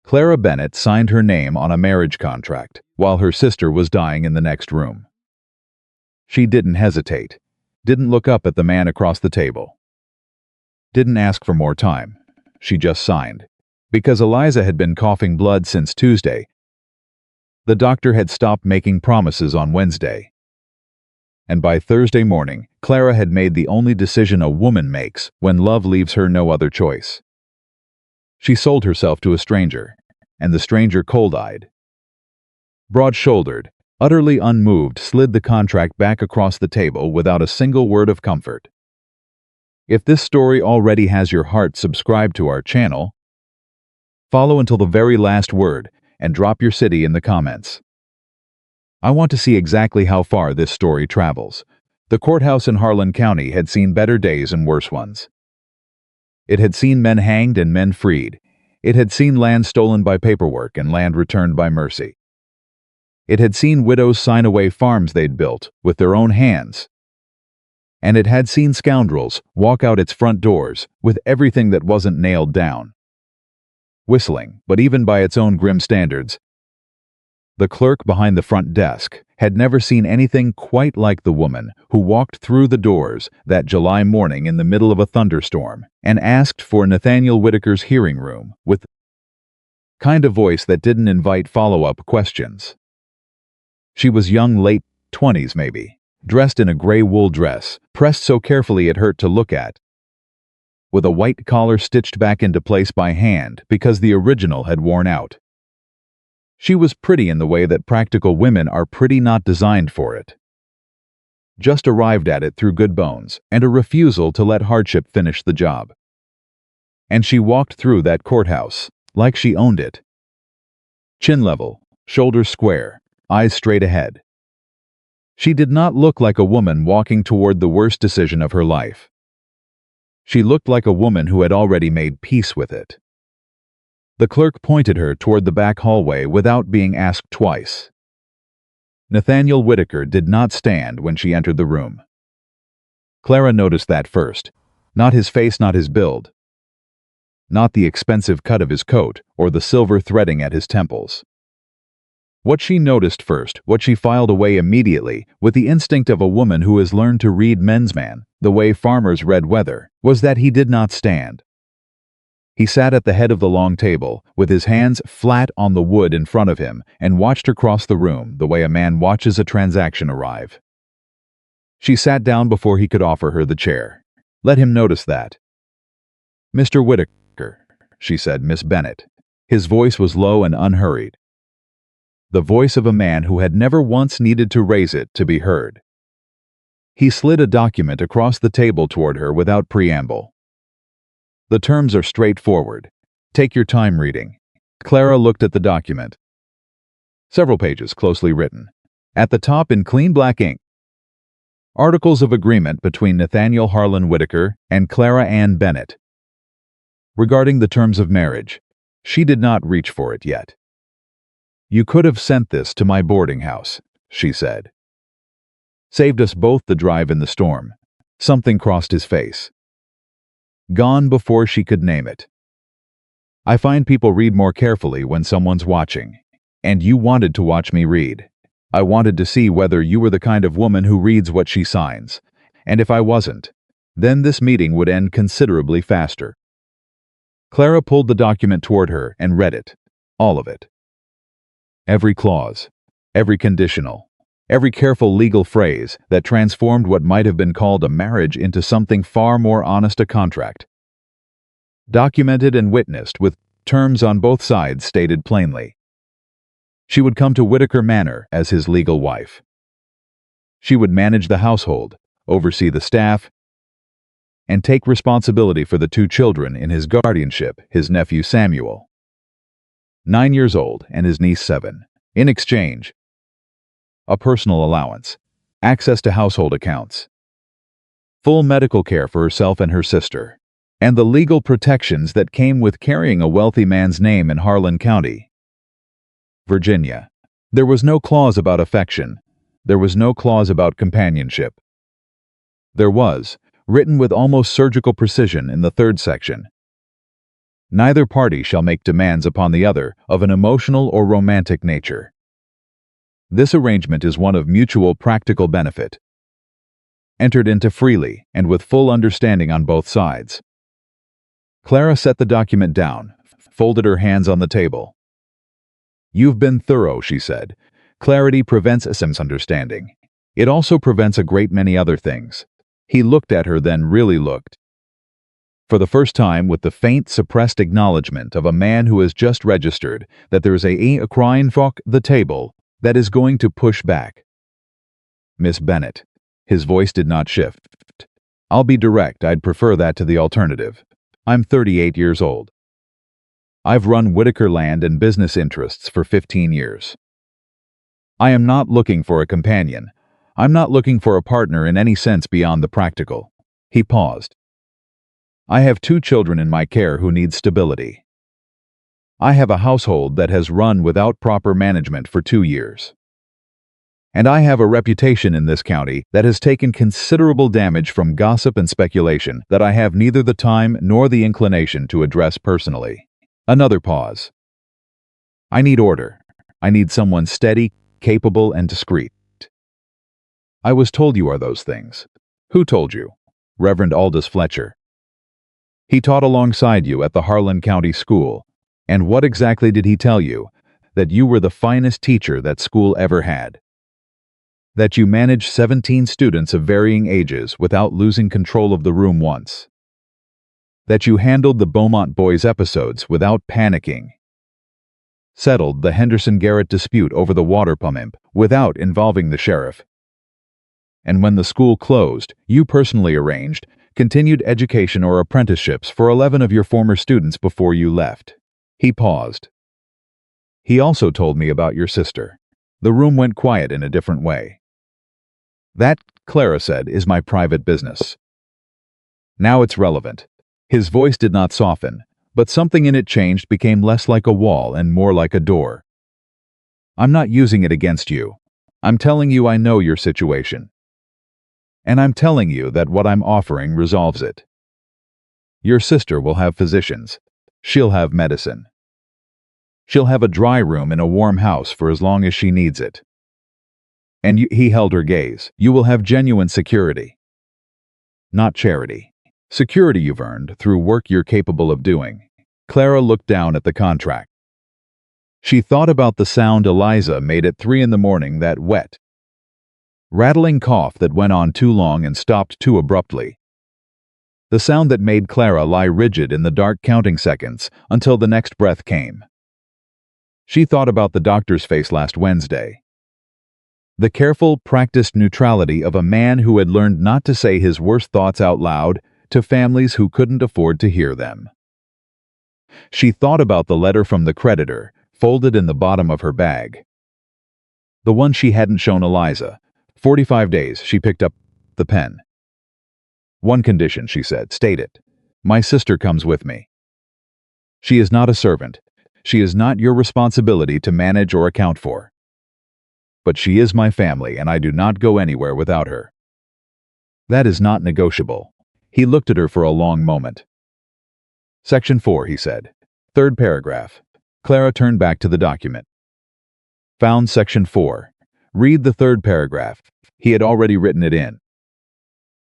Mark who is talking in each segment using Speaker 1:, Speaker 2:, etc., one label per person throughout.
Speaker 1: Clara Bennett signed her name on a marriage contract while her sister was dying in the next room. She didn't hesitate, didn't look up at the man across the table, didn't ask for more time. She just signed. Because Eliza had been coughing blood since Tuesday, the doctor had stopped making promises on Wednesday. And by Thursday morning, Clara had made the only decision a woman makes when love leaves her no other choice. She sold herself to a stranger, and the stranger, cold-eyed, broad-shouldered, utterly unmoved, slid the contract back across the table without a single word of comfort. If this story already has your heart, subscribe to our channel, follow until the very last word, and drop your city in the comments. I want to see exactly how far this story travels. The courthouse in Harlan County had seen better days and worse ones. It had seen men hanged and men freed. It had seen land stolen by paperwork and land returned by mercy. It had seen widows sign away farms they'd built with their own hands. And it had seen scoundrels walk out its front doors with everything that wasn't nailed down. Whistling, but even by its own grim standards, the clerk behind the front desk had never seen anything quite like the woman who walked through the doors that July morning in the middle of a thunderstorm and asked for Nathaniel Whitaker's hearing room with the kind of voice that didn't invite follow-up questions. She was young, late 20s maybe, dressed in a gray wool dress, pressed so carefully it hurt to look at, with a white collar stitched back into place by hand because the original had worn out. She was pretty in the way that practical women are pretty, not designed for it. Just arrived at it through good bones and a refusal to let hardship finish the job. And she walked through that courthouse like she owned it. Chin level, shoulders square, eyes straight ahead. She did not look like a woman walking toward the worst decision of her life. She looked like a woman who had already made peace with it. The clerk pointed her toward the back hallway without being asked twice. Nathaniel Whitaker did not stand when she entered the room. Clara noticed that first. Not his face, not his build. Not the expensive cut of his coat or the silver threading at his temples. What she noticed first, what she filed away immediately with the instinct of a woman who has learned to read men's man the way farmers read weather, was that he did not stand. He sat at the head of the long table, with his hands flat on the wood in front of him, and watched her cross the room the way a man watches a transaction arrive. She sat down before he could offer her the chair. Let him notice that. "Mr. Whitaker," she said, "Miss Bennett." His voice was low and unhurried. The voice of a man who had never once needed to raise it to be heard. He slid a document across the table toward her without preamble. "The terms are straightforward. Take your time reading." Clara looked at the document. Several pages closely written. At the top in clean black ink, Articles of Agreement between Nathaniel Harlan Whitaker and Clara Ann Bennett. Regarding the terms of marriage, she did not reach for it yet. "You could have sent this to my boarding house," she said. "Saved us both the drive in the storm." Something crossed his face. Gone before she could name it. "I find people read more carefully when someone's watching. And you wanted to watch me read. I wanted to see whether you were the kind of woman who reads what she signs. And if I wasn't, then this meeting would end considerably faster." Clara pulled the document toward her and read it. All of it. Every clause, every conditional, every careful legal phrase that transformed what might have been called a marriage into something far more honest, a contract. Documented and witnessed with terms on both sides stated plainly. She would come to Whitaker Manor as his legal wife. She would manage the household, oversee the staff, and take responsibility for the 2 children in his guardianship, his nephew Samuel, 9 years old, and his niece 7. In exchange, a personal allowance, access to household accounts, full medical care for herself and her sister, and the legal protections that came with carrying a wealthy man's name in Harlan County, Virginia. There was no clause about affection. There was no clause about companionship. There was, written with almost surgical precision in the 3rd section, Neither party shall make demands upon the other of an emotional or romantic nature. This arrangement is one of mutual practical benefit, entered into freely and with full understanding on both sides. Clara set the document down, folded her hands on the table. "You've been thorough," she said. "Clarity prevents a misunderstanding. It also prevents a great many other things." He looked at her, then really looked. For the first time, with the faint, suppressed acknowledgement of a man who has just registered that there's a crying fuck the table that is going to push back. "Miss Bennett." His voice did not shift. "I'll be direct. I'd prefer that to the alternative. I'm 38 years old. I've run Whitaker Land and business interests for 15 years. I am not looking for a companion. I'm not looking for a partner in any sense beyond the practical." He paused. "I have 2 children in my care who need stability. I have a household that has run without proper management for 2 years. And I have a reputation in this county that has taken considerable damage from gossip and speculation that I have neither the time nor the inclination to address personally." Another pause. "I need order. I need someone steady, capable, and discreet." "I was told you are those things." "Who told you?" "Reverend Aldous Fletcher. He taught alongside you at the Harlan County School. And what exactly did he tell you? That you were the finest teacher that school ever had. That you managed 17 students of varying ages without losing control of the room once. That you handled the Beaumont boys' episodes without panicking. Settled the Henderson-Garrett dispute over the water pump without involving the sheriff. And when the school closed, you personally arranged continued education or apprenticeships for 11 of your former students before you left." He paused. "He also told me about your sister." The room went quiet in a different way. "That," Clara said, "is my private business. Now it's relevant." His voice did not soften, but something in it changed, became less like a wall and more like a door. "I'm not using it against you. I'm telling you I know your situation. And I'm telling you that what I'm offering resolves it. Your sister will have physicians. She'll have medicine. She'll have a dry room in a warm house for as long as she needs it. And he held her gaze. You will have genuine security. Not charity. Security you've earned through work you're capable of doing." Clara looked down at the contract. She thought about the sound Eliza made at 3 in the morning, that wet, rattling cough that went on too long and stopped too abruptly. The sound that made Clara lie rigid in the dark, counting seconds until the next breath came. She thought about the doctor's face last Wednesday. The careful, practiced neutrality of a man who had learned not to say his worst thoughts out loud to families who couldn't afford to hear them. She thought about the letter from the creditor, folded in the bottom of her bag. The one she hadn't shown Eliza. 45 days, she picked up the pen. "One condition," she said. "State it. My sister comes with me. She is not a servant. She is not your responsibility to manage or account for. But she is my family, and I do not go anywhere without her. That is not negotiable." He looked at her for a long moment. "Section 4, he said. 3rd paragraph. Clara turned back to the document. "Found Section 4. Read the 3rd paragraph." He had already written it in.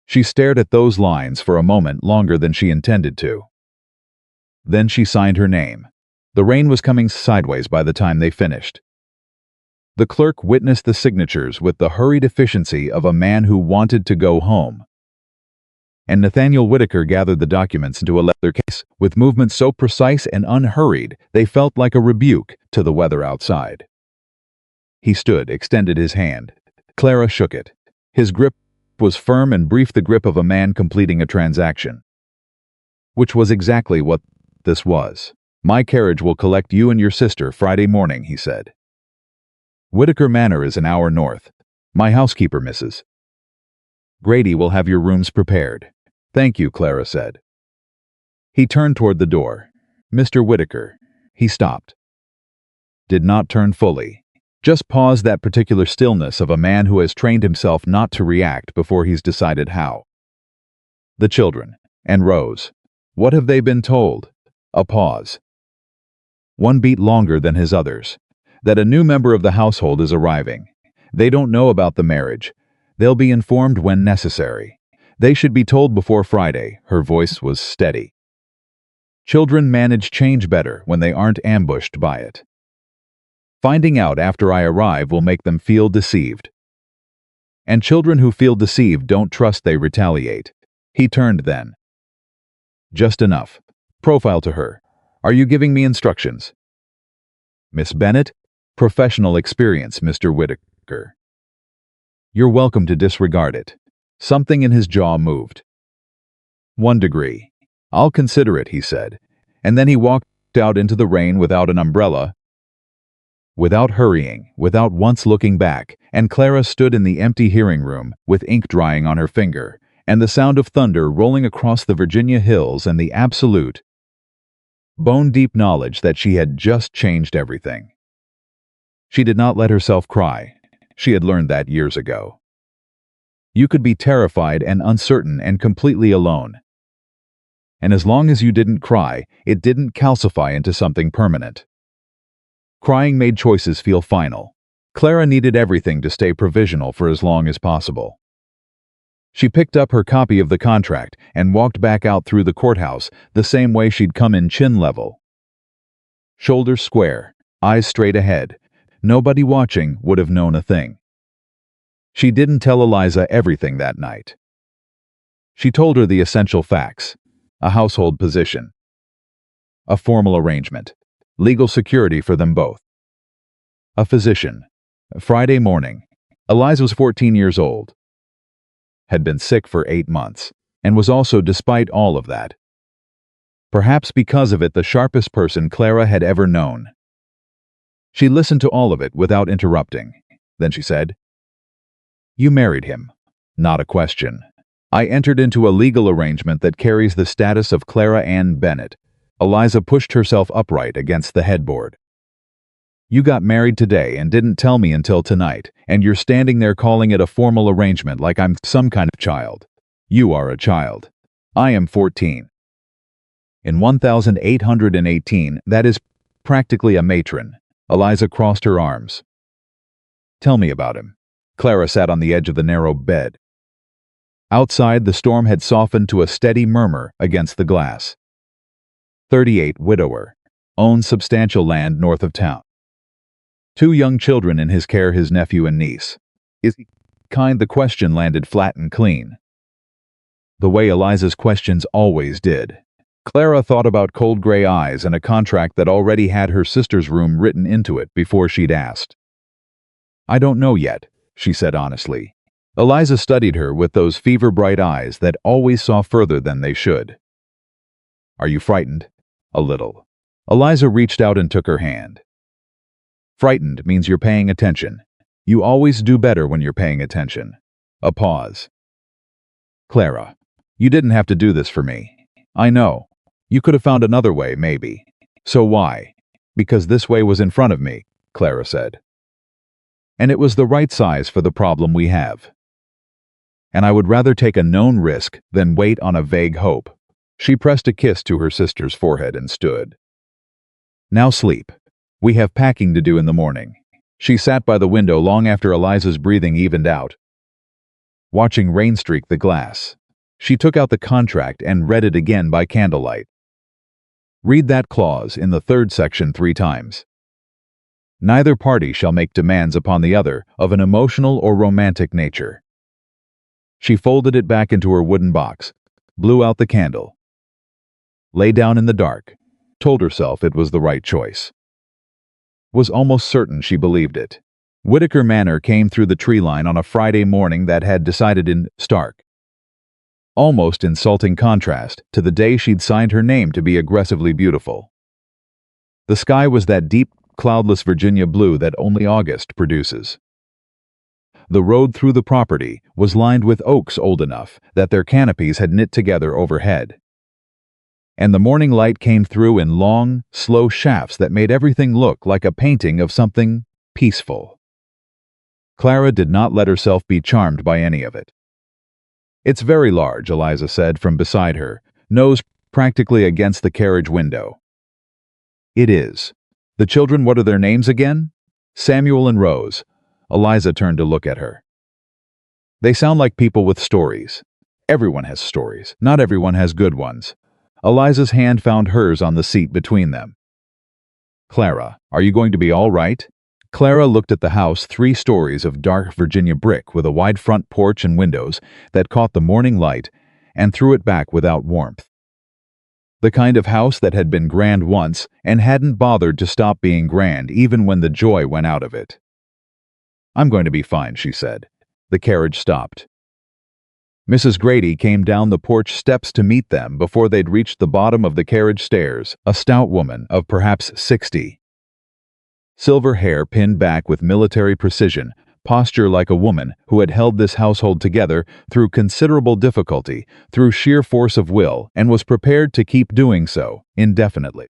Speaker 1: She stared at those lines for a moment longer than she intended to. Then she signed her name. The rain was coming sideways by the time they finished. The clerk witnessed the signatures with the hurried efficiency of a man who wanted to go home. And Nathaniel Whitaker gathered the documents into a leather case with movements so precise and unhurried they felt like a rebuke to the weather outside. He stood, extended his hand. Clara shook it. His grip was firm and brief, the grip of a man completing a transaction. Which was exactly what this was. "My carriage will collect you and your sister Friday morning," he said. "Whitaker Manor is an hour north. My housekeeper, Mrs. Grady, will have your rooms prepared." "Thank you," Clara said. He turned toward the door. "Mr. Whitaker." He stopped. Did not turn fully. Just paused, that particular stillness of a man who has trained himself not to react before he's decided how. "The children." And rose. "What have they been told?" A pause. One beat longer than his others. That a new member of the household is arriving. They don't know about the marriage. They'll be informed when necessary. They should be told before Friday. Her voice was steady. Children manage change better when they aren't ambushed by it. Finding out after I arrive will make them feel deceived. And children who feel deceived don't trust they retaliate. He turned then. Just enough. Profile to her. Are you giving me instructions? Miss Bennett? Professional experience, Mr. Whitaker. You're welcome to disregard it. Something in his jaw moved. 1 degree. I'll consider it, he said, and then he walked out into the rain without an umbrella, without hurrying, without once looking back, and Clara stood in the empty hearing room with ink drying on her finger, and the sound of thunder rolling across the Virginia hills and the absolute, bone-deep knowledge that she had just changed everything. She did not let herself cry. She had learned that years ago. You could be terrified and uncertain and completely alone. And as long as you didn't cry, it didn't calcify into something permanent. Crying made choices feel final. Clara needed everything to stay provisional for as long as possible. She picked up her copy of the contract and walked back out through the courthouse the same way she'd come in, chin level. Shoulders square, eyes straight ahead. Nobody watching would have known a thing. She didn't tell Eliza everything that night. She told her the essential facts. A household position. A formal arrangement. Legal security for them both. A physician. Friday morning. Eliza was 14 years old. Had been sick for 8 months, and was also, despite all of that, perhaps because of it, the sharpest person Clara had ever known. She listened to all of it without interrupting. Then she said, "You married him. Not a question. I entered into a legal arrangement that carries the status of Clara Ann Bennett." Eliza pushed herself upright against the headboard. "You got married today and didn't tell me until tonight, and you're standing there calling it a formal arrangement like I'm some kind of child. You are a child. I am 14. In 1818, that is practically a matron." Eliza crossed her arms. "Tell me about him." Clara sat on the edge of the narrow bed. Outside, the storm had softened to a steady murmur against the glass. 38, widower. Owns substantial land north of town. 2 young children in his care, his nephew and niece. Is he kind? The question landed flat and clean. The way Eliza's questions always did. Clara thought about cold gray eyes and a contract that already had her sister's room written into it before she'd asked. "I don't know yet," she said honestly. Eliza studied her with those fever-bright eyes that always saw further than they should. "Are you frightened?" "A little." Eliza reached out and took her hand. "Frightened means you're paying attention. You always do better when you're paying attention." A pause. "Clara, you didn't have to do this for me. I know. You could have found another way, maybe. So why?" "Because this way was in front of me," Clara said. "And it was the right size for the problem we have. And I would rather take a known risk than wait on a vague hope." She pressed a kiss to her sister's forehead and stood. "Now sleep. We have packing to do in the morning." She sat by the window long after Eliza's breathing evened out, watching rain streak the glass. She took out the contract and read it again by candlelight. "Read that clause in the 3rd section 3 times. Neither party shall make demands upon the other of an emotional or romantic nature." She folded it back into her wooden box, blew out the candle, lay down in the dark, told herself it was the right choice. Was almost certain she believed it. Whitaker Manor came through the tree line on a Friday morning that had decided in stark, almost insulting contrast to the day she'd signed her name to be aggressively beautiful. The sky was that deep, cloudless Virginia blue that only August produces. The road through the property was lined with oaks old enough that their canopies had knit together overhead. And the morning light came through in long, slow shafts that made everything look like a painting of something peaceful. Clara did not let herself be charmed by any of it. "It's very large," Eliza said from beside her, nose practically against the carriage window. It is. The children, what are their names again? Samuel and Rose. Eliza turned to look at her. They sound like people with stories. Everyone has stories. Not everyone has good ones. Eliza's hand found hers on the seat between them. Clara, are you going to be all right? Clara looked at the house, 3 stories of dark Virginia brick with a wide front porch and windows that caught the morning light and threw it back without warmth. The kind of house that had been grand once and hadn't bothered to stop being grand even when the joy went out of it. I'm going to be fine, she said. The carriage stopped. Mrs. Grady came down the porch steps to meet them before they'd reached the bottom of the carriage stairs, a stout woman of perhaps 60. Silver hair pinned back with military precision, posture like a woman who had held this household together through considerable difficulty, through sheer force of will, and was prepared to keep doing so, indefinitely.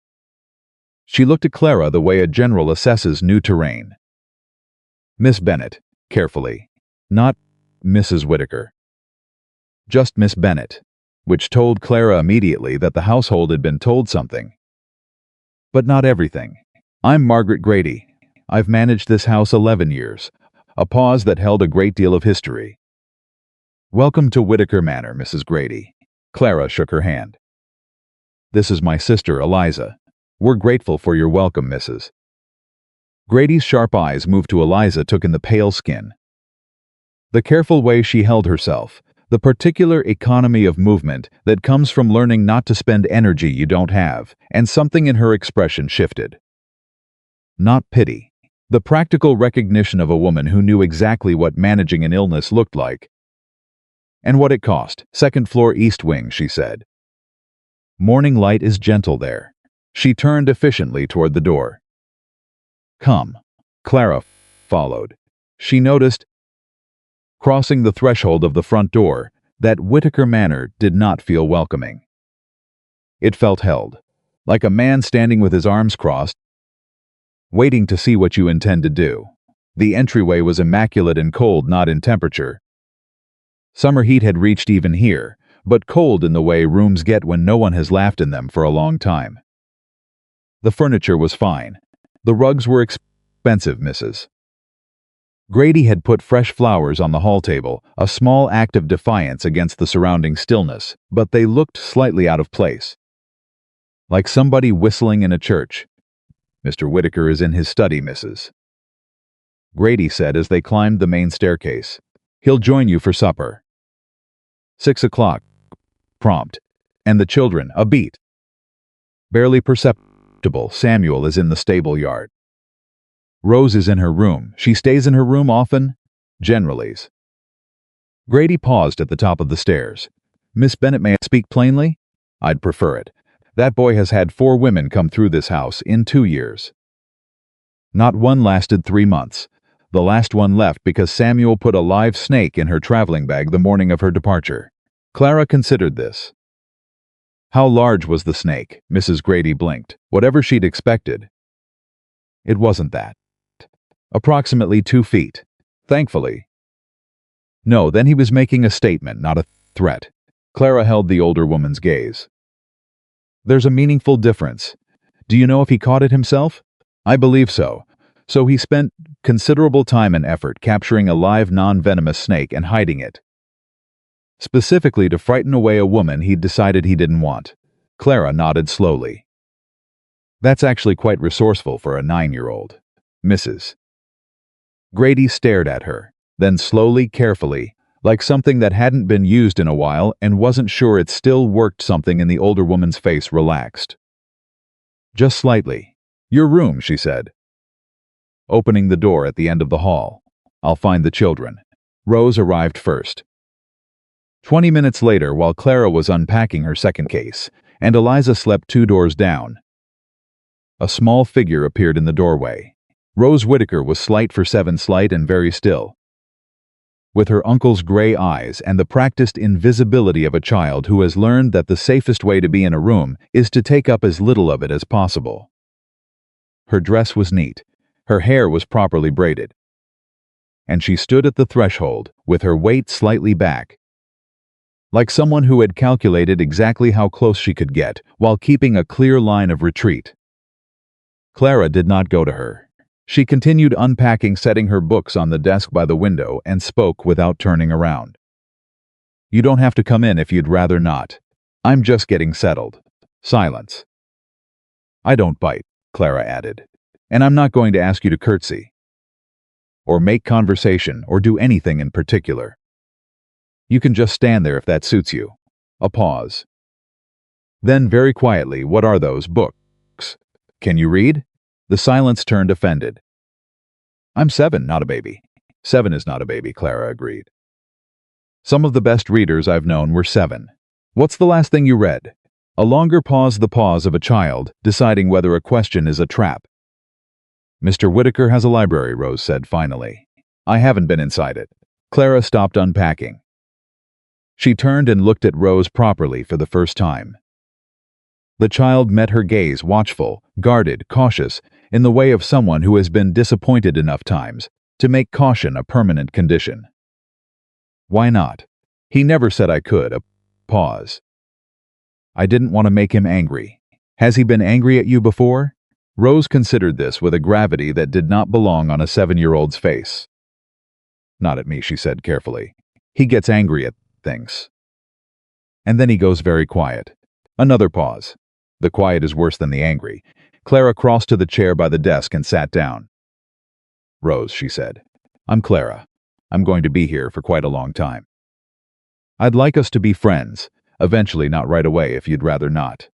Speaker 1: She looked at Clara the way a general assesses new terrain. Miss Bennett, carefully. Not Mrs. Whittaker. Just Miss Bennett, which told Clara immediately that the household had been told something. But not everything. I'm Margaret Grady. I've managed this house 11 years, a pause that held a great deal of history. Welcome to Whittaker Manor, Mrs. Grady. Clara shook her hand. This is my sister, Eliza. We're grateful for your welcome, Mrs. Grady's sharp eyes moved to Eliza, took in the pale skin. The careful way she held herself, the particular economy of movement that comes from learning not to spend energy you don't have, and something in her expression shifted. Not pity. The practical recognition of a woman who knew exactly what managing an illness looked like. And what it cost. 2nd floor east wing, she said. Morning light is gentle there. She turned efficiently toward the door. Come. Clara followed. She noticed, crossing the threshold of the front door, that Whittaker Manor did not feel welcoming. It felt held, like a man standing with his arms crossed, waiting to see what you intend to do. The entryway was immaculate and cold, not in temperature. Summer heat had reached even here, but cold in the way rooms get when no one has laughed in them for a long time. The furniture was fine. The rugs were expensive, Mrs. Grady had put fresh flowers on the hall table, a small act of defiance against the surrounding stillness, but they looked slightly out of place. Like somebody whistling in a church. Mr. Whittaker is in his study, Mrs. Grady said as they climbed the main staircase. He'll join you for supper. 6 o'clock. Prompt. And the children, a beat. Barely perceptible, Samuel is in the stable yard. Rose is in her room. She stays in her room often? Generally's. Grady paused at the top of the stairs. Miss Bennett, may I speak plainly? I'd prefer it. That boy has had 4 women come through this house in 2 years. Not one lasted 3 months. The last one left because Samuel put a live snake in her traveling bag the morning of her departure. Clara considered this. How large was the snake? Mrs. Grady blinked. Whatever she'd expected. It wasn't that. Approximately 2 feet. Thankfully. No, then he was making a statement, not a threat. Clara held the older woman's gaze. There's a meaningful difference. Do you know if he caught it himself? I believe so. So he spent considerable time and effort capturing a live non-venomous snake and hiding it. Specifically to frighten away a woman he'd decided he didn't want. Clara nodded slowly. That's actually quite resourceful for a 9-year-old. Mrs. Grady stared at her, then slowly, carefully, like something that hadn't been used in a while and wasn't sure it still worked. Something in the older woman's face relaxed. Just slightly. Your room, she said. Opening the door at the end of the hall. I'll find the children. Rose arrived first. 20 minutes later, while Clara was unpacking her second case, and Eliza slept 2 doors down, a small figure appeared in the doorway. Rose Whittaker was slight for 7, slight and very still. With her uncle's gray eyes and the practiced invisibility of a child who has learned that the safest way to be in a room is to take up as little of it as possible. Her dress was neat. Her hair was properly braided. And she stood at the threshold, with her weight slightly back, like someone who had calculated exactly how close she could get while keeping a clear line of retreat. Clara did not go to her. She continued unpacking, setting her books on the desk by the window, and spoke without turning around. You don't have to come in if you'd rather not. I'm just getting settled. Silence. I don't bite, Clara added. And I'm not going to ask you to curtsy, or make conversation, or do anything in particular. You can just stand there if that suits you. A pause. Then very quietly, what are those books? Can you read? The silence turned offended. I'm 7, not a baby. 7 is not a baby, Clara agreed. Some of the best readers I've known were 7. What's the last thing you read? A longer pause, the pause of a child, deciding whether a question is a trap. Mr. Whitaker has a library, Rose said finally. I haven't been inside it. Clara stopped unpacking. She turned and looked at Rose properly for the first time. The child met her gaze, watchful, guarded, cautious, in the way of someone who has been disappointed enough times to make caution a permanent condition. Why not? He never said I could. A pause. I didn't want to make him angry. Has he been angry at you before? Rose considered this with a gravity that did not belong on a 7-year-old's face. Not at me, she said carefully. He gets angry at things. And then he goes very quiet. Another pause. The quiet is worse than the angry. Clara crossed to the chair by the desk and sat down. Rose, she said. I'm Clara. I'm going to be here for quite a long time. I'd like us to be friends, eventually, not right away if you'd rather not.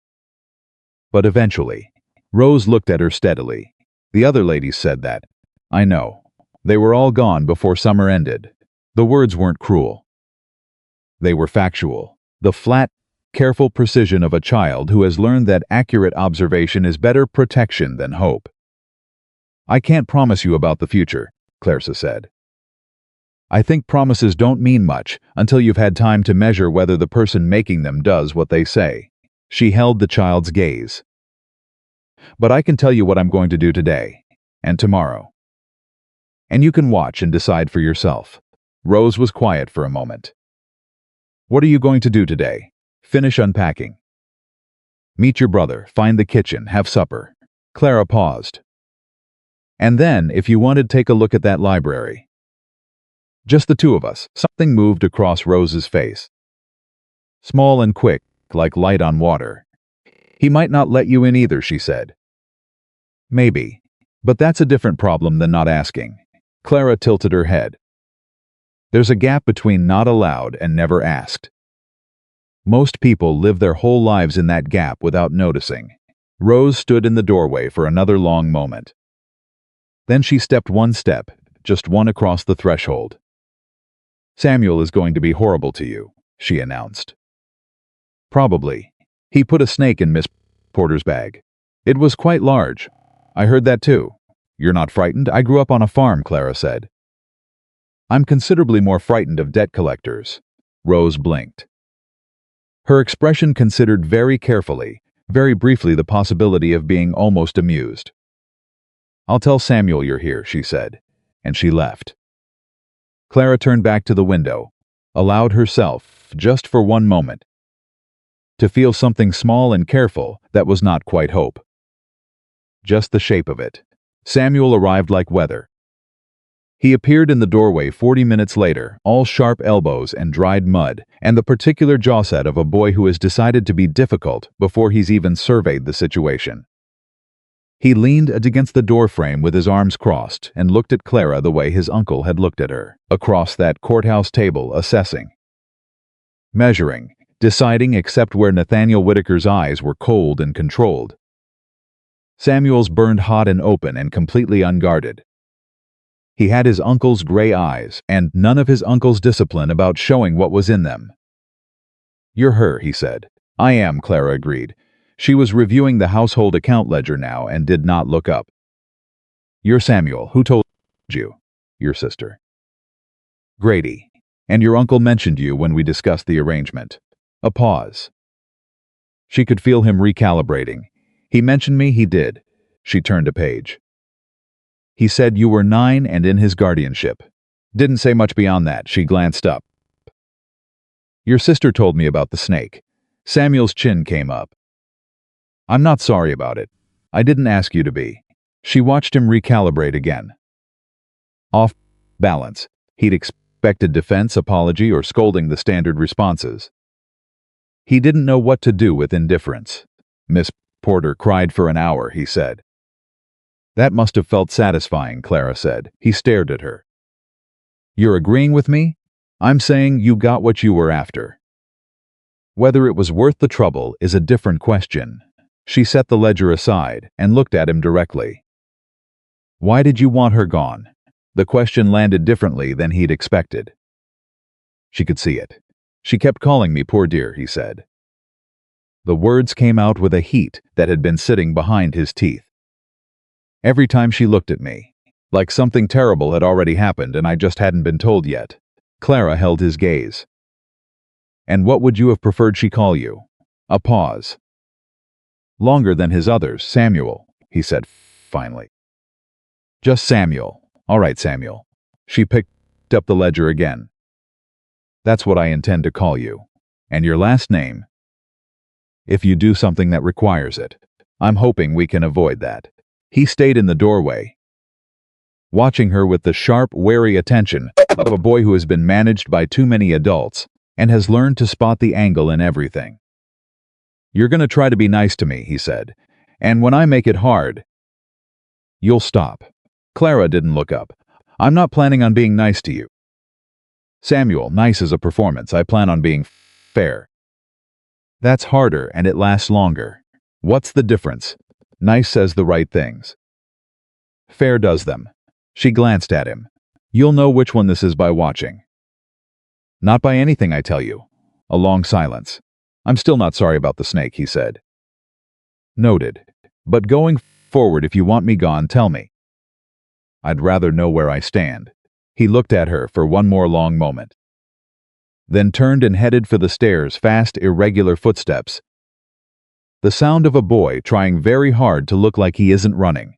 Speaker 1: But eventually. Rose looked at her steadily. The other ladies said that. I know. They were all gone before summer ended. The words weren't cruel. They were factual. The flat, careful precision of a child who has learned that accurate observation is better protection than hope. I can't promise you about the future, Clarissa said. I think promises don't mean much until you've had time to measure whether the person making them does what they say. She held the child's gaze. But I can tell you what I'm going to do today, and tomorrow. And you can watch and decide for yourself. Rose was quiet for a moment. What are you going to do today? Finish unpacking. Meet your brother, find the kitchen, have supper. Clara paused. And then, if you wanted, take a look at that library. Just the two of us. Something moved across Rose's face. Small and quick, like light on water. He might not let you in either, she said. Maybe. But that's a different problem than not asking. Clara tilted her head. There's a gap between not allowed and never asked. Most people live their whole lives in that gap without noticing. Rose stood in the doorway for another long moment. Then she stepped one step, just one across the threshold. Samuel is going to be horrible to you, she announced. Probably. He put a snake in Miss Porter's bag. It was quite large. I heard that too. You're not frightened? I grew up on a farm, Clara said. I'm considerably more frightened of debt collectors. Rose blinked. Her expression considered very carefully, very briefly, the possibility of being almost amused. I'll tell Samuel you're here, she said, and she left. Clara turned back to the window, allowed herself, just for one moment, to feel something small and careful that was not quite hope. Just the shape of it. Samuel arrived like weather. He appeared in the doorway 40 minutes later, all sharp elbows and dried mud, and the particular jaw set of a boy who has decided to be difficult before he's even surveyed the situation. He leaned against the doorframe with his arms crossed and looked at Clara the way his uncle had looked at her, across that courthouse table, assessing, measuring, deciding, except where Nathaniel Whitaker's eyes were cold and controlled. Samuel's burned hot and open and completely unguarded. He had his uncle's gray eyes, and none of his uncle's discipline about showing what was in them. You're her, he said. I am, Clara agreed. She was reviewing the household account ledger now and did not look up. You're Samuel. Who told you? Your sister. Grady. And your uncle mentioned you when we discussed the arrangement. A pause. She could feel him recalibrating. He mentioned me, he did. She turned a page. He said you were 9 and in his guardianship. Didn't say much beyond that. She glanced up. Your sister told me about the snake. Samuel's chin came up. I'm not sorry about it. I didn't ask you to be. She watched him recalibrate again. Off balance. He'd expected defense, apology, or scolding, the standard responses. He didn't know what to do with indifference. Miss Porter cried for an hour, he said. That must have felt satisfying, Clara said. He stared at her. You're agreeing with me? I'm saying you got what you were after. Whether it was worth the trouble is a different question. She set the ledger aside and looked at him directly. Why did you want her gone? The question landed differently than he'd expected. She could see it. She kept calling me poor dear, he said. The words came out with a heat that had been sitting behind his teeth. Every time she looked at me, like something terrible had already happened and I just hadn't been told yet. Clara held his gaze. And what would you have preferred she call you? A pause. Longer than his others, Samuel, he said finally. Just Samuel. All right, Samuel. She picked up the ledger again. That's what I intend to call you. And your last name? If you do something that requires it. I'm hoping we can avoid that. He stayed in the doorway, watching her with the sharp, wary attention of a boy who has been managed by too many adults and has learned to spot the angle in everything. You're going to try to be nice to me, he said, and when I make it hard, you'll stop. Clara didn't look up. I'm not planning on being nice to you. Samuel, nice is a performance. I plan on being fair. That's harder and it lasts longer. What's the difference? Nice says the right things. Fair does them. She glanced at him. You'll know which one this is by watching. Not by anything I tell you. A long silence. I'm still not sorry about the snake, he said. Noted. But going forward, if you want me gone, tell me. I'd rather know where I stand. He looked at her for one more long moment. Then turned and headed for the stairs, fast, irregular footsteps. The sound of a boy trying very hard to look like he isn't running.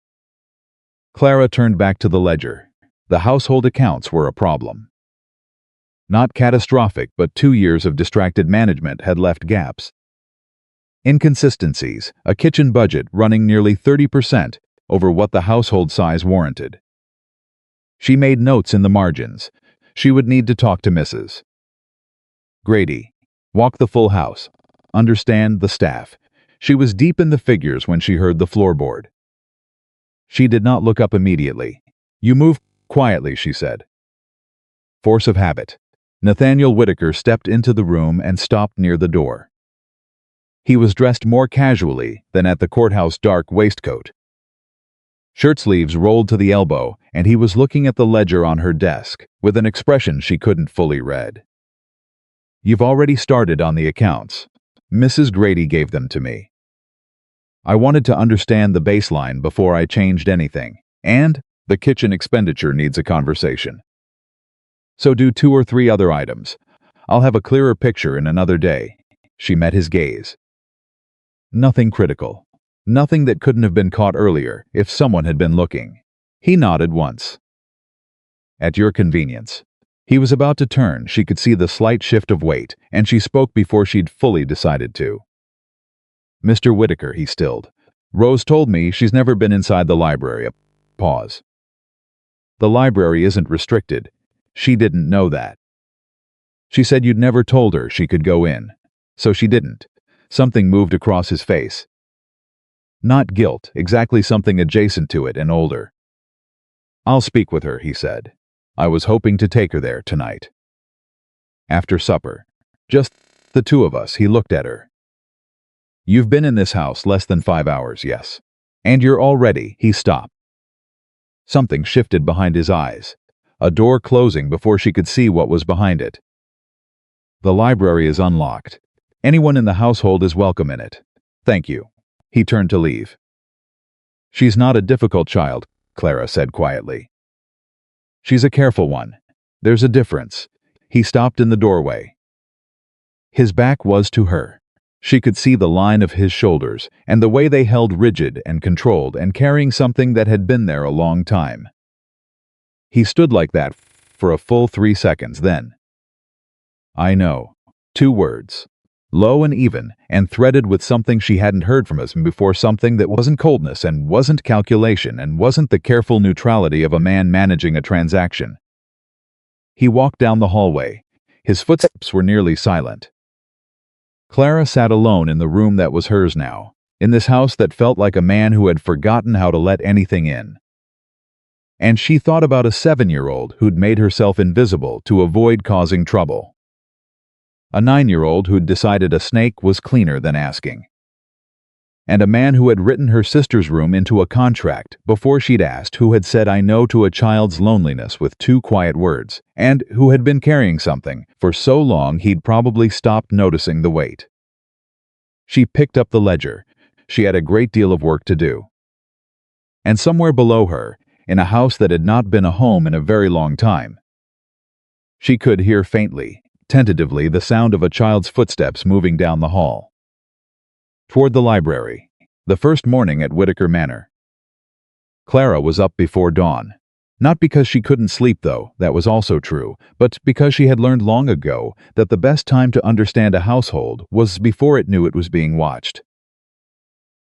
Speaker 1: Clara turned back to the ledger. The household accounts were a problem. Not catastrophic, but 2 years of distracted management had left gaps. Inconsistencies, a kitchen budget running nearly 30% over what the household size warranted. She made notes in the margins. She would need to talk to Mrs. Grady. Walk the full house. Understand the staff. She was deep in the figures when she heard the floorboard. She did not look up immediately. You move quietly, she said. Force of habit. Nathaniel Whitaker stepped into the room and stopped near the door. He was dressed more casually than at the courthouse dark waistcoat. Shirt sleeves rolled to the elbow, and he was looking at the ledger on her desk with an expression she couldn't fully read. You've already started on the accounts. Mrs. Grady gave them to me. I wanted to understand the baseline before I changed anything, and the kitchen expenditure needs a conversation. So do 2 or 3 other items. I'll have a clearer picture in another day. She met his gaze. Nothing critical. Nothing that couldn't have been caught earlier if someone had been looking. He nodded once. At your convenience. He was about to turn. She could see the slight shift of weight, and she spoke before she'd fully decided to. Mr. Whitaker, he stilled. Rose told me she's never been inside the library. A pause. The library isn't restricted. She didn't know that. She said you'd never told her she could go in. So she didn't. Something moved across his face. Not guilt, exactly something adjacent to it and older. I'll speak with her, he said. I was hoping to take her there tonight. After supper. Just the 2 of us, he looked at her. You've been in this house less than 5 hours, yes. And you're already, he stopped. Something shifted behind his eyes. A door closing before she could see what was behind it. The library is unlocked. Anyone in the household is welcome in it. Thank you. He turned to leave. She's not a difficult child, Clara said quietly. She's a careful one. There's a difference. He stopped in the doorway. His back was to her. She could see the line of his shoulders and the way they held rigid and controlled and carrying something that had been there a long time. He stood like that for a full 3 seconds then. I know. 2 words. low and even, and threaded with something she hadn't heard from us before, something that wasn't coldness and wasn't calculation and wasn't the careful neutrality of a man managing a transaction. He walked down the hallway. His footsteps were nearly silent. Clara sat alone in the room that was hers now, in this house that felt like a man who had forgotten how to let anything in. And she thought about a 7-year-old who'd made herself invisible to avoid causing trouble. A 9-year-old who'd decided a snake was cleaner than asking. And a man who had written her sister's room into a contract before she'd asked, who had said "I know" to a child's loneliness with 2 quiet words, and who had been carrying something for so long he'd probably stopped noticing the weight. She picked up the ledger. She had a great deal of work to do. And somewhere below her, in a house that had not been a home in a very long time, she could hear faintly, tentatively, the sound of a child's footsteps moving down the hall. Toward the library, the first morning at Whitaker Manor. Clara was up before dawn. Not because she couldn't sleep, though, that was also true, but because she had learned long ago that the best time to understand a household was before it knew it was being watched.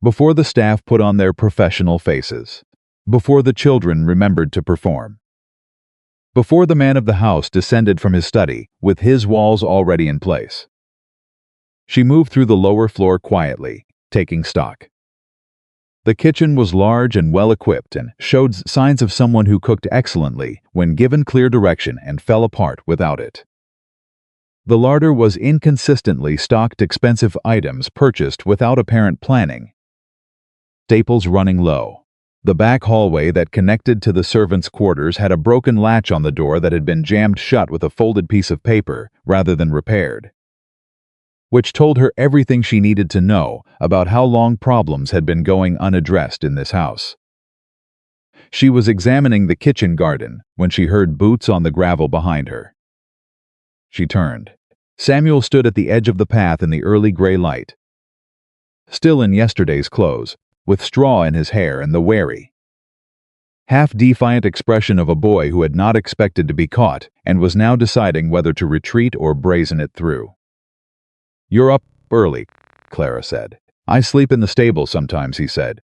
Speaker 1: Before the staff put on their professional faces. Before the children remembered to perform. Before the man of the house descended from his study, with his walls already in place. She moved through the lower floor quietly, taking stock. The kitchen was large and well-equipped and showed signs of someone who cooked excellently when given clear direction and fell apart without it. The larder was inconsistently stocked expensive items purchased without apparent planning. Staples running low. The back hallway that connected to the servants' quarters had a broken latch on the door that had been jammed shut with a folded piece of paper rather than repaired, which told her everything she needed to know about how long problems had been going unaddressed in this house. She was examining the kitchen garden when she heard boots on the gravel behind her. She turned. Samuel stood at the edge of the path in the early gray light, still in yesterday's clothes, with straw in his hair and the wary, half-defiant expression of a boy who had not expected to be caught and was now deciding whether to retreat or brazen it through. "You're up early," Clara said. "I sleep in the stable sometimes," he said,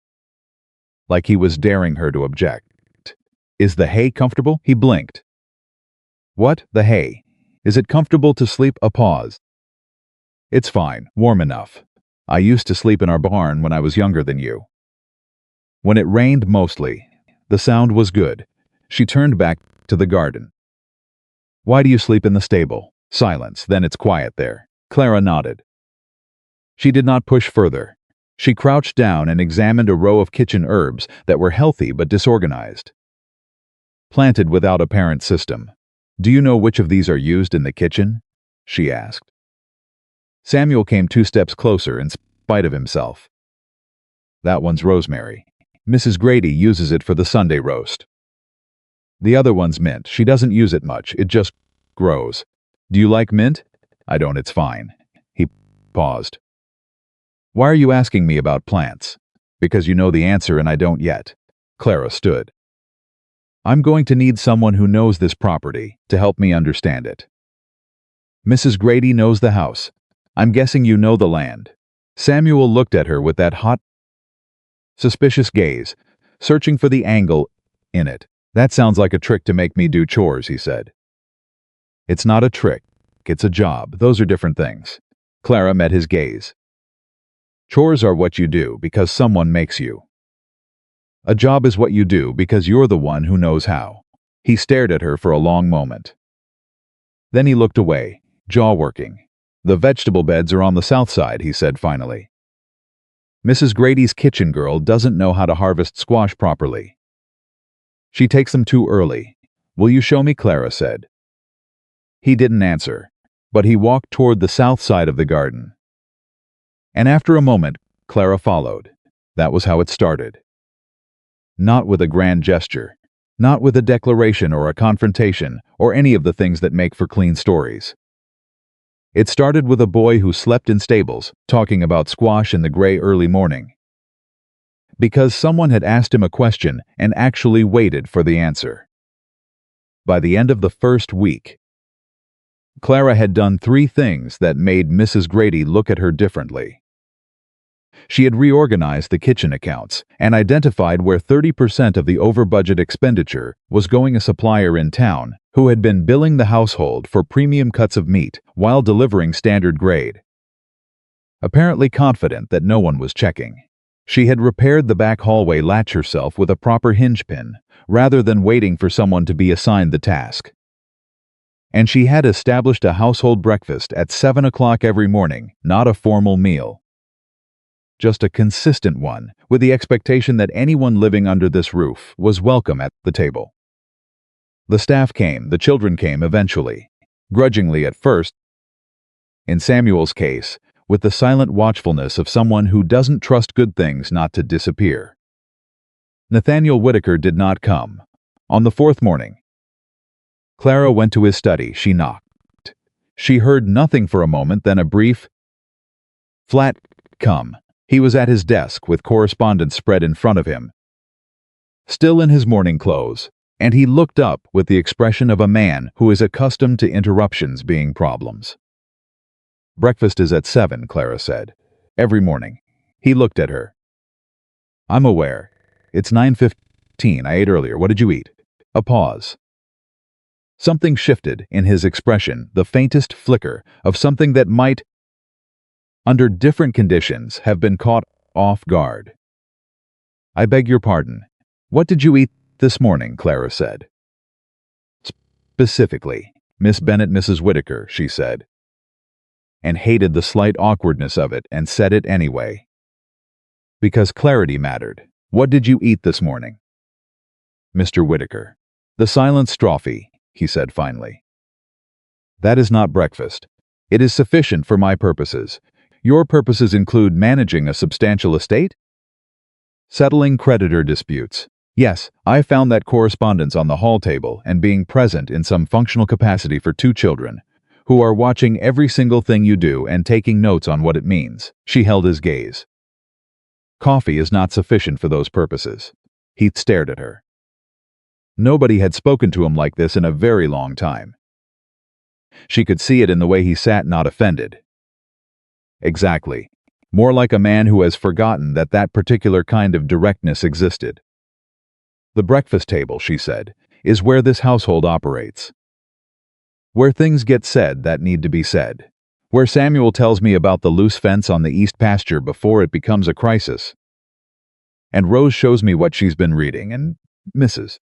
Speaker 1: like he was daring her to object. "Is the hay comfortable?" He blinked. "What, the hay? Is it comfortable to sleep?" A pause. "It's fine, warm enough. I used to sleep in our barn when I was younger than you. When it rained mostly, the sound was good." She turned back to the garden. "Why do you sleep in the stable?" Silence. "Then it's quiet there." Clara nodded. She did not push further. She crouched down and examined a row of kitchen herbs that were healthy but disorganized, planted without apparent system. "Do you know which of these are used in the kitchen?" she asked. Samuel came 2 steps closer in spite of himself. "That one's rosemary. Mrs. Grady uses it for the Sunday roast. The other one's mint. She doesn't use it much, it just grows. Do you like mint?" "I don't, it's fine." He paused. "Why are you asking me about plants?" "Because you know the answer and I don't yet." Clara stood. "I'm going to need someone who knows this property to help me understand it." "Mrs. Grady knows the house. I'm guessing you know the land." Samuel looked at her with that hot, suspicious gaze, searching for the angle in it. "That sounds like a trick to make me do chores," he said. "It's not a trick. It's a job. Those are different things." Clara met his gaze. "Chores are what you do because someone makes you. A job is what you do because you're the one who knows how." He stared at her for a long moment. Then he looked away, jaw working. "The vegetable beds are on the south side," he said finally. "Mrs. Grady's kitchen girl doesn't know how to harvest squash properly. She takes them too early. Will you show me?" Clara said. He didn't answer, but he walked toward the south side of the garden. And after a moment, Clara followed. That was how it started. Not with a grand gesture, not with a declaration or a confrontation or any of the things that make for clean stories. It started with a boy who slept in stables, talking about squash in the gray early morning. Because someone had asked him a question and actually waited for the answer. By the end of the first week, Clara had done 3 things that made Mrs. Grady look at her differently. She had reorganized the kitchen accounts and identified where 30% of the over-budget expenditure was going to a supplier in town who had been billing the household for premium cuts of meat while delivering standard grade. Apparently confident that no one was checking, she had repaired the back hallway latch herself with a proper hinge pin, rather than waiting for someone to be assigned the task. And she had established a household breakfast at 7 o'clock every morning, not a formal meal. Just a consistent one, with the expectation that anyone living under this roof was welcome at the table. The staff came, the children came eventually, grudgingly at first. In Samuel's case, with the silent watchfulness of someone who doesn't trust good things not to disappear. Nathaniel Whitaker did not come. On the 4th morning, Clara went to his study. She knocked. She heard nothing for a moment, then a brief, flat, come. He was at his desk with correspondence spread in front of him, still in his morning clothes, and he looked up with the expression of a man who is accustomed to interruptions being problems. "Breakfast is at 7, Clara said. "Every morning." He looked at her. "I'm aware. It's 9:15. I ate earlier. What did you eat?" A pause. Something shifted in his expression, the faintest flicker of something that might, under different conditions, have been caught off guard. "I beg your pardon. What did you eat this morning?" Clara said. "Specifically, Miss Bennett, Mrs. Whitaker," she said, and hated the slight awkwardness of it and said it anyway. Because clarity mattered. "What did you eat this morning?" "Mr. Whitaker." "The silent strophe," he said finally. "That is not breakfast. It is sufficient for my purposes. Your purposes include managing a substantial estate? Settling creditor disputes. Yes, I found that correspondence on the hall table and being present in some functional capacity for 2 children, who are watching every single thing you do and taking notes on what it means." She held his gaze. "Coffee is not sufficient for those purposes." He stared at her. Nobody had spoken to him like this in a very long time. She could see it in the way he sat, not offended. Exactly. More like a man who has forgotten that that particular kind of directness existed. "The breakfast table," she said, "is where this household operates. Where things get said that need to be said. Where Samuel tells me about the loose fence on the east pasture before it becomes a crisis. And Rose shows me what she's been reading, and Mrs.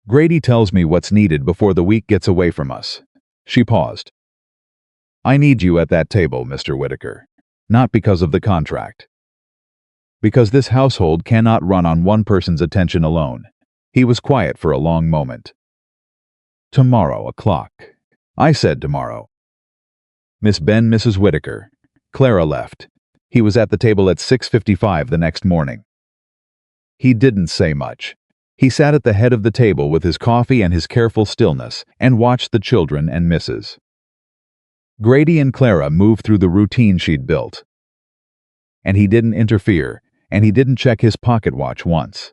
Speaker 1: Grady tells me what's needed before the week gets away from us." She paused. "I need you at that table, Mr. Whitaker. Not because of the contract. Because this household cannot run on one person's attention alone." He was quiet for a long moment. "Tomorrow, o'clock." "I said tomorrow." Miss Ben, Mrs. Whitaker. Clara left. He was at the table at 6:55 the next morning. He didn't say much. He sat at the head of the table with his coffee and his careful stillness, and watched the children and Mrs. Grady and Clara move through the routine she'd built. And he didn't interfere, and he didn't check his pocket watch once.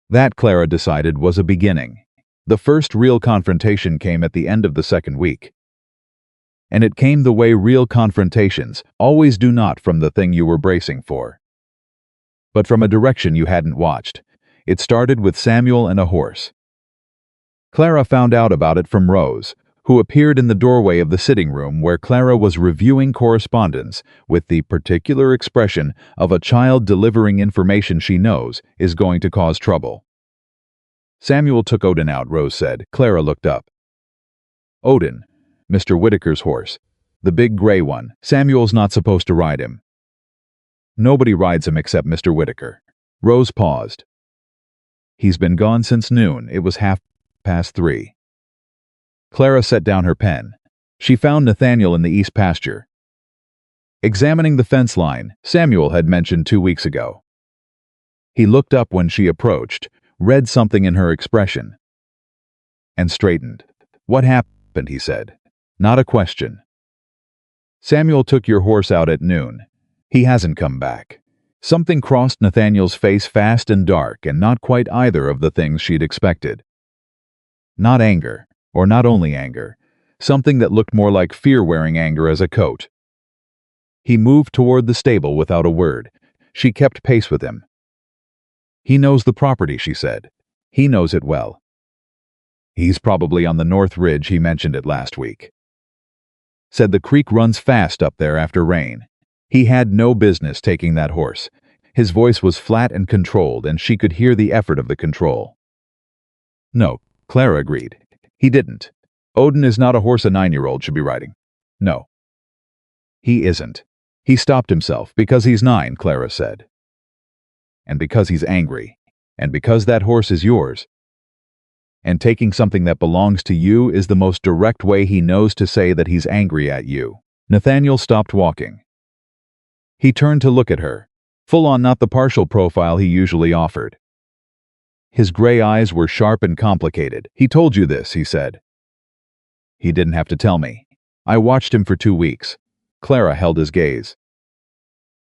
Speaker 1: That, Clara decided, was a beginning. The first real confrontation came at the end of the 2nd week. And it came the way real confrontations always do, not from the thing you were bracing for, but from a direction you hadn't watched. It started with Samuel and a horse. Clara found out about it from Rose, who appeared in the doorway of the sitting room where Clara was reviewing correspondence with the particular expression of a child delivering information she knows is going to cause trouble. "Samuel took Odin out," Rose said. Clara looked up. "Odin, Mr. Whitaker's horse. The big gray one. Samuel's not supposed to ride him." "Nobody rides him except Mr. Whitaker." Rose paused. "He's been gone since noon. It was 3:30. Clara set down her pen. She found Nathaniel in the east pasture, examining the fence line Samuel had mentioned 2 weeks ago. He looked up when she approached, read something in her expression, and straightened. "What happened?" he said. Not a question. "Samuel took your horse out at noon. He hasn't come back." Something crossed Nathaniel's face, fast and dark, and not quite either of the things she'd expected. Not anger, or not only anger. something that looked more like fear wearing anger as a coat. He moved toward the stable without a word. She kept pace with him. "He knows the property," she said. "He knows it well. He's probably on the North Ridge, he mentioned it last week. Said the creek runs fast up there after rain. He had no business taking that horse." His voice was flat and controlled, and she could hear the effort of the control. "No," Clara agreed. "He didn't. Odin is not a horse a 9-year-old should be riding. No. He isn't. He stopped himself because he's 9, Clara said. And because he's angry. And because that horse is yours. And taking something that belongs to you is the most direct way he knows to say that he's angry at you." Nathaniel stopped walking. He turned to look at her, full on, not the partial profile he usually offered. His gray eyes were sharp and complicated. "He told you this," he said. "He didn't have to tell me. I watched him for 2 weeks. Clara held his gaze.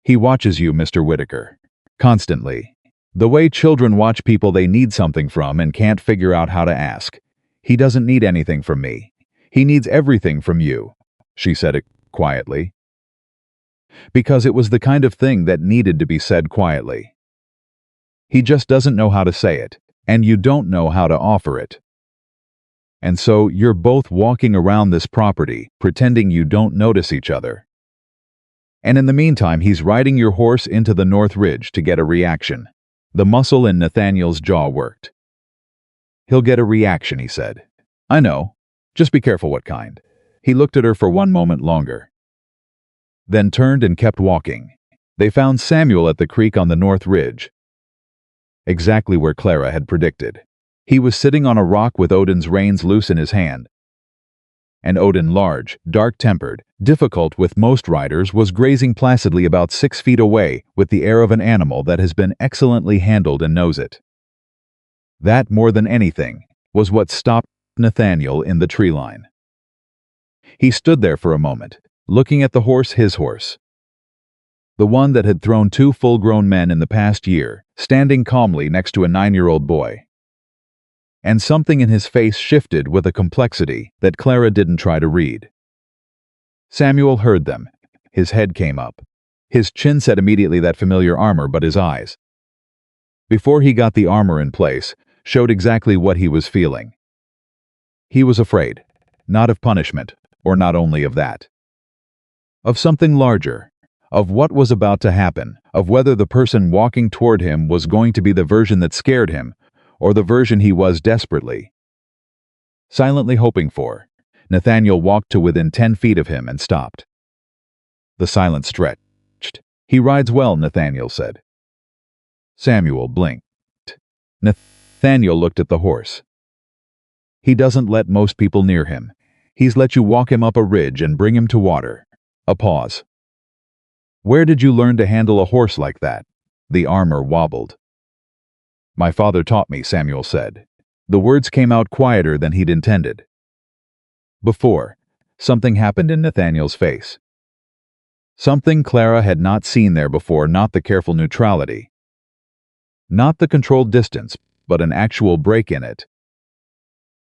Speaker 1: "He watches you, Mr. Whitaker. Constantly. The way children watch people they need something from and can't figure out how to ask. He doesn't need anything from me. He needs everything from you," she said it quietly. Because it was the kind of thing that needed to be said quietly. He just doesn't know how to say it, and you don't know how to offer it. And so you're both walking around this property, pretending you don't notice each other. And in the meantime, he's riding your horse into the North Ridge to get a reaction. The muscle in Nathaniel's jaw worked. "He'll get a reaction," he said. "I know. Just be careful what kind." He looked at her for one moment longer. Then turned and kept walking. They found Samuel at the creek on the North Ridge. Exactly where Clara had predicted. He was sitting on a rock with Odin's reins loose in his hand. And Odin, large, dark-tempered, difficult with most riders, was grazing placidly about 6 feet away with the air of an animal that has been excellently handled and knows it. That, more than anything, was what stopped Nathaniel in the tree line. He stood there for a moment, looking at the horse, his horse. The one that had thrown 2 full-grown men in the past year, standing calmly next to a 9-year-old boy. And something in his face shifted with a complexity that Clara didn't try to read. Samuel heard them. His head came up. His chin said immediately that familiar armor, but his eyes, before he got the armor in place, showed exactly what he was feeling. He was afraid, not of punishment, or not only of that. Of something larger, of what was about to happen, of whether the person walking toward him was going to be the version that scared him, or the version he was desperately, silently hoping for. Nathaniel walked to within 10 feet of him and stopped. The silence stretched. "He rides well," Nathaniel said. Samuel blinked. Nathaniel looked at the horse. "He doesn't let most people near him. He's let you walk him up a ridge and bring him to water." A pause. "Where did you learn to handle a horse like that?" The armor wobbled. "My father taught me," Samuel said. The words came out quieter than he'd intended. Before, something happened in Nathaniel's face. Something Clara had not seen there before, not the careful neutrality. Not the controlled distance, but an actual break in it.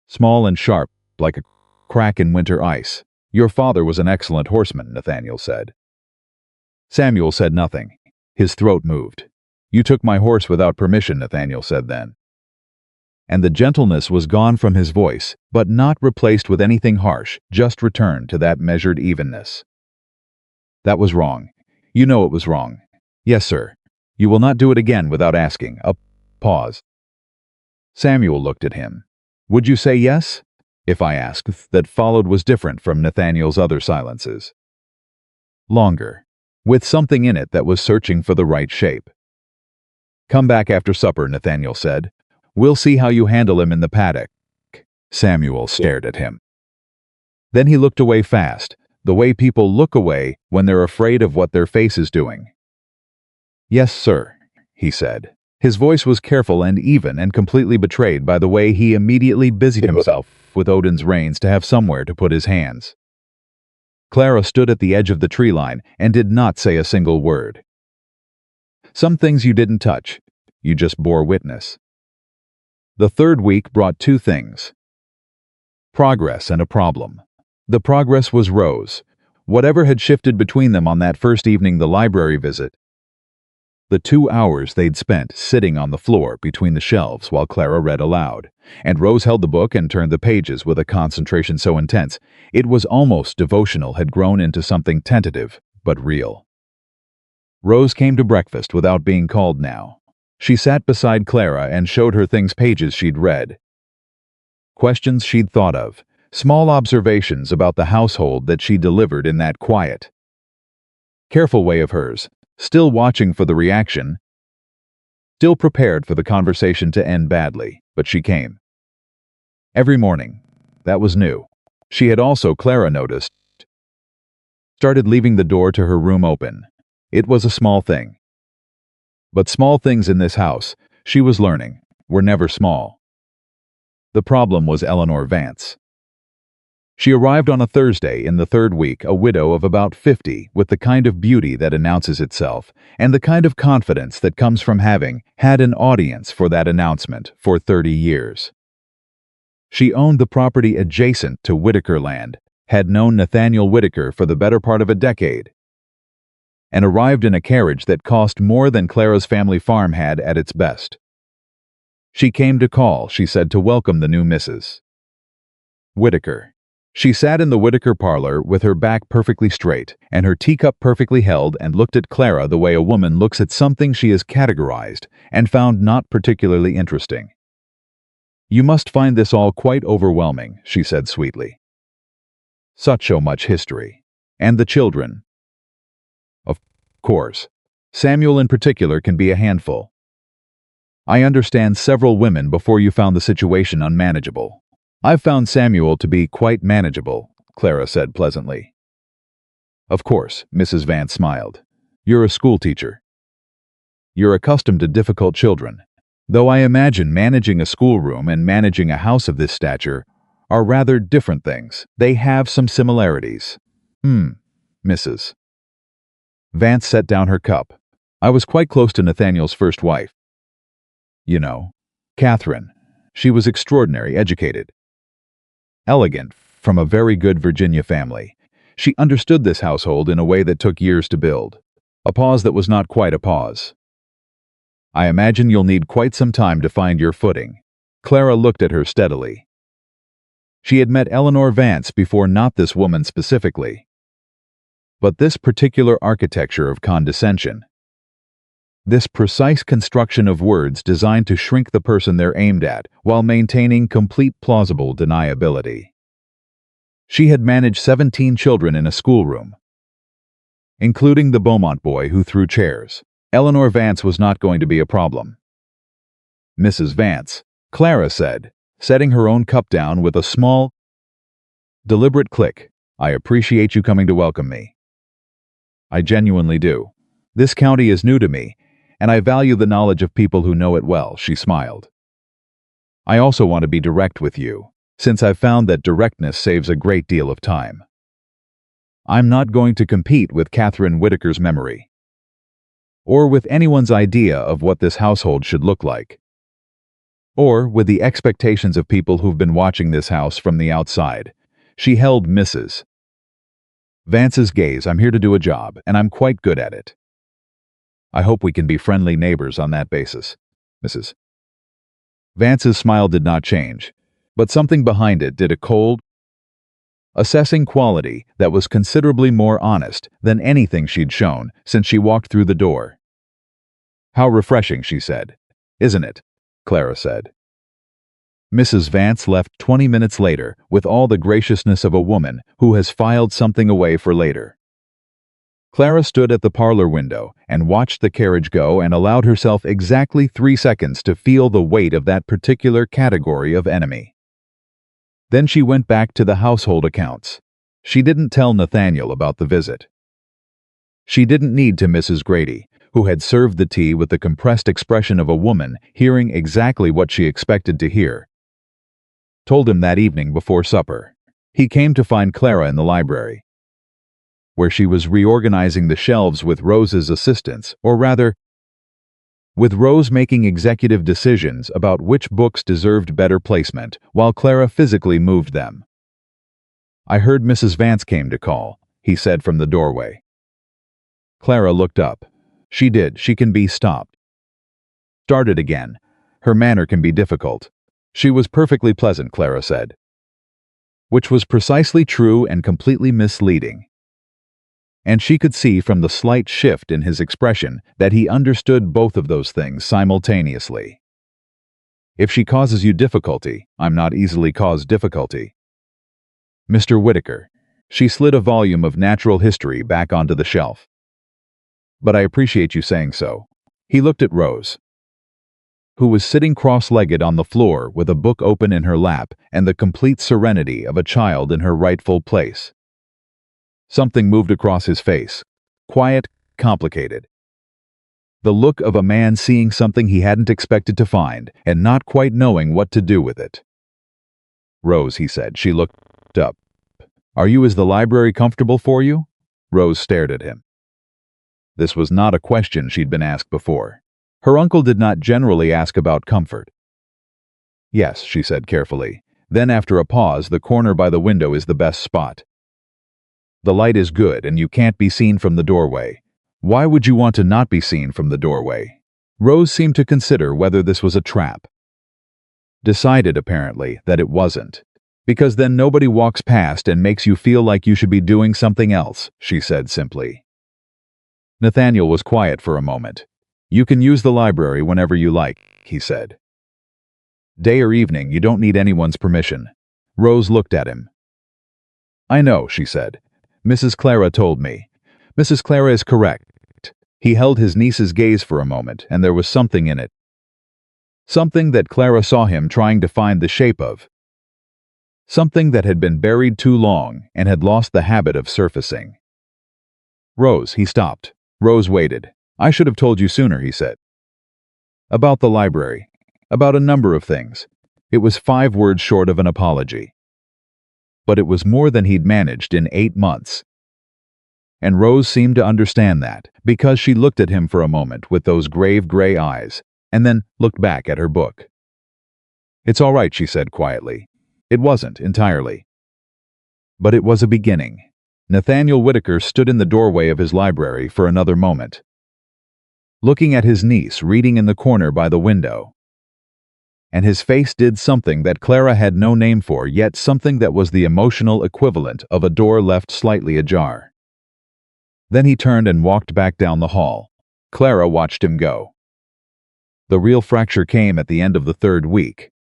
Speaker 1: Small and sharp, like a crack in winter ice. "Your father was an excellent horseman," Nathaniel said. Samuel said nothing. His throat moved. "You took my horse without permission," Nathaniel said then. And the gentleness was gone from his voice, but not replaced with anything harsh, just returned to that measured evenness. "That was wrong. You know it was wrong." "Yes, sir. You will not do it again without asking." A pause. Samuel looked at him. "Would you say yes?" "If I asked." That followed was different from Nathaniel's other silences. Longer, with something in it that was searching for the right shape. "Come back after supper," Nathaniel said. "We'll see how you handle him in the paddock." Samuel stared at him. Then he looked away fast, the way people look away when they're afraid of what their face is doing. "Yes, sir," he said. His voice was careful and even and completely betrayed by the way he immediately busied himself with Odin's reins to have somewhere to put his hands. Clara stood at the edge of the tree line and did not say a single word. Some things you didn't touch, you just bore witness. The third week brought 2 things. Progress and a problem. The progress was Rose. Whatever had shifted between them on that first evening, the library visit, the 2 hours they'd spent sitting on the floor between the shelves while Clara read aloud, and Rose held the book and turned the pages with a concentration so intense it was almost devotional, had grown into something tentative but real. Rose came to breakfast without being called now. She sat beside Clara and showed her things, pages she'd read, questions she'd thought of, small observations about the household that she delivered in that quiet, careful way of hers, still watching for the reaction, still prepared for the conversation to end badly, but she came. Every morning. That was new. She had also, Clara noticed, started leaving the door to her room open. It was a small thing. But small things in this house, she was learning, were never small. The problem was Eleanor Vance. She arrived on a Thursday in the third week, a widow of about 50, with the kind of beauty that announces itself, and the kind of confidence that comes from having had an audience for that announcement for 30 years. She owned the property adjacent to Whitaker land, had known Nathaniel Whitaker for the better part of a decade, and arrived in a carriage that cost more than Clara's family farm had at its best. She came to call, she said, to welcome the new Mrs. Whitaker. She sat in the Whitaker parlor with her back perfectly straight and her teacup perfectly held, and looked at Clara the way a woman looks at something she has categorized and found not particularly interesting. "You must find this all quite overwhelming," she said sweetly. "So much history. And the children. Of course. Samuel in particular can be a handful. I understand several women before you found the situation unmanageable. I've found Samuel to be quite manageable," Clara said pleasantly. "Of course," Mrs. Vance smiled. "You're a schoolteacher. You're accustomed to difficult children, though I imagine managing a schoolroom and managing a house of this stature are rather different things. They have some similarities." Mrs. Vance set down her cup. "I was quite close to Nathaniel's first wife. You know, Catherine. She was extraordinary, educated, elegant, from a very good Virginia family. She understood this household in a way that took years to build. A pause that was not quite a pause. I imagine you'll need quite some time to find your footing." Clara looked at her steadily. She had met Eleanor Vance before, not this woman specifically, but this particular architecture of condescension. This precise construction of words designed to shrink the person they're aimed at while maintaining complete plausible deniability. She had managed 17 children in a schoolroom, including the Beaumont boy who threw chairs. Eleanor Vance was not going to be a problem. "Mrs. Vance," Clara said, setting her own cup down with a small, deliberate click, "I appreciate you coming to welcome me. I genuinely do. This county is new to me, and I value the knowledge of people who know it well," she smiled. "I also want to be direct with you, since I've found that directness saves a great deal of time. I'm not going to compete with Catherine Whitaker's memory, or with anyone's idea of what this household should look like, or with the expectations of people who've been watching this house from the outside." She held Mrs. Vance's gaze. "I'm here to do a job, and I'm quite good at it. I hope we can be friendly neighbors on that basis." Mrs. Vance's smile did not change, but something behind it did, a cold, assessing quality that was considerably more honest than anything she'd shown since she walked through the door. "How refreshing," she said. "Isn't it?" Clara said. Mrs. Vance left 20 minutes later with all the graciousness of a woman who has filed something away for later. Clara stood at the parlor window and watched the carriage go and allowed herself exactly 3 seconds to feel the weight of that particular category of enemy. Then she went back to the household accounts. She didn't tell Nathaniel about the visit. She didn't need to. Mrs. Grady, who had served the tea with the compressed expression of a woman hearing exactly what she expected to hear, told him that evening before supper. He came to find Clara in the library, where she was reorganizing the shelves with Rose's assistance, or rather, with Rose making executive decisions about which books deserved better placement, while Clara physically moved them. I heard Mrs. Vance came to call, he said from the doorway. Clara looked up. She did. She can be stopped. Started again. Her manner can be difficult. She was perfectly pleasant, Clara said. Which was precisely true and completely misleading. And she could see from the slight shift in his expression that he understood both of those things simultaneously. If she causes you difficulty, I'm not easily caused difficulty. Mr. Whittaker. She slid a volume of natural history back onto the shelf. But I appreciate you saying so. He looked at Rose, who was sitting cross-legged on the floor with a book open in her lap and the complete serenity of a child in her rightful place. Something moved across his face. Quiet, complicated. The look of a man seeing something he hadn't expected to find and not quite knowing what to do with it. Rose, he said. She looked up. Are you is the library comfortable for you? Rose stared at him. This was not a question she'd been asked before. Her uncle did not generally ask about comfort. Yes, she said carefully. Then after a pause, the corner by the window is the best spot. The light is good and you can't be seen from the doorway. Why would you want to not be seen from the doorway? Rose seemed to consider whether this was a trap. Decided, apparently, that it wasn't. Because then nobody walks past and makes you feel like you should be doing something else, she said simply. Nathaniel was quiet for a moment. You can use the library whenever you like, he said. Day or evening, you don't need anyone's permission. Rose looked at him. I know, she said. Mrs. Clara told me. Mrs. Clara is correct. He held his niece's gaze for a moment, and there was something in it. Something that Clara saw him trying to find the shape of. Something that had been buried too long and had lost the habit of surfacing. Rose, he stopped. Rose waited. I should have told you sooner, he said. About the library. About a number of things. It was 5 words short of an apology. But it was more than he'd managed in 8 months. And Rose seemed to understand that, because she looked at him for a moment with those grave gray eyes, and then looked back at her book. It's all right, she said quietly. It wasn't, entirely. But it was a beginning. Nathaniel Whittaker stood in the doorway of his library for another moment, looking at his niece reading in the corner by the window. And his face did something that Clara had no name for, yet something that was the emotional equivalent of a door left slightly ajar. Then he turned and walked back down the hall. Clara watched him go. The real fracture came at the end of the 3rd week.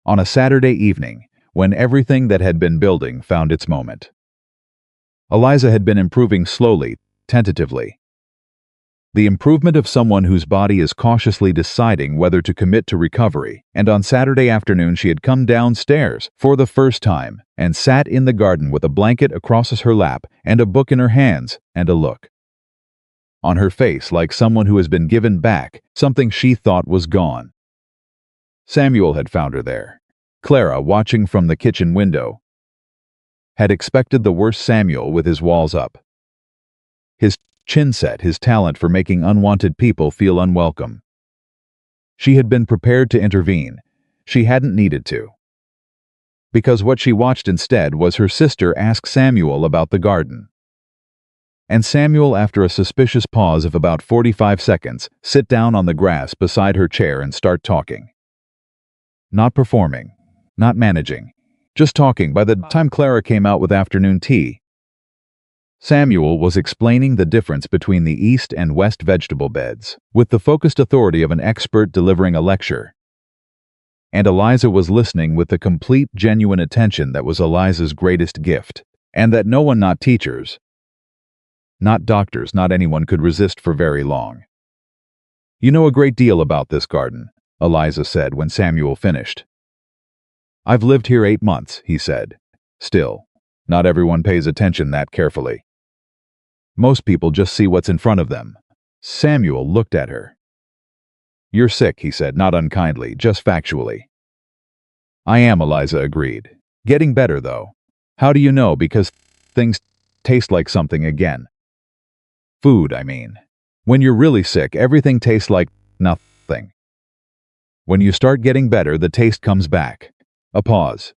Speaker 1: On a Saturday evening, when everything that had been building found its moment. Eliza had been improving slowly, tentatively. The improvement of someone whose body is cautiously deciding whether to commit to recovery, and on Saturday afternoon she had come downstairs for the first time and sat in the garden with a blanket across her lap and a book in her hands and a look on her face like someone who has been given back something she thought was gone. Samuel had found her there. Clara, watching from the kitchen window, had expected the worst. Samuel with his walls up, his chin set, his talent for making unwanted people feel unwelcome. She had been prepared to intervene. She hadn't needed to. Because what she watched instead was her sister ask Samuel about the garden. And Samuel, after a suspicious pause of about 45 seconds, sit down on the grass beside her chair and start talking. Not performing, not managing, just talking. By the time Clara came out with afternoon tea, Samuel was explaining the difference between the east and west vegetable beds, with the focused authority of an expert delivering a lecture. And Eliza was listening with the complete, genuine attention that was Eliza's greatest gift, and that no one, not teachers, not doctors, not anyone could resist for very long. You know a great deal about this garden, Eliza said when Samuel finished. I've lived here 8 months, he said. Still, not everyone pays attention that carefully. Most people just see what's in front of them. Samuel looked at her. You're sick, he said, not unkindly, just factually. I am, Eliza agreed. Getting better, though. How do you know? Because things taste like something again. Food, I mean. When you're really sick, everything tastes like nothing. When you start getting better, the taste comes back. A pause.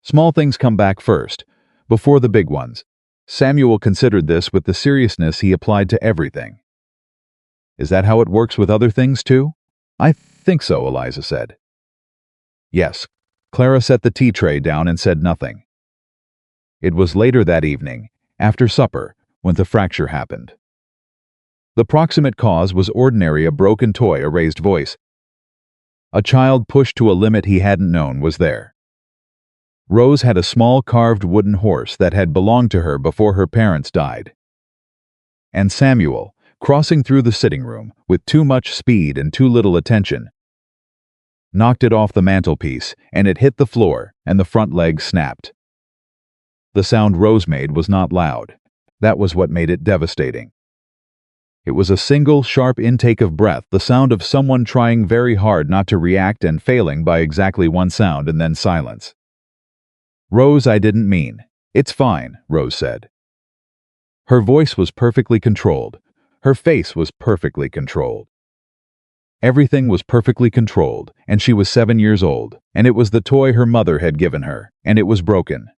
Speaker 1: Small things come back first, before the big ones. Samuel considered this with the seriousness he applied to everything. Is that how it works with other things too? I think so, Eliza said. Yes. Clara set the tea tray down and said nothing. It was later that evening, after supper, when the fracture happened. The proximate cause was ordinary, a broken toy, a raised voice. A child pushed to a limit he hadn't known was there. Rose had a small carved wooden horse that had belonged to her before her parents died. And Samuel, crossing through the sitting room with too much speed and too little attention, knocked it off the mantelpiece, and it hit the floor, and the front leg snapped. The sound Rose made was not loud. That was what made it devastating. It was a single, sharp intake of breath, the sound of someone trying very hard not to react and failing by exactly one sound, and then silence. Rose, I didn't mean. It's fine, Rose said. Her voice was perfectly controlled. Her face was perfectly controlled. Everything was perfectly controlled, and she was 7 years old, and it was the toy her mother had given her, and it was broken.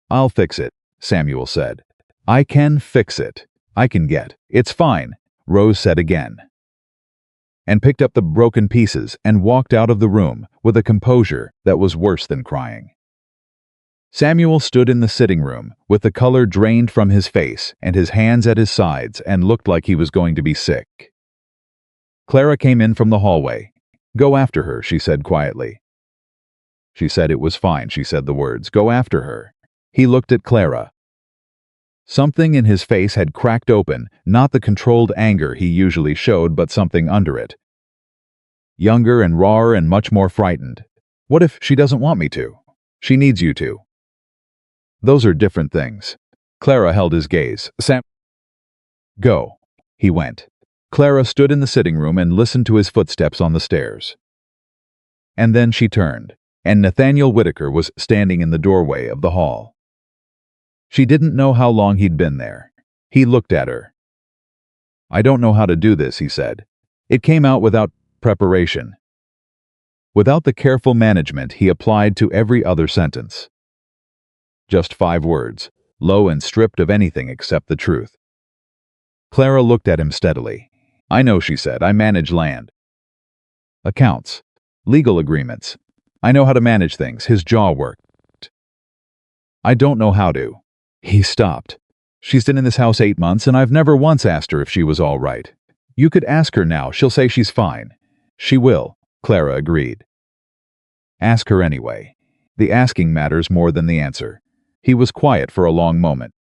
Speaker 1: I'll fix it, Samuel said. I can fix it. I can get. It's fine, Rose said again, and picked up the broken pieces and walked out of the room with a composure that was worse than crying. Samuel stood in the sitting room with the color drained from his face and his hands at his sides and looked like he was going to be sick. Clara came in from the hallway. Go after her, she said quietly. She said it was fine, she said the words. Go after her. He looked at Clara. Something in his face had cracked open, not the controlled anger he usually showed, but something under it. Younger and rawer and much more frightened. What if she doesn't want me to? She needs you to. Those are different things. Clara held his gaze. Go. He went. Clara stood in the sitting room and listened to his footsteps on the stairs. And then she turned, and Nathaniel Whitaker was standing in the doorway of the hall. She didn't know how long he'd been there. He looked at her. I don't know how to do this, he said. It came out without preparation. Without the careful management he applied to every other sentence. Just 5 words, low and stripped of anything except the truth. Clara looked at him steadily. I know, she said. I manage land. Accounts. Legal agreements. I know how to manage things. His jaw worked. I don't know how to. He stopped. She's been in this house 8 months, and I've never once asked her if she was all right. You could ask her now. She'll say she's fine. She will, Clara agreed. Ask her anyway. The asking matters more than the answer. He was quiet for a long moment.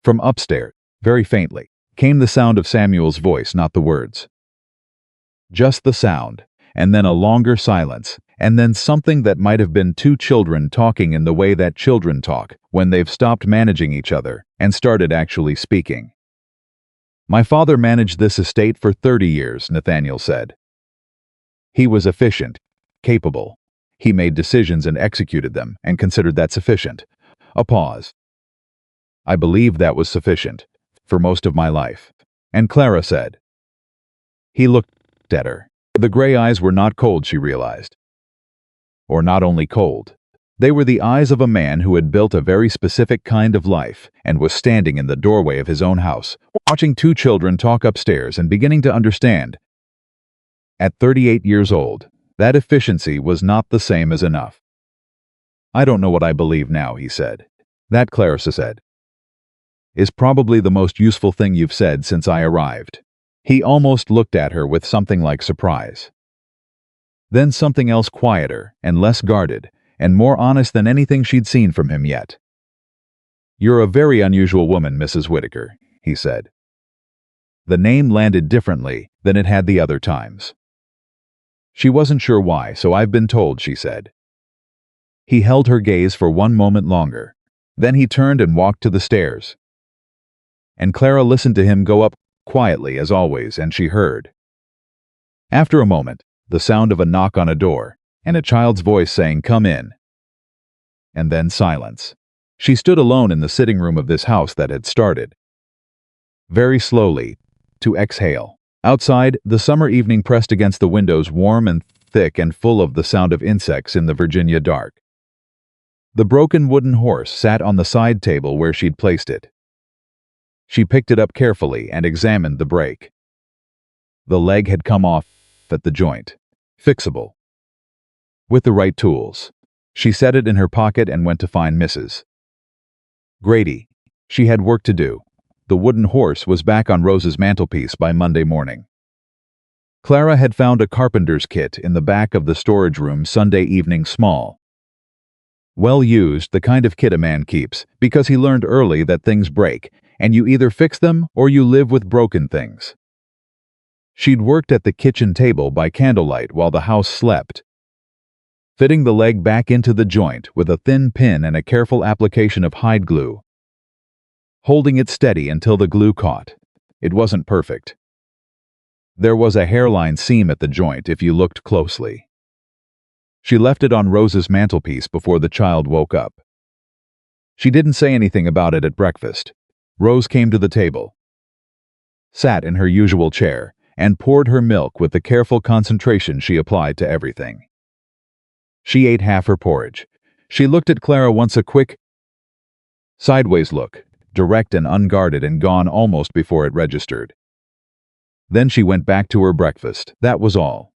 Speaker 1: From upstairs, very faintly, came the sound of Samuel's voice, not the words. Just the sound, and then a longer silence, and then something that might have been 2 children talking in the way that children talk when they've stopped managing each other and started actually speaking. My father managed this estate for 30 years, Nathaniel said. He was efficient, capable. He made decisions and executed them and considered that sufficient. A pause. I believe that was sufficient, for most of my life. And Clara said. He looked at her. The gray eyes were not cold, she realized. Or not only cold. They were the eyes of a man who had built a very specific kind of life and was standing in the doorway of his own house, watching 2 children talk upstairs and beginning to understand. At 38 years old, that efficiency was not the same as enough. I don't know what I believe now, he said. That, Clara said, is probably the most useful thing you've said since I arrived. He almost looked at her with something like surprise. Then something else quieter and less guarded and more honest than anything she'd seen from him yet. You're a very unusual woman, Mrs. Whitaker, he said. The name landed differently than it had the other times. She wasn't sure why, so I've been told, she said. He held her gaze for 1 moment longer. Then he turned and walked to the stairs. And Clara listened to him go up quietly as always, and she heard. After a moment, the sound of a knock on a door, and a child's voice saying, "Come in." And then silence. She stood alone in the sitting room of this house that had started. Very slowly, to exhale. Outside, the summer evening pressed against the windows, warm and thick and full of the sound of insects in the Virginia dark. The broken wooden horse sat on the side table where she'd placed it. She picked it up carefully and examined the brake. The leg had come off at the joint. Fixable. With the right tools. She set it in her pocket and went to find Mrs. Grady. She had work to do. The wooden horse was back on Rose's mantelpiece by Monday morning. Clara had found a carpenter's kit in the back of the storage room Sunday evening, small. Well used, the kind of kit a man keeps, because he learned early that things break, and you either fix them or you live with broken things. She'd worked at the kitchen table by candlelight while the house slept, fitting the leg back into the joint with a thin pin and a careful application of hide glue, holding it steady until the glue caught. It wasn't perfect. There was a hairline seam at the joint if you looked closely. She left it on Rose's mantelpiece before the child woke up. She didn't say anything about it at breakfast. Rose came to the table, sat in her usual chair, and poured her milk with the careful concentration she applied to everything. She ate half her porridge. She looked at Clara once, a quick, sideways look, direct and unguarded, and gone almost before it registered. Then she went back to her breakfast, that was all.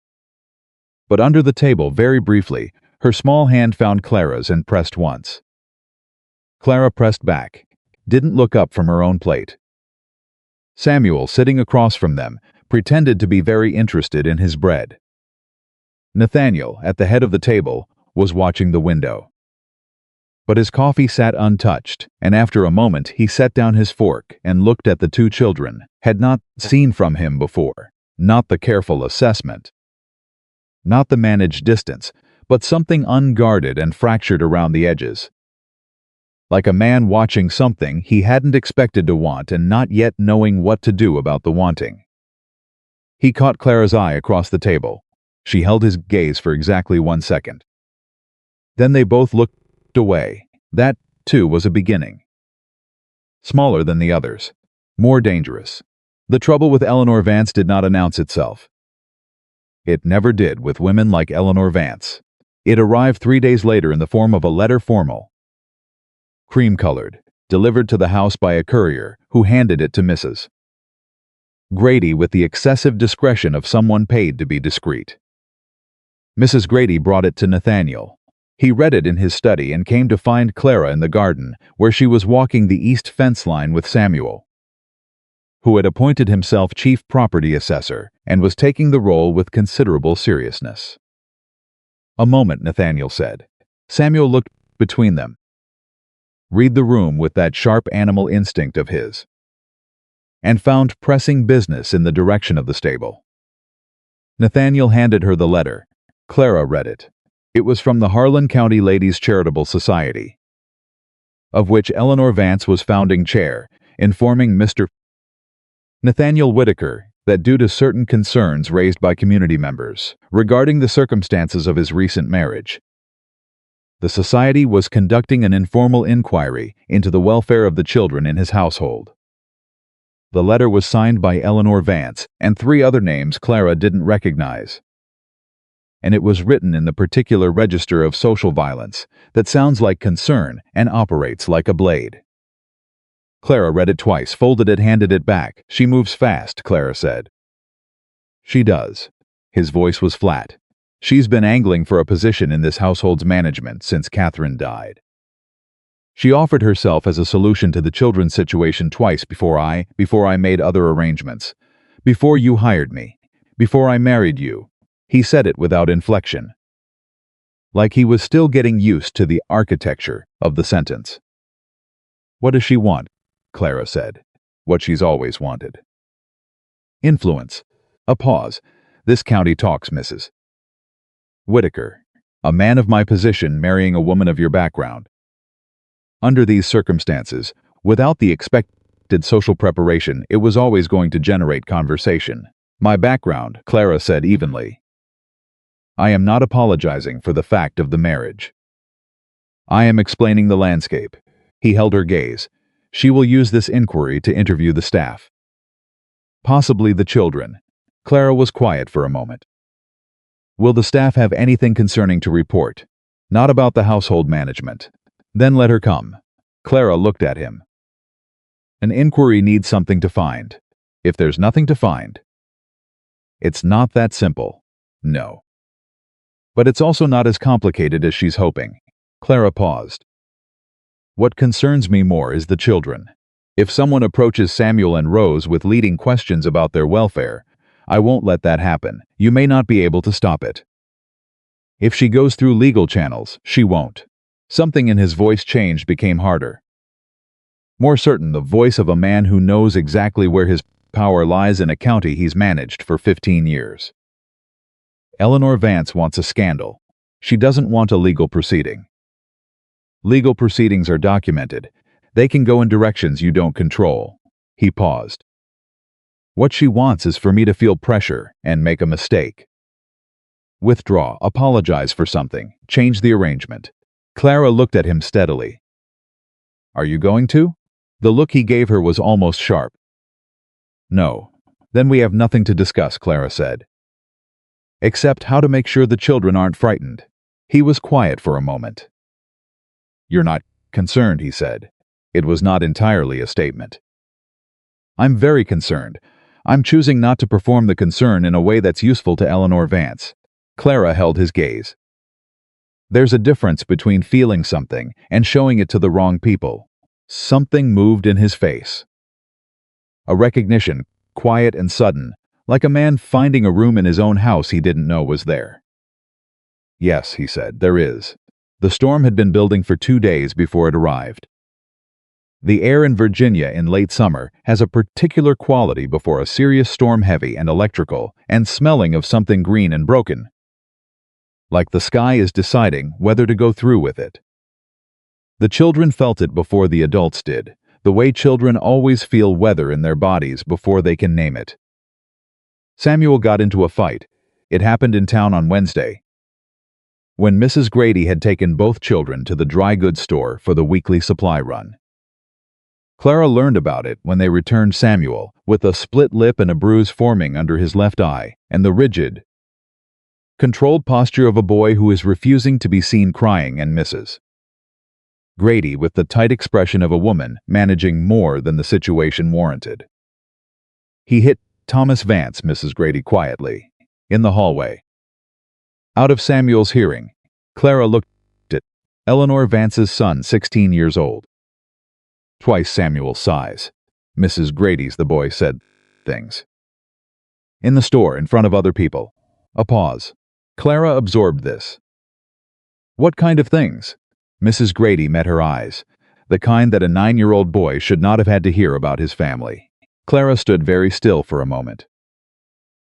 Speaker 1: But under the table, very briefly, her small hand found Clara's and pressed once. Clara pressed back, didn't look up from her own plate. Samuel, sitting across from them, pretended to be very interested in his bread. Nathaniel, at the head of the table, was watching the window. But his coffee sat untouched, and after a moment he set down his fork and looked at the two children, had not seen from him before, not the careful assessment, not the managed distance, but something unguarded and fractured around the edges. Like a man watching something he hadn't expected to want and not yet knowing what to do about the wanting. He caught Clara's eye across the table. She held his gaze for exactly 1 second. Then they both looked away. That, too, was a beginning. Smaller than the others. More dangerous. The trouble with Eleanor Vance did not announce itself. It never did with women like Eleanor Vance. It arrived 3 days later in the form of a letter, formal, cream-colored, delivered to the house by a courier who handed it to Mrs. Grady with the excessive discretion of someone paid to be discreet. Mrs. Grady brought it to Nathaniel. He read it in his study and came to find Clara in the garden, where she was walking the east fence line with Samuel, who had appointed himself chief property assessor and was taking the role with considerable seriousness. "A moment," Nathaniel said. Samuel looked between them. Read the room with that sharp animal instinct of his, and found pressing business in the direction of the stable. Nathaniel handed her the letter. Clara read it. It was from the Harlan County Ladies' Charitable Society, of which Eleanor Vance was founding chair, informing Mr. Nathaniel Whitaker that due to certain concerns raised by community members regarding the circumstances of his recent marriage, the society was conducting an informal inquiry into the welfare of the children in his household. The letter was signed by Eleanor Vance and 3 other names Clara didn't recognize, and it was written in the particular register of social violence that sounds like concern and operates like a blade. Clara read it twice, folded it, handed it back. "She moves fast," Clara said. "She does." His voice was flat. "She's been angling for a position in this household's management since Catherine died. She offered herself as a solution to the children's situation twice before I made other arrangements. Before you hired me. Before I married you." He said it without inflection, like he was still getting used to the architecture of the sentence. "What does she want?" Clara said. "What she's always wanted. Influence." A pause. "This county talks, Mrs. Whitaker. A man of my position marrying a woman of your background. Under these circumstances, without the expected social preparation, it was always going to generate conversation. My background," Clara said evenly. "I am not apologizing for the fact of the marriage. I am explaining the landscape." He held her gaze. "She will use this inquiry to interview the staff. Possibly the children." Clara was quiet for a moment. "Will the staff have anything concerning to report?" "Not about the household management. Then let her come. Clara looked at him. An inquiry needs something to find. If there's nothing to find, it's not that simple. No. But it's also not as complicated as she's hoping. Clara paused. What concerns me more is the children. If someone approaches Samuel and Rose with leading questions about their welfare, I won't let that happen. You may not be able to stop it. If she goes through legal channels, she won't. Something in his voice changed, became harder. More certain, the voice of a man who knows exactly where his power lies in a county he's managed for 15 years. Eleanor Vance wants a scandal. She doesn't want a legal proceeding. Legal proceedings are documented. They can go in directions you don't control. He paused. What she wants is for me to feel pressure and make a mistake. Withdraw, apologize for something, change the arrangement. Clara looked at him steadily. Are you going to? The look he gave her was almost sharp. No. Then we have nothing to discuss, Clara said. Except how to make sure the children aren't frightened. He was quiet for a moment. You're not concerned, he said. It was not entirely a statement. I'm very concerned. I'm choosing not to perform the concern in a way that's useful to Eleanor Vance. Clara held his gaze. There's a difference between feeling something and showing it to the wrong people. Something moved in his face. A recognition, quiet and sudden, like a man finding a room in his own house he didn't know was there. Yes, he said, there is. The storm had been building for 2 days before it arrived. The air in Virginia in late summer has a particular quality before a serious storm, heavy and electrical, and smelling of something green and broken. Like the sky is deciding whether to go through with it. The children felt it before the adults did, the way children always feel weather in their bodies before they can name it. Samuel got into a fight. It happened in town on Wednesday, when Mrs. Grady had taken both children to the dry goods store for the weekly supply run. Clara learned about it when they returned Samuel, with a split lip and a bruise forming under his left eye, and the rigid, controlled posture of a boy who is refusing to be seen crying, and Mrs. Grady with the tight expression of a woman managing more than the situation warranted. He hit Thomas Vance, Mrs. Grady quietly, in the hallway. Out of Samuel's hearing, Clara looked at Eleanor Vance's son, 16 years old. Twice Samuel's size. Mrs. Grady's, the boy said things. In the store, in front of other people. A pause. Clara absorbed this. What kind of things? Mrs. Grady met her eyes, the kind that a 9-year-old boy should not have had to hear about his family. Clara stood very still for a moment.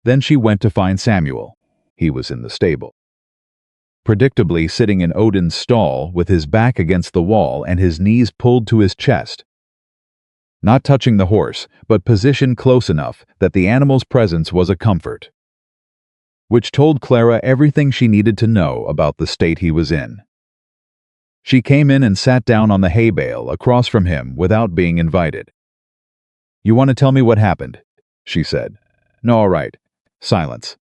Speaker 1: Then she went to find Samuel. He was in the stable. Predictably sitting in Odin's stall with his back against the wall and his knees pulled to his chest. Not touching the horse, but positioned close enough that the animal's presence was a comfort, which told Clara everything she needed to know about the state he was in. She came in and sat down on the hay bale across from him without being invited. You want to tell me what happened? She said. No, all right. Silence.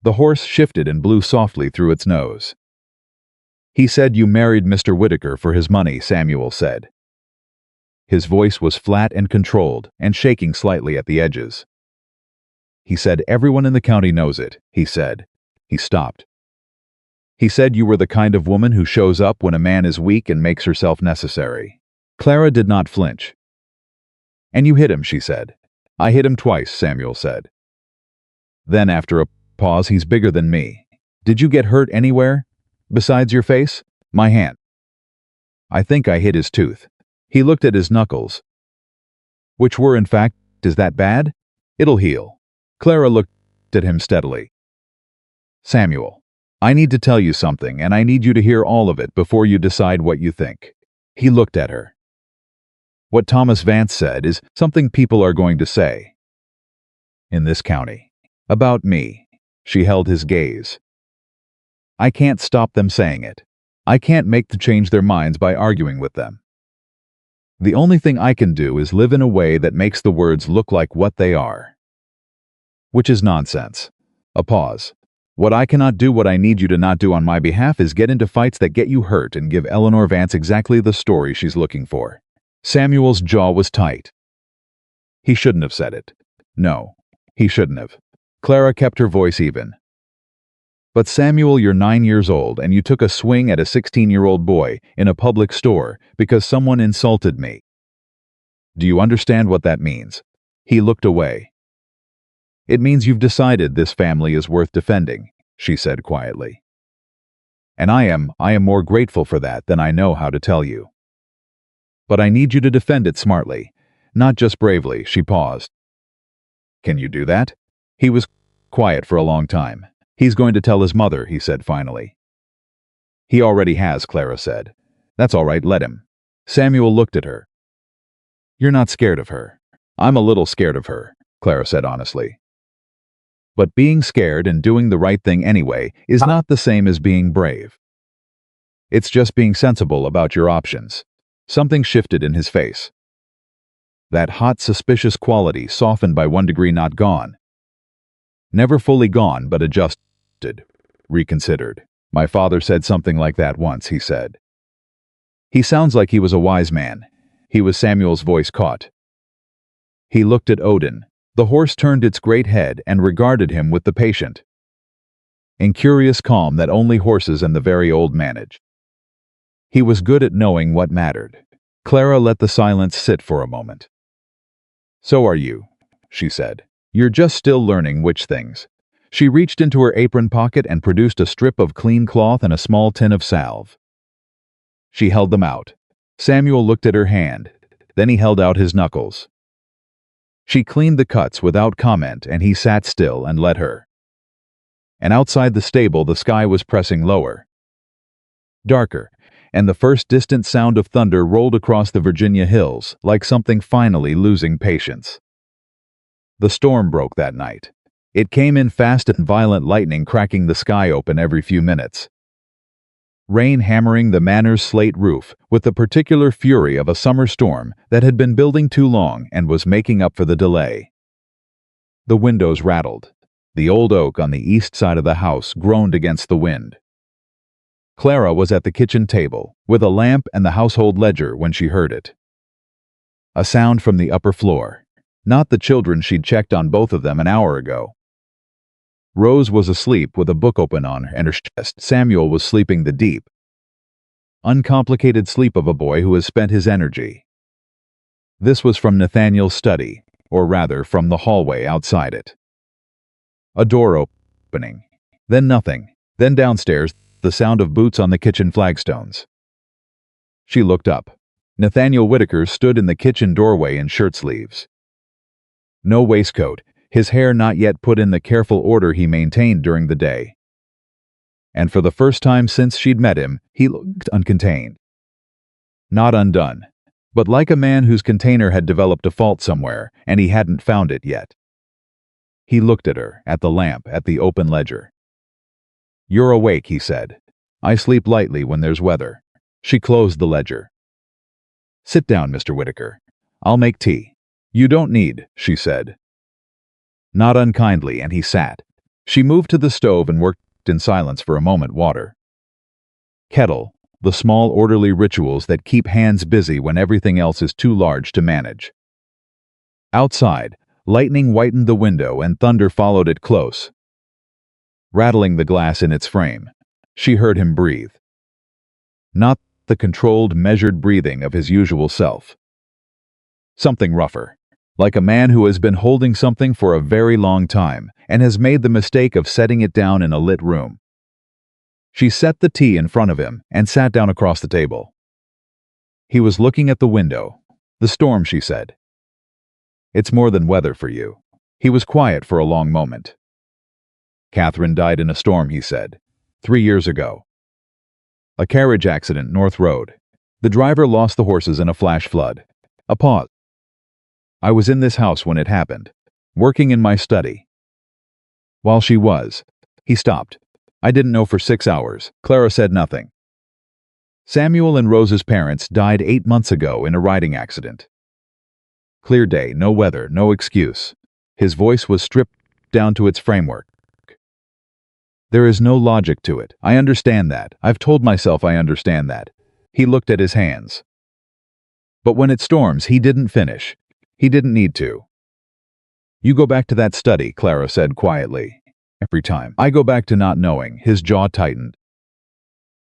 Speaker 1: The horse shifted and blew softly through its nose. He said you married Mr. Whitaker for his money, Samuel said. His voice was flat and controlled and shaking slightly at the edges. He said everyone in the county knows it, he said. He stopped. He said you were the kind of woman who shows up when a man is weak and makes herself necessary. Clara did not flinch. And you hit him, she said. I hit him twice, Samuel said. Then after a pause, he's bigger than me. Did you get hurt anywhere? Besides your face? My hand. I think I hit his tooth. He looked at his knuckles. Which were, in fact, is that bad? It'll heal. Clara looked at him steadily. Samuel, I need to tell you something, and I need you to hear all of it before you decide what you think. He looked at her. What Thomas Vance said is something people are going to say. In this county. About me. She held his gaze. I can't stop them saying it. I can't make them change their minds by arguing with them. The only thing I can do is live in a way that makes the words look like what they are. Which is nonsense. A pause. What I cannot do, what I need you to not do on my behalf, is get into fights that get you hurt and give Eleanor Vance exactly the story she's looking for. Samuel's jaw was tight. He shouldn't have said it. No, he shouldn't have. Clara kept her voice even. But Samuel, you're 9 years old and you took a swing at a 16-year-old boy in a public store because someone insulted me. Do you understand what that means? He looked away. It means you've decided this family is worth defending, she said quietly. And I am more grateful for that than I know how to tell you. But I need you to defend it smartly, not just bravely. She paused. Can you do that? He was quiet for a long time. He's going to tell his mother, he said finally. He already has, Clara said. That's all right, let him. Samuel looked at her. You're not scared of her. I'm a little scared of her, Clara said honestly. But being scared and doing the right thing anyway is not the same as being brave. It's just being sensible about your options. Something shifted in his face. That hot, suspicious quality softened by 1 degree, not gone. Never fully gone, but adjusted, reconsidered. My father said something like that once, he said. He sounds like he was a wise man. He was. Samuel's voice caught. He looked at Odin. The horse turned its great head and regarded him with the patient, incurious calm that only horses and the very old manage. He was good at knowing what mattered. Clara let the silence sit for a moment. So are you, she said. You're just still learning which things. She reached into her apron pocket and produced a strip of clean cloth and a small tin of salve. She held them out. Samuel looked at her hand. Then he held out his knuckles. She cleaned the cuts without comment, and he sat still and let her. And outside the stable the sky was pressing lower, darker, and the first distant sound of thunder rolled across the Virginia hills like something finally losing patience. The storm broke that night. It came in fast and violent, lightning cracking the sky open every few minutes. Rain hammering the manor's slate roof with the particular fury of a summer storm that had been building too long and was making up for the delay. The windows rattled. The old oak on the east side of the house groaned against the wind. Clara was at the kitchen table, with a lamp and the household ledger, when she heard it. A sound from the upper floor. Not the children. She'd checked on both of them an hour ago. Rose was asleep with a book open on her and her chest. Samuel was sleeping the deep, uncomplicated sleep of a boy who has spent his energy. This was from Nathaniel's study, or rather from the hallway outside it. A door opening. Then nothing. Then downstairs, the sound of boots on the kitchen flagstones. She looked up. Nathaniel Whitaker stood in the kitchen doorway in shirt sleeves. No waistcoat, his hair not yet put in the careful order he maintained during the day. And for the first time since she'd met him, he looked uncontained. Not undone, but like a man whose container had developed a fault somewhere, and he hadn't found it yet. He looked at her, at the lamp, at the open ledger. You're awake, he said. I sleep lightly when there's weather. She closed the ledger. Sit down, Mr. Whitaker. I'll make tea. You don't need, she said. Not unkindly, and he sat. She moved to the stove and worked in silence for a moment. Water. Kettle, the small orderly rituals that keep hands busy when everything else is too large to manage. Outside, lightning whitened the window and thunder followed it close, rattling the glass in its frame. She heard him breathe. Not the controlled, measured breathing of his usual self. Something rougher. Like a man who has been holding something for a very long time and has made the mistake of setting it down in a lit room. She set the tea in front of him and sat down across the table. He was looking at the window. The storm, she said. It's more than weather for you. He was quiet for a long moment. Catherine died in a storm, he said. 3 years ago. A carriage accident, North Road. The driver lost the horses in a flash flood. A pause. I was in this house when it happened, working in my study. While she was, he stopped. I didn't know for 6 hours. Clara said nothing. Samuel and Rose's parents died 8 months ago in a riding accident. Clear day, no weather, no excuse. His voice was stripped down to its framework. There is no logic to it. I understand that. I've told myself I understand that. He looked at his hands. But when it storms, he didn't finish. He didn't need to. You go back to that study, Clara said quietly. Every time I go back to not knowing, his jaw tightened.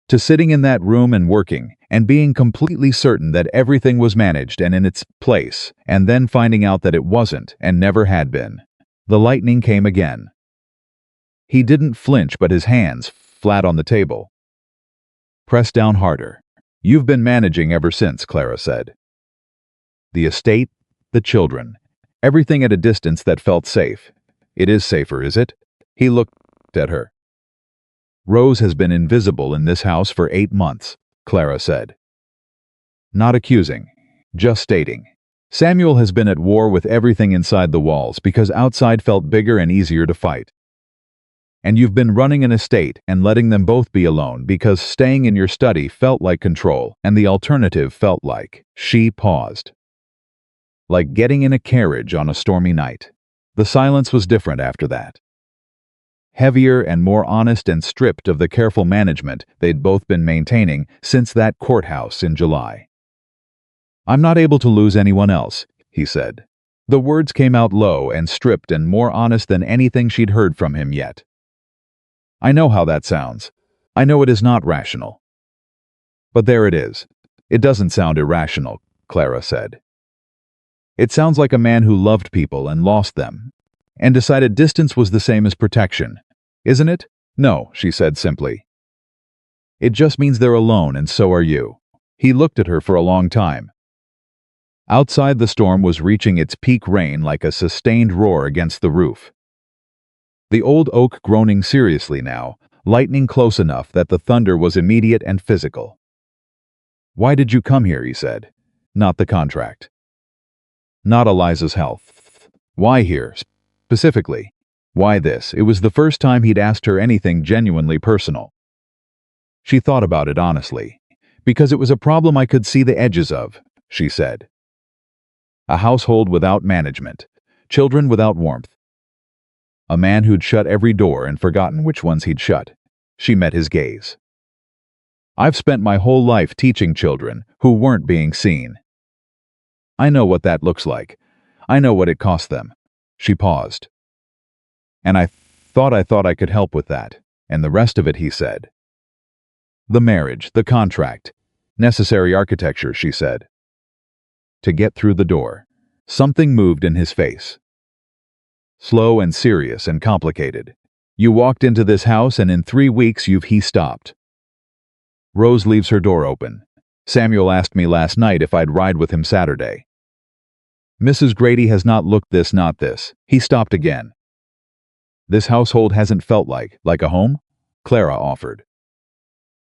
Speaker 1: To sitting in that room and working, and being completely certain that everything was managed and in its place, and then finding out that it wasn't and never had been. The lightning came again. He didn't flinch, but his hands, flat on the table, pressed down harder. You've been managing ever since, Clara said. The estate, the children, everything at a distance that felt safe. It is safer, is it? He looked at her. Rose has been invisible in this house for 8 months, Clara said. Not accusing, just stating. Samuel has been at war with everything inside the walls because outside felt bigger and easier to fight. And you've been running an estate and letting them both be alone because staying in your study felt like control, and the alternative felt like, she paused. Like getting in a carriage on a stormy night. The silence was different after that. Heavier and more honest and stripped of the careful management they'd both been maintaining since that courthouse in July. I'm not able to lose anyone else, he said. The words came out low and stripped and more honest than anything she'd heard from him yet. I know how that sounds. I know it is not rational. But there it is. It doesn't sound irrational, Clara said. It sounds like a man who loved people and lost them, and decided distance was the same as protection. Isn't it? No, she said simply. It just means they're alone, and so are you. He looked at her for a long time. Outside, the storm was reaching its peak rain like a sustained roar against the roof. The old oak groaning seriously now, lightning close enough that the thunder was immediate and physical. Why did you come here, he said. Not the contract. Not Eliza's health. Why here, specifically? Why this? It was the first time he'd asked her anything genuinely personal. She thought about it honestly. Because it was a problem I could see the edges of, she said. A household without management. Children without warmth. A man who'd shut every door and forgotten which ones he'd shut. She met his gaze. I've spent my whole life teaching children who weren't being seen. I know what that looks like. I know what it cost them. She paused. And I thought I could help with that, and the rest of it, he said. The marriage, the contract, necessary architecture, she said. To get through the door. Something moved in his face. Slow and serious and complicated. You walked into this house and in 3 weeks he stopped. Rose leaves her door open. Samuel asked me last night if I'd ride with him Saturday. Mrs. Grady has not looked not this. He stopped again. This household hasn't felt like a home? Clara offered.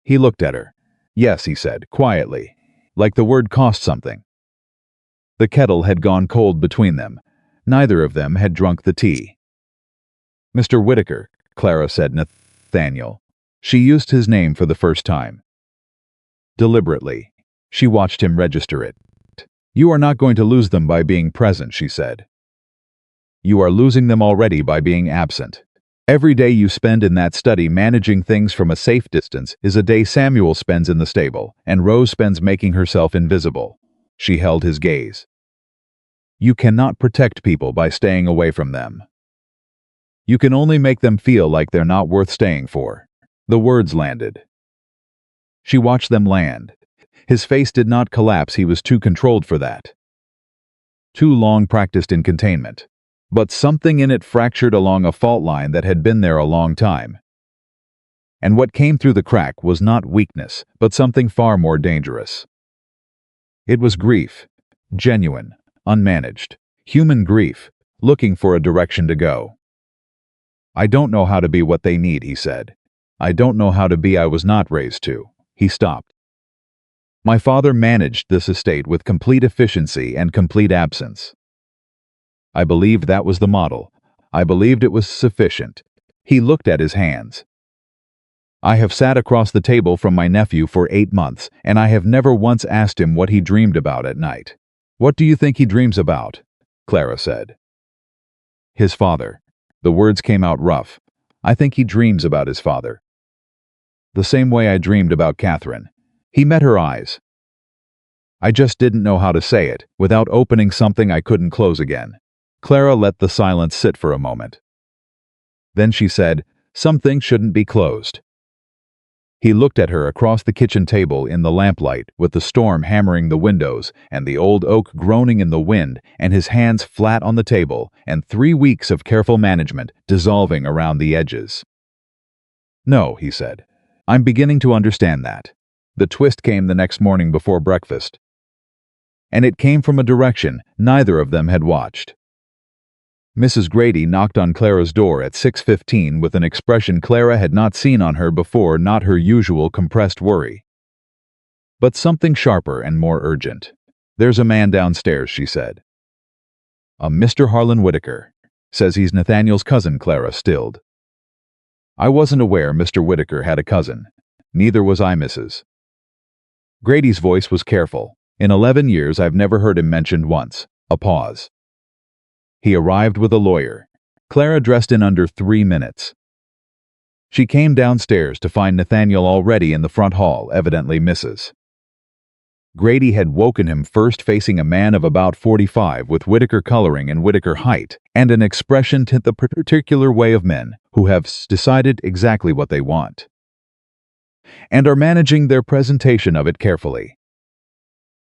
Speaker 1: He looked at her. Yes, he said, quietly, like the word cost something. The kettle had gone cold between them. Neither of them had drunk the tea. Mr. Whitaker, Clara said Nathaniel. She used his name for the first time. Deliberately, she watched him register it. You are not going to lose them by being present, she said. You are losing them already by being absent. Every day you spend in that study managing things from a safe distance is a day Samuel spends in the stable, and Rose spends making herself invisible. She held his gaze. You cannot protect people by staying away from them. You can only make them feel like they're not worth staying for. The words landed. She watched them land. His face did not collapse, he was too controlled for that. Too long practiced in containment. But something in it fractured along a fault line that had been there a long time. And what came through the crack was not weakness, but something far more dangerous. It was grief, genuine, unmanaged, human grief, looking for a direction to go. I don't know how to be what they need, he said. I don't know how to be I was not raised to. He stopped. My father managed this estate with complete efficiency and complete absence. I believed that was the model. I believed it was sufficient. He looked at his hands. I have sat across the table from my nephew for 8 months, and I have never once asked him what he dreamed about at night. What do you think he dreams about? Clara said. His father. The words came out rough. I think he dreams about his father. The same way I dreamed about Catherine. He met her eyes. I just didn't know how to say it without opening something I couldn't close again. Clara let the silence sit for a moment. Then she said, "Some things shouldn't be closed." He looked at her across the kitchen table in the lamplight, with the storm hammering the windows and the old oak groaning in the wind, and his hands flat on the table, and 3 weeks of careful management dissolving around the edges. "No," he said. "I'm beginning to understand that." The twist came the next morning before breakfast. And it came from a direction neither of them had watched. Mrs. Grady knocked on Clara's door at 6:15 with an expression Clara had not seen on her before, not her usual compressed worry, but something sharper and more urgent. "There's a man downstairs," she said. "A Mr. Harlan Whitaker. Says he's Nathaniel's cousin," Clara stilled. "I wasn't aware Mr. Whitaker had a cousin. Neither was I, Mrs." Grady's voice was careful. "In 11 years I've never heard him mentioned once." A pause. "He arrived with a lawyer." Clara dressed in under 3 minutes. She came downstairs to find Nathaniel already in the front hall, evidently Mrs. Grady had woken him first facing a man of about 45 with Whitaker coloring and Whitaker height, and an expression to the particular way of men who have decided exactly what they want and are managing their presentation of it carefully.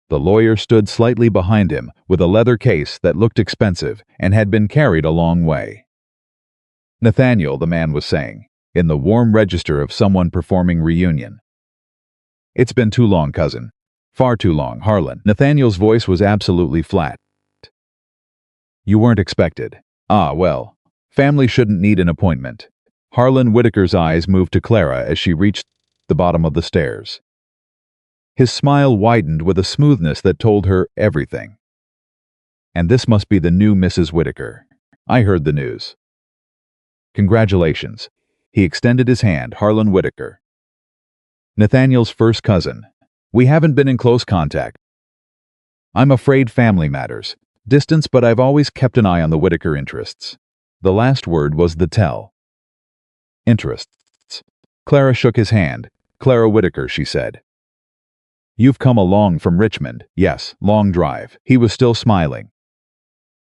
Speaker 1: The lawyer stood slightly behind him with a leather case that looked expensive and had been carried a long way. "Nathaniel," the man was saying, in the warm register of someone performing reunion. "It's been too long, cousin. Far too long, Harlan." Nathaniel's voice was absolutely flat. "You weren't expected." "Ah, well, family shouldn't need an appointment." Harlan Whitaker's eyes moved to Clara as she reached the bottom of the stairs. His smile widened with a smoothness that told her everything. "And this must be the new Mrs. Whitaker. I heard the news." "Congratulations." He extended his hand. "Harlan Whitaker. Nathaniel's first cousin. We haven't been in close contact. I'm afraid family matters. Distance, but I've always kept an eye on the Whitaker interests." The last word was the tell. "Interests." Clara shook his hand. "Clara Whitaker," she said. "You've come along from Richmond." "Yes, long drive." He was still smiling.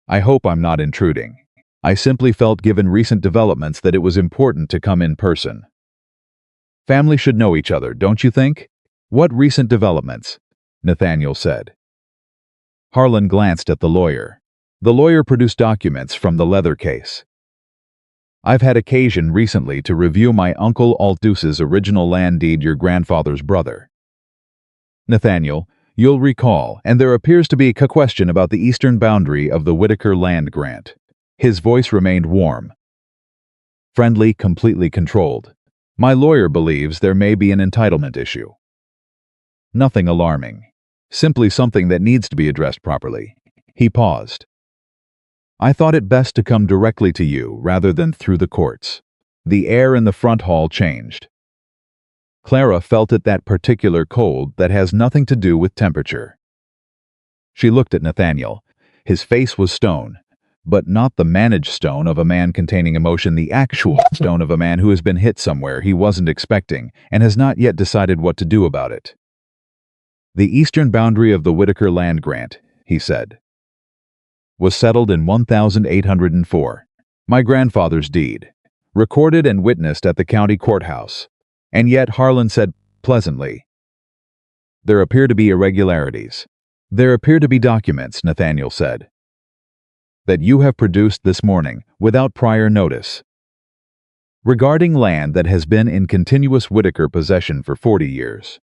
Speaker 1: "I hope I'm not intruding. I simply felt, given recent developments, that it was important to come in person. Family should know each other, don't you think?" "What recent developments?" Nathaniel said. Harlan glanced at the lawyer. The lawyer produced documents from the leather case. "I've had occasion recently to review my Uncle Aldouce's original land deed, your grandfather's brother. Nathaniel, you'll recall, and there appears to be a question about the eastern boundary of the Whitaker land grant." His voice remained warm, friendly, completely controlled. "My lawyer believes there may be an entitlement issue. Nothing alarming. Simply something that needs to be addressed properly." He paused. "I thought it best to come directly to you rather than through the courts." The air in the front hall changed. Clara felt it, that particular cold that has nothing to do with temperature. She looked at Nathaniel. His face was stone, but not the managed stone of a man containing emotion, the actual stone of a man who has been hit somewhere he wasn't expecting and has not yet decided what to do about it. "The eastern boundary of the Whitaker land grant," he said, "was settled in 1804. My grandfather's deed, recorded and witnessed at the county courthouse. And yet," Harlan said pleasantly, "there appear to be irregularities." "There appear to be documents," Nathaniel said, "that you have produced this morning without prior notice, regarding land that has been in continuous Whitaker possession for 40 years,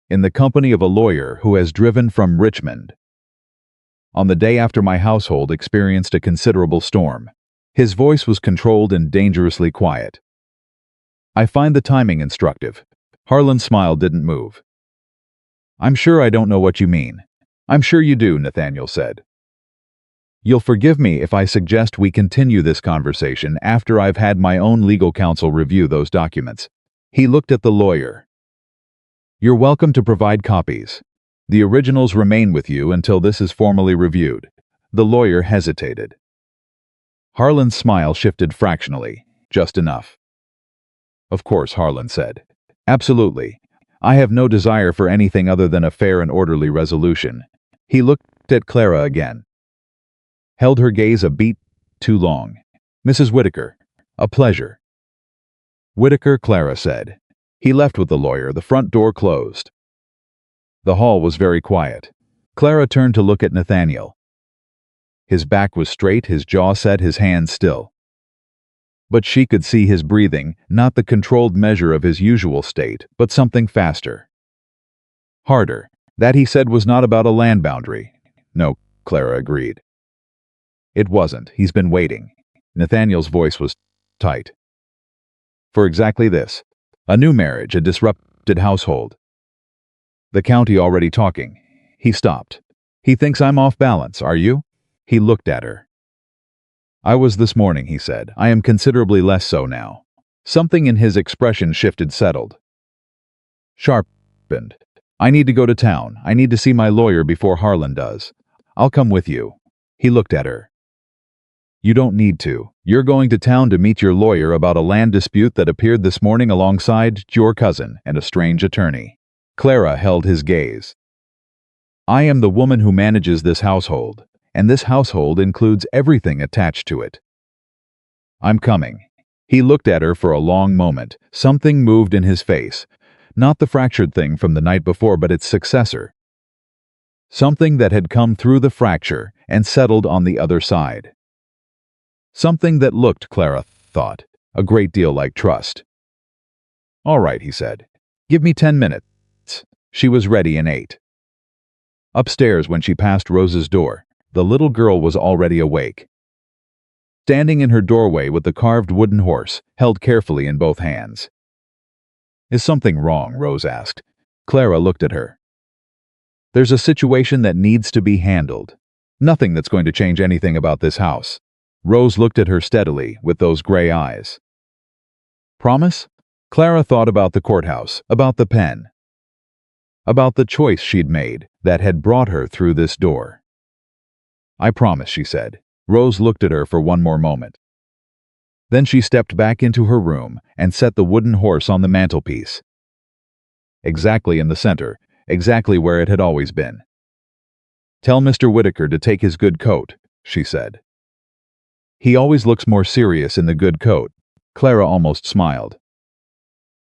Speaker 1: in the company of a lawyer who has driven from Richmond on the day after my household experienced a considerable storm." His voice was controlled and dangerously quiet. "I find the timing instructive." Harlan's smile didn't move. "I'm sure I don't know what you mean." "I'm sure you do," Nathaniel said. "You'll forgive me if I suggest we continue this conversation after I've had my own legal counsel review those documents." He looked at the lawyer. "You're welcome to provide copies. The originals remain with you until this is formally reviewed." The lawyer hesitated. Harlan's smile shifted fractionally. Just enough. Of course, Harlan said. Absolutely. I have no desire for anything other than a fair and orderly resolution. He looked at Clara again. Held her gaze a beat too long. Mrs. Whitaker, a pleasure. Whitaker, Clara said. He left with the lawyer, the front door closed. The hall was very quiet. Clara turned to look at Nathaniel. His back was straight, his jaw set, his hands still. But she could see his breathing, not the controlled measure of his usual state, but something faster. Harder. That, he said, was not about a land boundary. No, Clara agreed. It wasn't. He's been waiting. Nathaniel's voice was tight. For exactly this. A new marriage, a disrupted household. The county already talking. He stopped. He thinks I'm off balance, are you? He looked at her. I was this morning, he said. I am considerably less so now. Something in his expression shifted, settled. Sharpened. I need to go to town. I need to see my lawyer before Harlan does. I'll come with you. He looked at her. You don't need to. You're going to town to meet your lawyer about a land dispute that appeared this morning alongside your cousin and a strange attorney. Clara held his gaze. I am the woman who manages this household, and this household includes everything attached to it. I'm coming. He looked at her for a long moment. Something moved in his face. Not the fractured thing from the night before, but its successor. Something that had come through the fracture and settled on the other side. Something that looked, Clara thought, a great deal like trust. All right, he said. Give me 10 minutes. She was ready in 8. Upstairs, when she passed Rose's door, the little girl was already awake. Standing in her doorway with the carved wooden horse, held carefully in both hands. Is something wrong? Rose asked. Clara looked at her. There's a situation that needs to be handled. Nothing that's going to change anything about this house. Rose looked at her steadily with those gray eyes. Promise? Clara thought about the courthouse, about the pen, about the choice she'd made that had brought her through this door. I promise, she said. Rose looked at her for one more moment. Then she stepped back into her room and set the wooden horse on the mantelpiece. Exactly in the center, exactly where it had always been. Tell Mr. Whitaker to take his good coat, she said. He always looks more serious in the good coat. Clara almost smiled.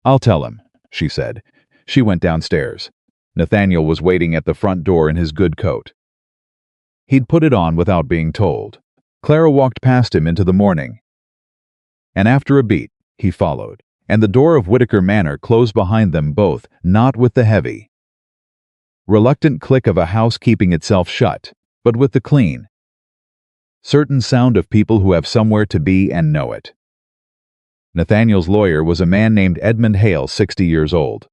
Speaker 1: I'll tell him, she said. She went downstairs. Nathaniel was waiting at the front door in his good coat. He'd put it on without being told. Clara walked past him into the morning. And after a beat, he followed, and the door of Whitaker Manor closed behind them both, not with the heavy, reluctant click of a house keeping itself shut, but with the clean, certain sound of people who have somewhere to be and know it. Nathaniel's lawyer was a man named Edmund Hale, 60 years old.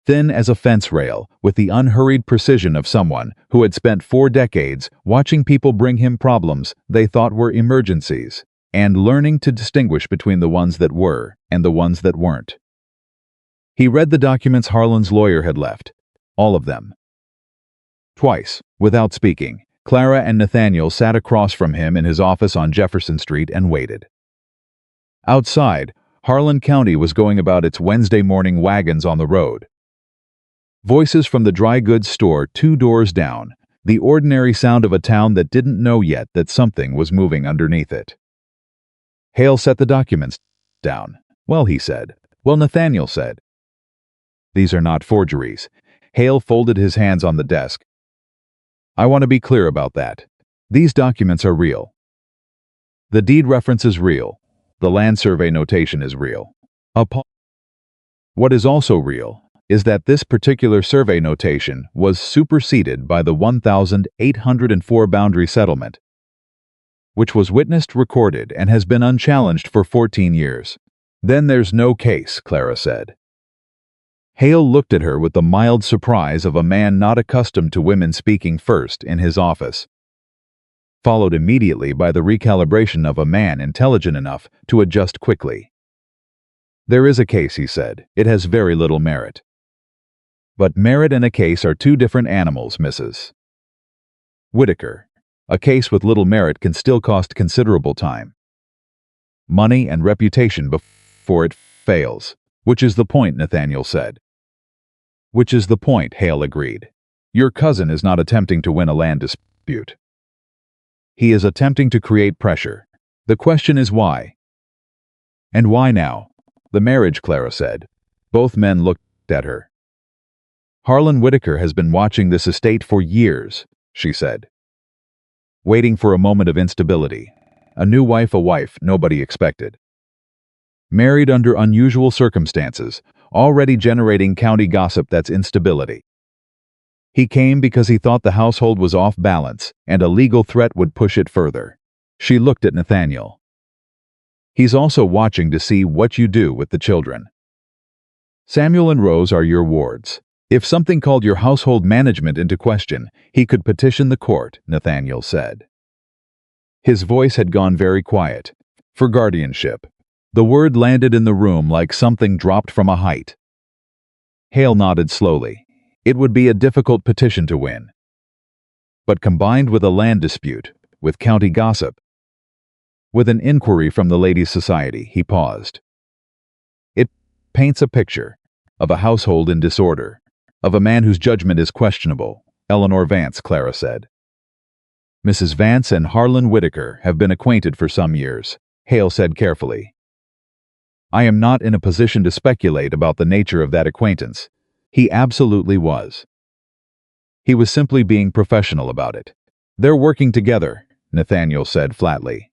Speaker 1: Thin as a fence rail, with the unhurried precision of someone who had spent 4 decades watching people bring him problems they thought were emergencies, and learning to distinguish between the ones that were and the ones that weren't. He read the documents Harlan's lawyer had left, all of them. Twice, without speaking, Clara and Nathaniel sat across from him in his office on Jefferson Street and waited. Outside, Harlan County was going about its Wednesday morning wagons on the road. Voices from the dry goods store 2 doors down, the ordinary sound of a town that didn't know yet that something was moving underneath it. Hale set the documents down. Well, he said. Well, Nathaniel said. These are not forgeries. Hale folded his hands on the desk. I want to be clear about that. These documents are real. The deed reference is real. The land survey notation is real. What is also real is that this particular survey notation was superseded by the 1804 boundary settlement, which was witnessed, recorded, and has been unchallenged for 14 years. Then there's no case, Clara said. Hale looked at her with the mild surprise of a man not accustomed to women speaking first in his office, followed immediately by the recalibration of a man intelligent enough to adjust quickly. There is a case, he said. It has very little merit. But merit and a case are 2 different animals, Mrs. Whitaker. A case with little merit can still cost considerable time. money and reputation before it fails. Which is the point, Nathaniel said. Which is the point, Hale agreed. Your cousin is not attempting to win a land dispute. He is attempting to create pressure. The question is why. And why now? The marriage, Clara said. Both men looked at her. Harlan Whitaker has been watching this estate for years, she said. Waiting for a moment of instability. A new wife, a wife nobody expected. Married under unusual circumstances, already generating county gossip that's instability. He came because he thought the household was off balance and a legal threat would push it further. She looked at Nathaniel. He's also watching to see what you do with the children. Samuel and Rose are your wards. If something called your household management into question, he could petition the court, Nathaniel said. His voice had gone very quiet. For guardianship. The word landed in the room like something dropped from a height. Hale nodded slowly. It would be a difficult petition to win. But combined with a land dispute, with county gossip, with an inquiry from the Ladies' Society, he paused. It paints a picture of a household in disorder, of a man whose judgment is questionable, Eleanor Vance, Clara said. Mrs. Vance and Harlan Whitaker have been acquainted for some years, Hale said carefully. I am not in a position to speculate about the nature of that acquaintance. He absolutely was. He was simply being professional about it. They're working together, Nathaniel said flatly.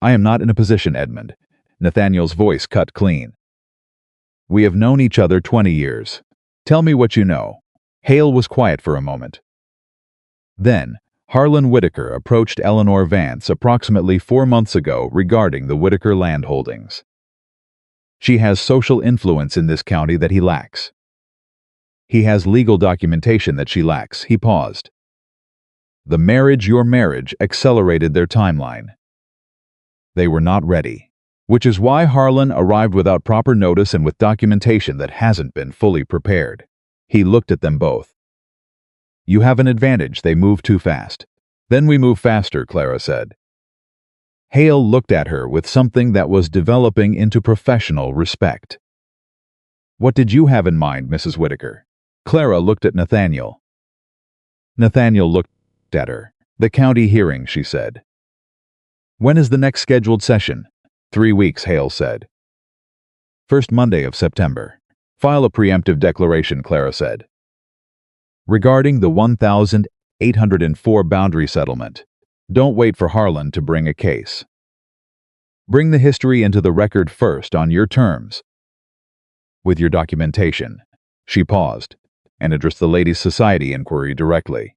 Speaker 1: I am not in a position, Edmund. Nathaniel's voice cut clean. We have known each other 20 years. Tell me what you know. Hale was quiet for a moment. Then, Harlan Whitaker approached Eleanor Vance approximately 4 months ago regarding the Whitaker land holdings. She has social influence in this county that he lacks. He has legal documentation that she lacks. He paused. The marriage, your marriage, accelerated their timeline. They were not ready, which is why Harlan arrived without proper notice and with documentation that hasn't been fully prepared. He looked at them both. You have an advantage, they move too fast. Then we move faster, Clara said. Hale looked at her with something that was developing into professional respect. What did you have in mind, Mrs. Whitaker? Clara looked at Nathaniel. Nathaniel looked at her. The county hearing, she said. When is the next scheduled session? 3 weeks, Hale said. First Monday of September. File a preemptive declaration, Clara said. Regarding the 1,804 boundary settlement, don't wait for Harlan to bring a case. Bring the history into the record first on your terms. With your documentation. She paused and addressed the Ladies' Society inquiry directly.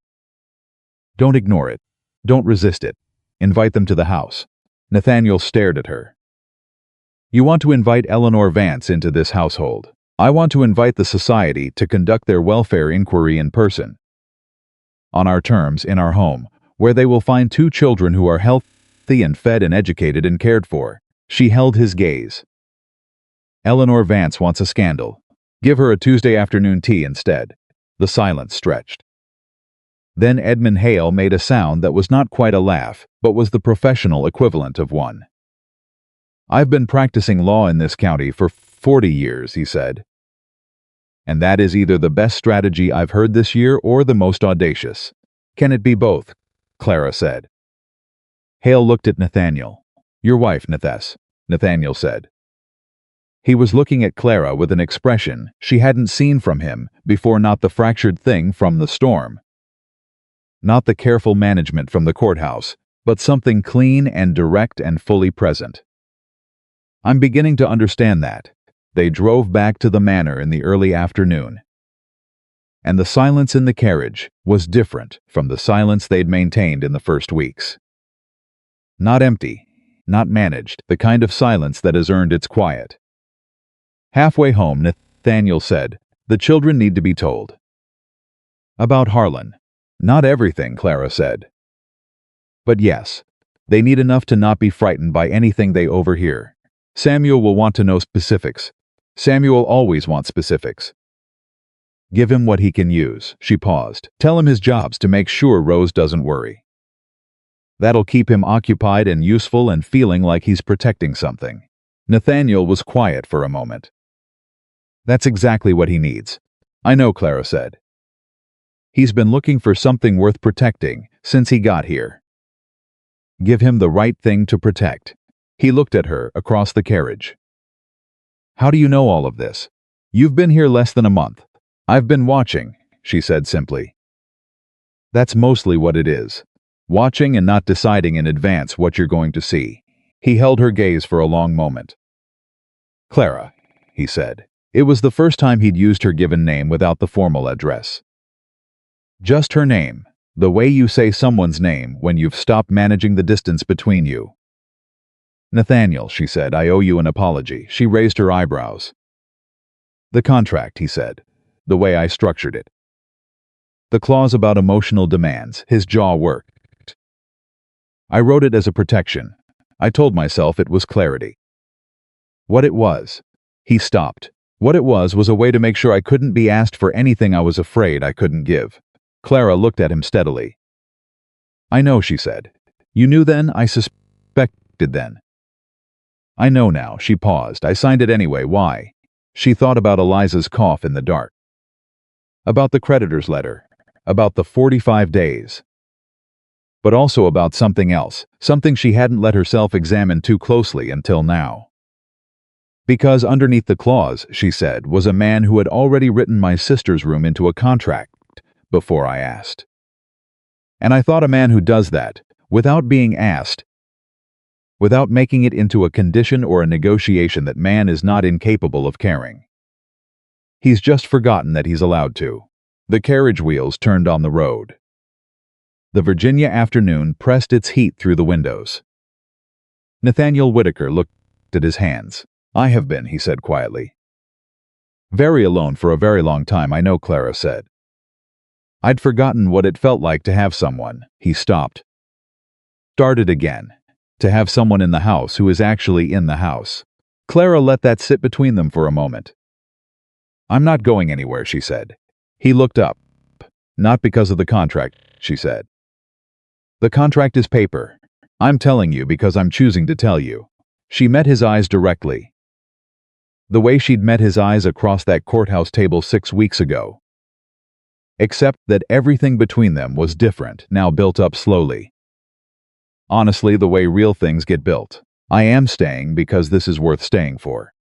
Speaker 1: Don't ignore it. Don't resist it. Invite them to the house. Nathaniel stared at her. You want to invite Eleanor Vance into this household. I want to invite the society to conduct their welfare inquiry in person. On our terms, in our home, where they will find 2 children who are healthy and fed and educated and cared for. She held his gaze. Eleanor Vance wants a scandal. Give her a Tuesday afternoon tea instead. The silence stretched. Then Edmund Hale made a sound that was not quite a laugh, but was the professional equivalent of one. I've been practicing law in this county for 40 years, he said. And that is either the best strategy I've heard this year or the most audacious. Can it be both? Clara said. Hale looked at Nathaniel. Your wife, Nathaniel said. He was looking at Clara with an expression she hadn't seen from him before, not the fractured thing from the storm. Not the careful management from the courthouse, but something clean and direct and fully present. I'm beginning to understand that. They drove back to the manor in the early afternoon. And the silence in the carriage was different from the silence they'd maintained in the first weeks. Not empty, not managed, the kind of silence that has earned its quiet. Halfway home, Nathaniel said, the children need to be told. About Harlan. Not everything, Clara said. But yes, they need enough to not be frightened by anything they overhear. Samuel will want to know specifics. Samuel always wants specifics. Give him what he can use, she paused. Tell him his job's to make sure Rose doesn't worry. That'll keep him occupied and useful and feeling like he's protecting something. Nathaniel was quiet for a moment. That's exactly what he needs. I know, Clara said. He's been looking for something worth protecting since he got here. Give him the right thing to protect. He looked at her across the carriage. How do you know all of this? You've been here less than a month. I've been watching, she said simply. That's mostly what it is. Watching and not deciding in advance what you're going to see. He held her gaze for a long moment. Clara, he said. It was the first time he'd used her given name without the formal address. Just her name, the way you say someone's name when you've stopped managing the distance between you. Nathaniel, she said, I owe you an apology. She raised her eyebrows. The contract, he said, the way I structured it. The clause about emotional demands, his jaw worked. I wrote it as a protection. I told myself it was clarity. What it was. He stopped. What it was a way to make sure I couldn't be asked for anything I was afraid I couldn't give. Clara looked at him steadily. I know, she said. You knew then, I suspected then. I know now, she paused. I signed it anyway, why? She thought about Eliza's cough in the dark. About the creditor's letter. About the 45 days. But also about something else, something she hadn't let herself examine too closely until now. Because underneath the clause, she said, was a man who had already written my sister's room into a contract before I asked. And I thought a man who does that, without being asked, without making it into a condition or a negotiation, that man is not incapable of caring. He's just forgotten that he's allowed to. The carriage wheels turned on the road. The Virginia afternoon pressed its heat through the windows. Nathaniel Whitaker looked at his hands. I have been, he said quietly. Very alone for a very long time, I know, Clara said. I'd forgotten what it felt like to have someone. He stopped. Started again. To have someone in the house who is actually in the house. Clara let that sit between them for a moment. I'm not going anywhere, she said. He looked up. Not because of the contract, she said. The contract is paper. I'm telling you because I'm choosing to tell you. She met his eyes directly. The way she'd met his eyes across that courthouse table 6 weeks ago. Except that everything between them was different, now built up slowly. Honestly, the way real things get built. I am staying because this is worth staying for.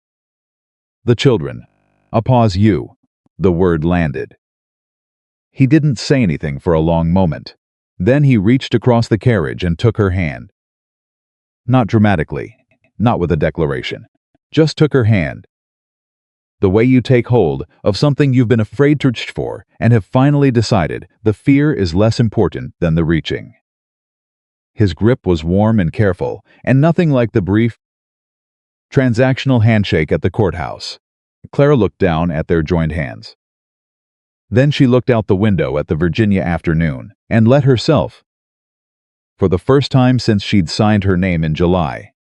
Speaker 1: The children. A pause. You. The word landed. He didn't say anything for a long moment. Then he reached across the carriage and took her hand. Not dramatically, not with a declaration. Just took her hand. The way you take hold of something you've been afraid to reach for and have finally decided the fear is less important than the reaching. His grip was warm and careful, and nothing like the brief, transactional handshake at the courthouse. Clara looked down at their joined hands. Then she looked out the window at the Virginia afternoon and let herself, for the first time since she'd signed her name in July,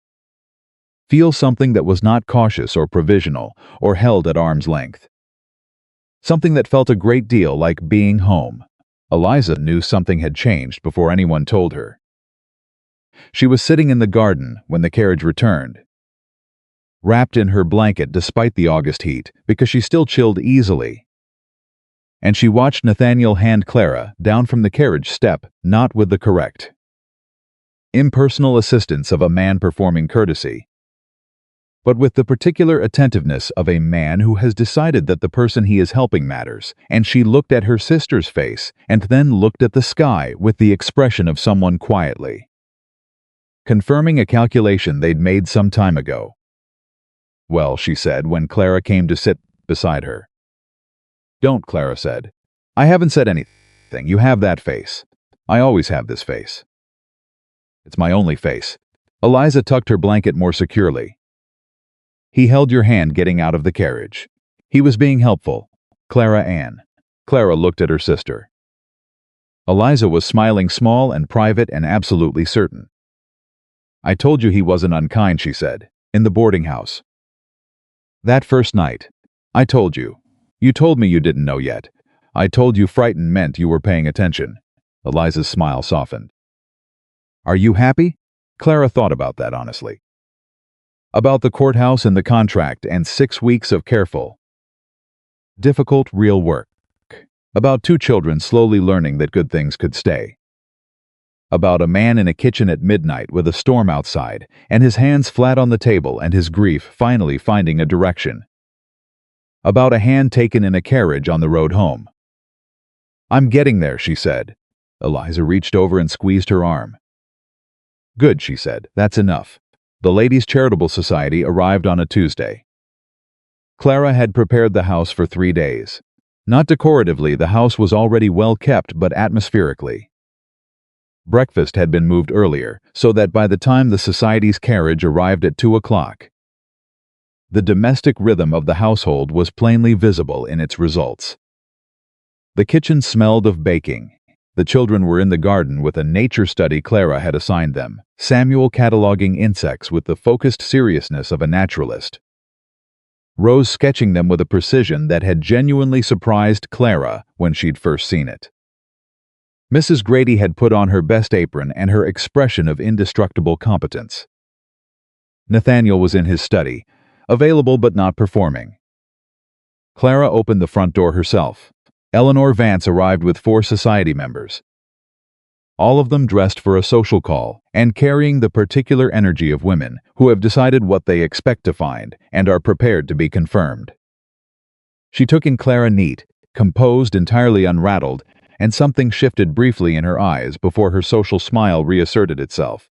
Speaker 1: feel something that was not cautious or provisional or held at arm's length. Something that felt a great deal like being home. Eliza knew something had changed before anyone told her. She was sitting in the garden when the carriage returned, wrapped in her blanket despite the August heat because she still chilled easily. And she watched Nathaniel hand Clara down from the carriage step, not with the correct, impersonal assistance of a man performing courtesy, but with the particular attentiveness of a man who has decided that the person he is helping matters. And she looked at her sister's face and then looked at the sky with the expression of someone quietly confirming a calculation they'd made some time ago. Well, she said when Clara came to sit beside her. Don't, Clara said. I haven't said anything. You have that face. I always have this face. It's my only face. Eliza tucked her blanket more securely. He held your hand getting out of the carriage. He was being helpful. Clara Ann. Clara looked at her sister. Eliza was smiling, small and private and absolutely certain. I told you he wasn't unkind, she said, in the boarding house. That first night. I told you. You told me you didn't know yet. I told you frightened meant you were paying attention. Eliza's smile softened. Are you happy? Clara thought about that honestly. About the courthouse and the contract and 6 weeks of careful, difficult real work. About 2 children slowly learning that good things could stay. About a man in a kitchen at midnight with a storm outside and his hands flat on the table and his grief finally finding a direction. About a hand taken in a carriage on the road home. I'm getting there, she said. Eliza reached over and squeezed her arm. Good, she said, that's enough. The Ladies' Charitable Society arrived on a Tuesday. Clara had prepared the house for 3 days. Not decoratively, the house was already well kept, but atmospherically. Breakfast had been moved earlier, so that by the time the society's carriage arrived at 2 o'clock, the domestic rhythm of the household was plainly visible in its results. The kitchen smelled of baking. The children were in the garden with a nature study Clara had assigned them, Samuel cataloging insects with the focused seriousness of a naturalist. Rose sketching them with a precision that had genuinely surprised Clara when she'd first seen it. Mrs. Grady had put on her best apron and her expression of indestructible competence. Nathaniel was in his study, available but not performing. Clara opened the front door herself. Eleanor Vance arrived with 4 society members. All of them dressed for a social call and carrying the particular energy of women who have decided what they expect to find and are prepared to be confirmed. She took in Clara neat, composed, entirely unrattled, and something shifted briefly in her eyes before her social smile reasserted itself.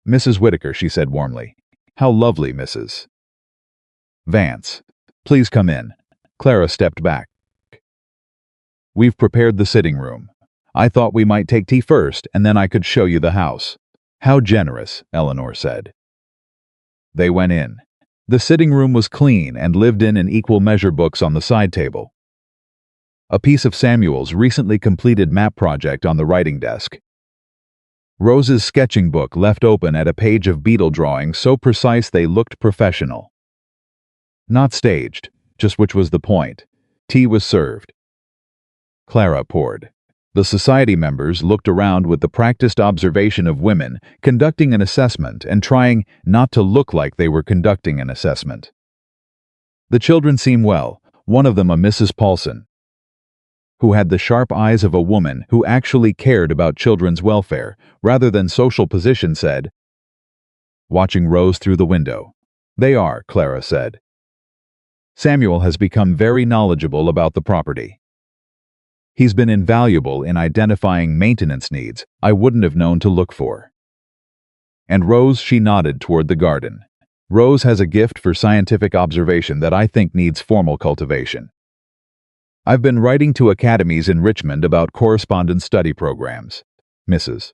Speaker 1: Mrs. Whitaker, she said warmly. How lovely, Mrs. Vance. Please come in. Clara stepped back. We've prepared the sitting room. I thought we might take tea first, and then I could show you the house. How generous, Eleanor said. They went in. The sitting room was clean and lived in equal measure books on the side table. A piece of Samuel's recently completed map project on the writing desk. Rose's sketching book left open at a page of beetle drawings so precise they looked professional. Not staged, just which was the point. Tea was served. Clara poured. The society members looked around with the practiced observation of women conducting an assessment and trying not to look like they were conducting an assessment. The children seemed well, one of them a Mrs. Paulson, who had the sharp eyes of a woman who actually cared about children's welfare rather than social position, said, watching Rose through the window. They are, Clara said. Samuel has become very knowledgeable about the property. He's been invaluable in identifying maintenance needs I wouldn't have known to look for. And Rose, she nodded toward the garden. Rose has a gift for scientific observation that I think needs formal cultivation. I've been writing to academies in Richmond about correspondence study programs. Mrs.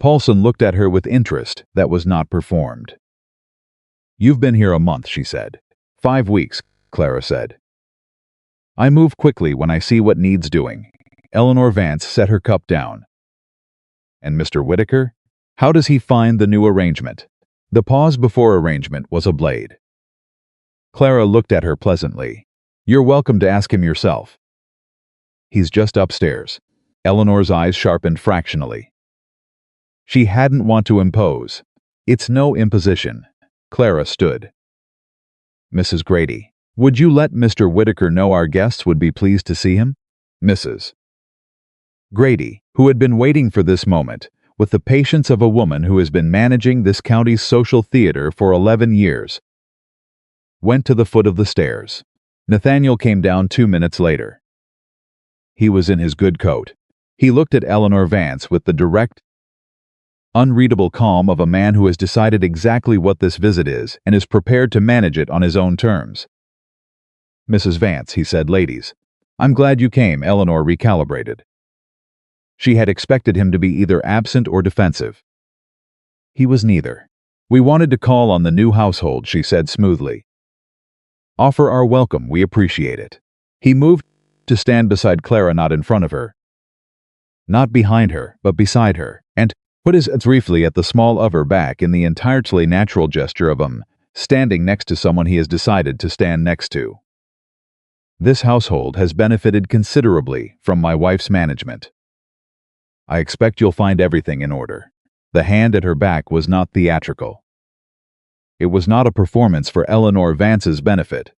Speaker 1: Paulson looked at her with interest that was not performed. You've been here a month, she said. 5 weeks, Clara said. I move quickly when I see what needs doing. Eleanor Vance set her cup down. And Mr. Whitaker? How does he find the new arrangement? The pause before arrangement was a blade. Clara looked at her pleasantly. You're welcome to ask him yourself. He's just upstairs. Eleanor's eyes sharpened fractionally. She hadn't want to impose. It's no imposition. Clara stood. Mrs. Grady, would you let Mr. Whitaker know our guests would be pleased to see him? Mrs. Grady, who had been waiting for this moment, with the patience of a woman who has been managing this county's social theater for 11 years, went to the foot of the stairs. Nathaniel came down 2 minutes later. He was in his good coat. He looked at Eleanor Vance with the direct, unreadable calm of a man who has decided exactly what this visit is and is prepared to manage it on his own terms. Mrs. Vance, he said, ladies, I'm glad you came, Eleanor recalibrated. She had expected him to be either absent or defensive. He was neither. We wanted to call on the new household, she said smoothly. Offer our welcome, we appreciate it. He moved to stand beside Clara, not in front of her. Not behind her, but beside her, and put his hands briefly at the small of her back in the entirely natural gesture of standing next to someone he has decided to stand next to. This household has benefited considerably from my wife's management. I expect you'll find everything in order. The hand at her back was not theatrical. It was not a performance for Eleanor Vance's benefit.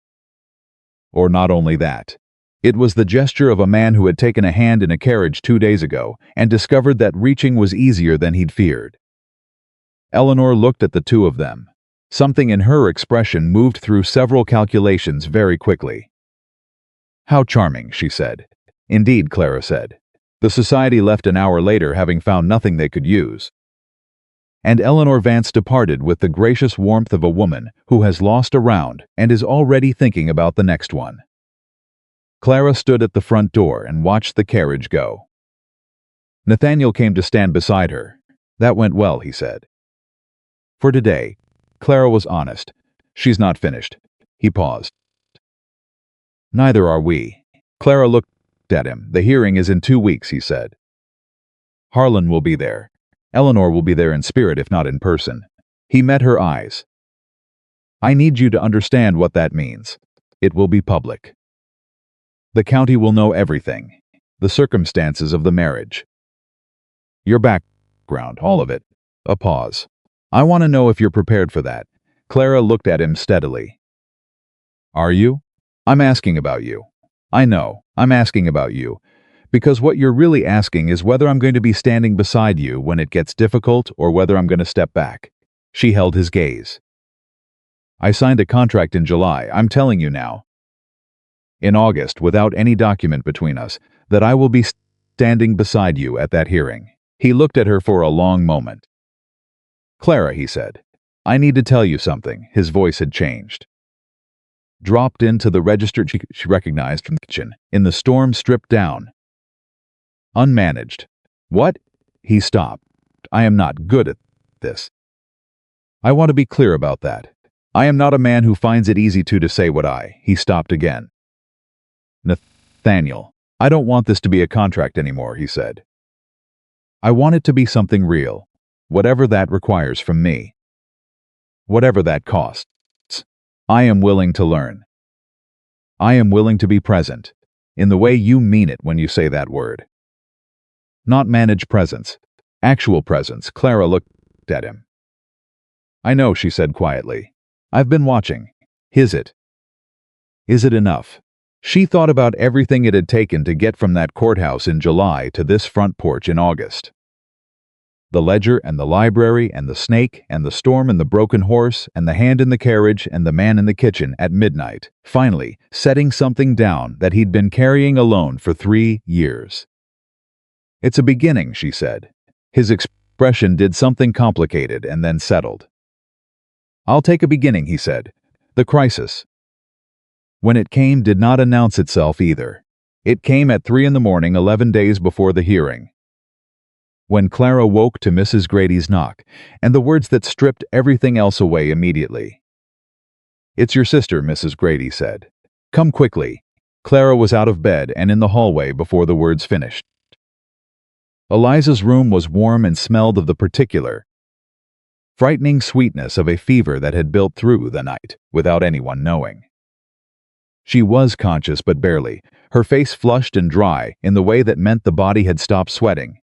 Speaker 1: Or not only that. It was the gesture of a man who had taken a hand in a carriage 2 days ago and discovered that reaching was easier than he'd feared. Eleanor looked at the two of them. Something in her expression moved through several calculations very quickly. "How charming," she said. "Indeed," Clara said. The society left an hour later, having found nothing they could use. And Eleanor Vance departed with the gracious warmth of a woman who has lost a round and is already thinking about the next one. Clara stood at the front door and watched the carriage go. Nathaniel came to stand beside her. "That went well," he said. "For today." Clara was honest. "She's not finished." He paused. "Neither are we." Clara looked at him. "The hearing is in 2 weeks," he said. "Harlan will be there. Eleanor will be there in spirit if not in person." He met her eyes. "I need you to understand what that means. It will be public. The county will know everything. The circumstances of the marriage. Your background, all of it." A pause. "I want to know if you're prepared for that." Clara looked at him steadily. "Are you? I'm asking about you. I know, I'm asking about you. Because what you're really asking is whether I'm going to be standing beside you when it gets difficult or whether I'm going to step back." She held his gaze. "I signed a contract in July, I'm telling you now. In August, without any document between us, that I will be standing beside you at that hearing." He looked at her for a long moment. "Clara," he said, "I need to tell you something." His voice had changed. Dropped into the register she recognized from the kitchen, in the storm stripped down. Unmanaged. "What?" He stopped. "I am not good at this. I want to be clear about that. I am not a man who finds it easy to say what I—" He stopped again. "Nathaniel, I don't want this to be a contract anymore," he said. "I want it to be something real, whatever that requires from me. Whatever that costs. I am willing to learn. I am willing to be present, in the way you mean it when you say that word. Not manage presence, actual presence." Clara looked at him. "I know," she said quietly. "I've been watching. Is it enough?" She thought about everything it had taken to get from that courthouse in July to this front porch in August. The ledger and the library and the snake and the storm and the broken horse and the hand in the carriage and the man in the kitchen at midnight, finally setting something down that he'd been carrying alone for 3 years. "It's a beginning," she said. His expression did something complicated and then settled. "I'll take a beginning," he said. "The crisis." When it came, did not announce itself either. It came at 3 in the morning, 11 days before the hearing. When Clara woke to Mrs. Grady's knock, and the words that stripped everything else away immediately. "It's your sister," Mrs. Grady said. "Come quickly." Clara was out of bed and in the hallway before the words finished. Eliza's room was warm and smelled of the particular, frightening sweetness of a fever that had built through the night, without anyone knowing. She was conscious, but barely, her face flushed and dry in the way that meant the body had stopped sweating.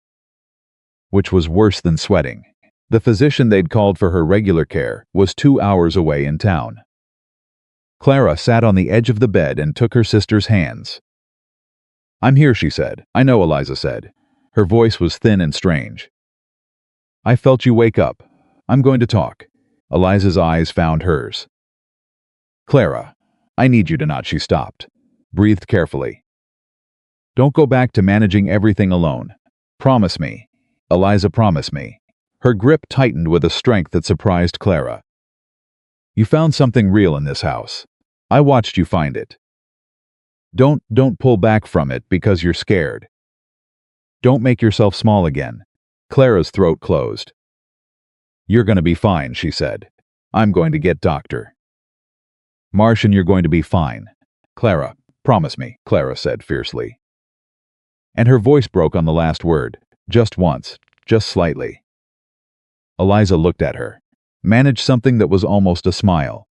Speaker 1: Which was worse than sweating. The physician they'd called for her regular care was 2 hours away in town. Clara sat on the edge of the bed and took her sister's hands. "I'm here," she said. "I know," Eliza said. Her voice was thin and strange. "I felt you wake up. I'm going to talk." Eliza's eyes found hers. "Clara, I need you to not." She stopped, breathed carefully. "Don't go back to managing everything alone. Promise me." "Eliza, promise me." Her grip tightened with a strength that surprised Clara. "You found something real in this house. I watched you find it. Don't pull back from it because you're scared. Don't make yourself small again." Clara's throat closed. "You're going to be fine," she said. "I'm going to get Dr. Marsh and you're going to be fine. Clara, promise me," Clara said fiercely. And her voice broke on the last word, just once, just slightly. Eliza looked at her, managed something that was almost a smile.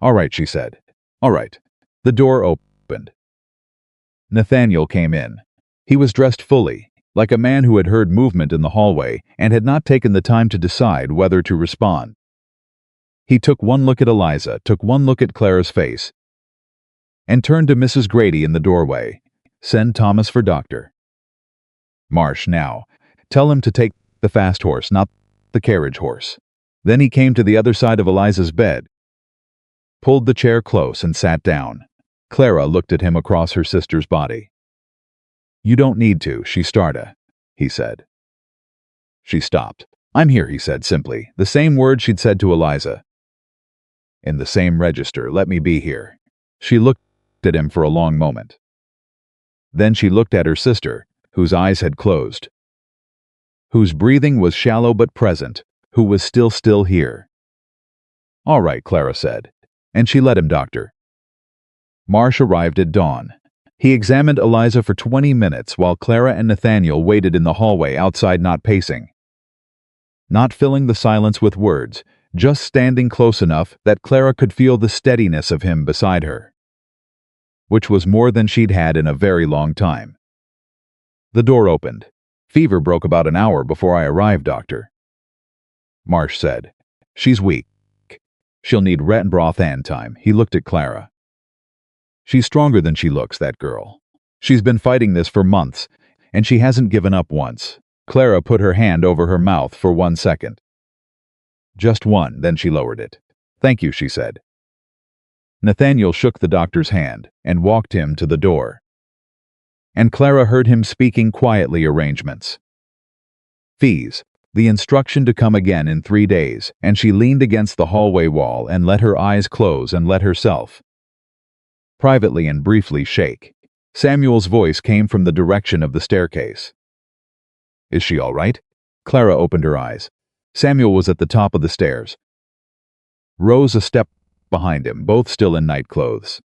Speaker 1: "All right," she said. "All right." The door opened. Nathaniel came in. He was dressed fully, like a man who had heard movement in the hallway and had not taken the time to decide whether to respond. He took one look at Eliza, took one look at Clara's face, and turned to Mrs. Grady in the doorway. "Send Thomas for Doctor Marsh now. Tell him to take the fast horse, not the carriage horse." Then he came to the other side of Eliza's bed, pulled the chair close and sat down. Clara looked at him across her sister's body. "You don't need to," she started, he said. She stopped. "I'm here," he said simply, the same word she'd said to Eliza. "In the same register, let me be here." She looked at him for a long moment. Then she looked at her sister, whose eyes had closed, whose breathing was shallow but present, who was still here. "All right," Clara said, and she let him doctor. Marsh arrived at dawn. He examined Eliza for 20 minutes while Clara and Nathaniel waited in the hallway outside, not pacing, not filling the silence with words, just standing close enough that Clara could feel the steadiness of him beside her, which was more than she'd had in a very long time. The door opened. "Fever broke about an hour before I arrived, Doctor," Marsh said. "She's weak. She'll need rat and broth and time." He looked at Clara. "She's stronger than she looks, that girl. She's been fighting this for months, and she hasn't given up once." Clara put her hand over her mouth for 1 second. Just one, then she lowered it. "Thank you," she said. Nathaniel shook the doctor's hand and walked him to the door. And Clara heard him speaking quietly arrangements. Fees, the instruction to come again in 3 days, and she leaned against the hallway wall and let her eyes close and let herself, privately and briefly, shake. Samuel's voice came from the direction of the staircase. "Is she all right?" Clara opened her eyes. Samuel was at the top of the stairs, Rose a step behind him, both still in night clothes,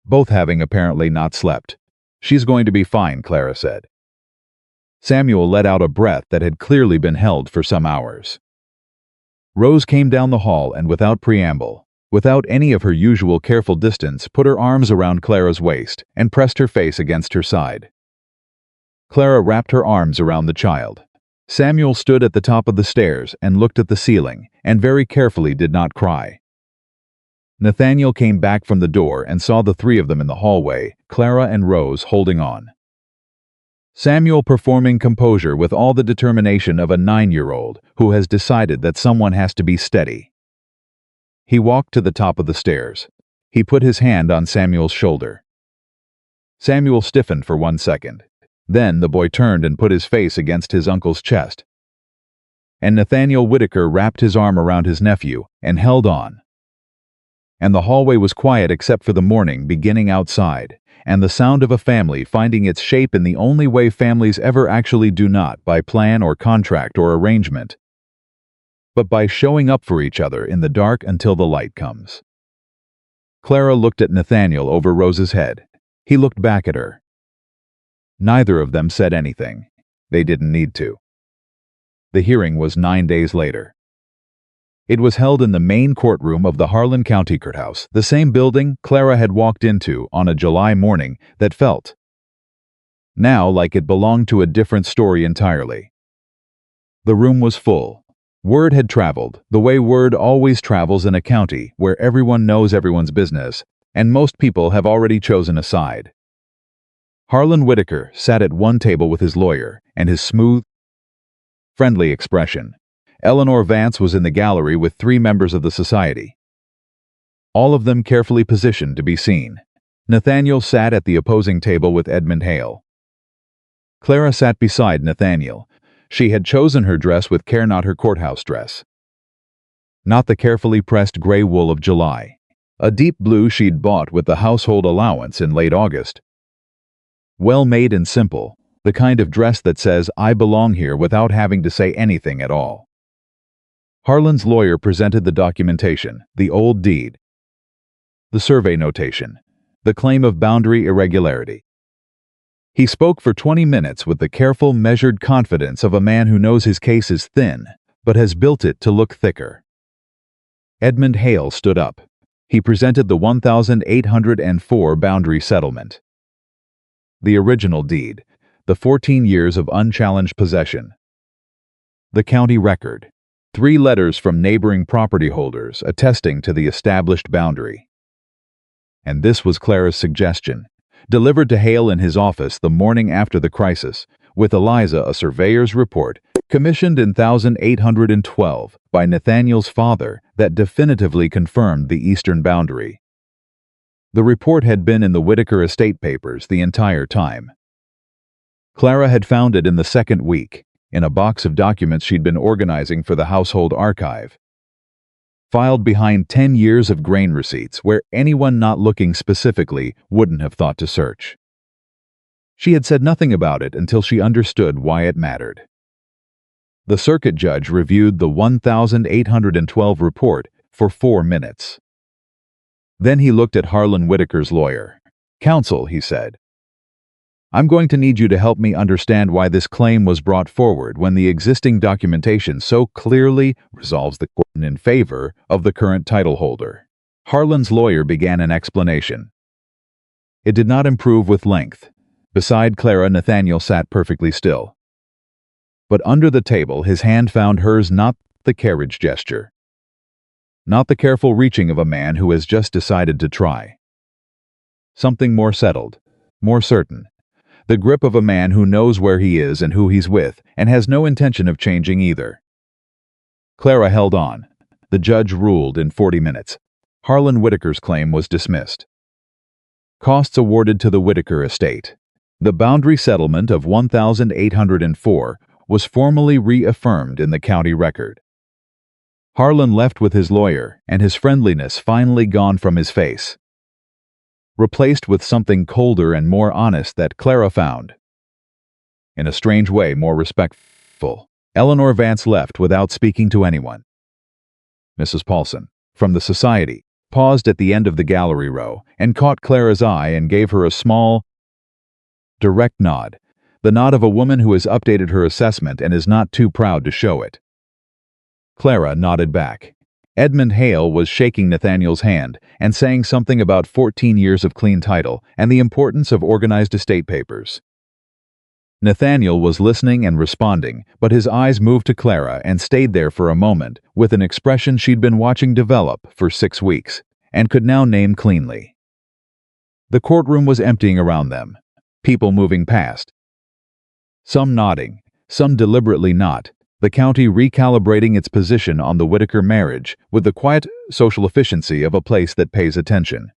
Speaker 1: both having apparently not slept. "She's going to be fine," Clara said. Samuel let out a breath that had clearly been held for some hours. Rose came down the hall and without preamble, without any of her usual careful distance, put her arms around Clara's waist and pressed her face against her side. Clara wrapped her arms around the child. Samuel stood at the top of the stairs and looked at the ceiling, and very carefully did not cry. Nathaniel came back from the door and saw the three of them in the hallway, Clara and Rose holding on. Samuel performing composure with all the determination of a 9-year-old who has decided that someone has to be steady. He walked to the top of the stairs. He put his hand on Samuel's shoulder. Samuel stiffened for 1 second. Then the boy turned and put his face against his uncle's chest. And Nathaniel Whitaker wrapped his arm around his nephew and held on. And the hallway was quiet except for the morning beginning outside, and the sound of a family finding its shape in the only way families ever actually do, not by plan or contract or arrangement, but by showing up for each other in the dark until the light comes. Clara looked at Nathaniel over Rose's head. He looked back at her. Neither of them said anything. They didn't need to. The hearing was 9 days later. It was held in the main courtroom of the Harlan County Courthouse, the same building Clara had walked into on a July morning that felt now like it belonged to a different story entirely. The room was full. Word had traveled, the way word always travels in a county where everyone knows everyone's business, and most people have already chosen a side. Harlan Whitaker sat at one table with his lawyer and his smooth, friendly expression. Eleanor Vance was in the gallery with 3 members of the society, all of them carefully positioned to be seen. Nathaniel sat at the opposing table with Edmund Hale. Clara sat beside Nathaniel. She had chosen her dress with care, not her courthouse dress, not the carefully pressed gray wool of July, a deep blue she'd bought with the household allowance in late August. Well made and simple, the kind of dress that says, "I belong here," without having to say anything at all. Harlan's lawyer presented the documentation, the old deed, the survey notation, the claim of boundary irregularity. He spoke for 20 minutes with the careful, measured confidence of a man who knows his case is thin, but has built it to look thicker. Edmund Hale stood up. He presented the 1804 boundary settlement. The original deed, the 14 years of unchallenged possession. The county record. 3 letters from neighboring property holders attesting to the established boundary. And this was Clara's suggestion, delivered to Hale in his office the morning after the crisis, with Eliza a surveyor's report commissioned in 1812 by Nathaniel's father that definitively confirmed the eastern boundary. The report had been in the Whitaker estate papers the entire time. Clara had found it in the second week, in a box of documents she'd been organizing for the household archive, filed behind 10 years of grain receipts where anyone not looking specifically wouldn't have thought to search. She had said nothing about it until she understood why it mattered. The circuit judge reviewed the 1812 report for 4 minutes. Then he looked at Harlan Whitaker's lawyer. "Counsel," he said, "I'm going to need you to help me understand why this claim was brought forward when the existing documentation so clearly resolves the question in favor of the current title holder." Harlan's lawyer began an explanation. It did not improve with length. Beside Clara, Nathaniel sat perfectly still. But under the table, his hand found hers, not the carriage gesture, not the careful reaching of a man who has just decided to try. Something more settled, more certain. The grip of a man who knows where he is and who he's with, and has no intention of changing either. Clara held on. The judge ruled in 40 minutes. Harlan Whitaker's claim was dismissed. Costs awarded to the Whitaker estate. The boundary settlement of 1804 was formally reaffirmed in the county record. Harlan left with his lawyer, and his friendliness finally gone from his face, replaced with something colder and more honest that Clara found, in a strange way, more respectful. Eleanor Vance left without speaking to anyone. Mrs. Paulson, from the society, paused at the end of the gallery row and caught Clara's eye and gave her a small, direct nod, the nod of a woman who has updated her assessment and is not too proud to show it. Clara nodded back. Edmund Hale was shaking Nathaniel's hand and saying something about 14 years of clean title and the importance of organized estate papers. Nathaniel was listening and responding, but his eyes moved to Clara and stayed there for a moment with an expression she'd been watching develop for 6 weeks and could now name cleanly. The courtroom was emptying around them, people moving past, some nodding, some deliberately not, the county recalibrating its position on the Whitaker marriage with the quiet social efficiency of a place that pays attention.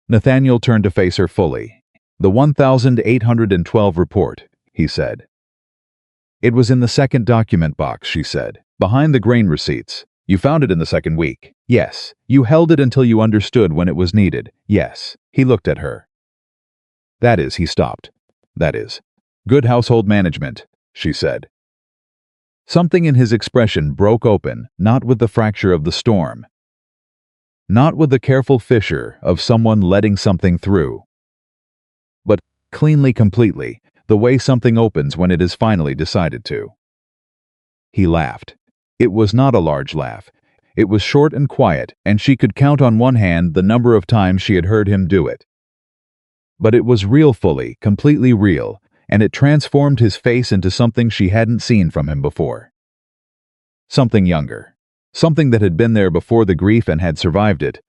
Speaker 1: Nathaniel turned to face her fully. "The 1812 report," he said. "It was in the second document box," she said, "behind the grain receipts. You found it in the second week. Yes. You held it until you understood when it was needed. Yes." He looked at her. "That is," he stopped. "That is good household management," she said. Something in his expression broke open, not with the fracture of the storm, not with the careful fissure of someone letting something through, but cleanly, completely, the way something opens when it is finally decided to. He laughed. It was not a large laugh. It was short and quiet, and she could count on one hand the number of times she had heard him do it. But it was real, fully, completely real, and it transformed his face into something she hadn't seen from him before. Something younger. Something that had been there before the grief and had survived it.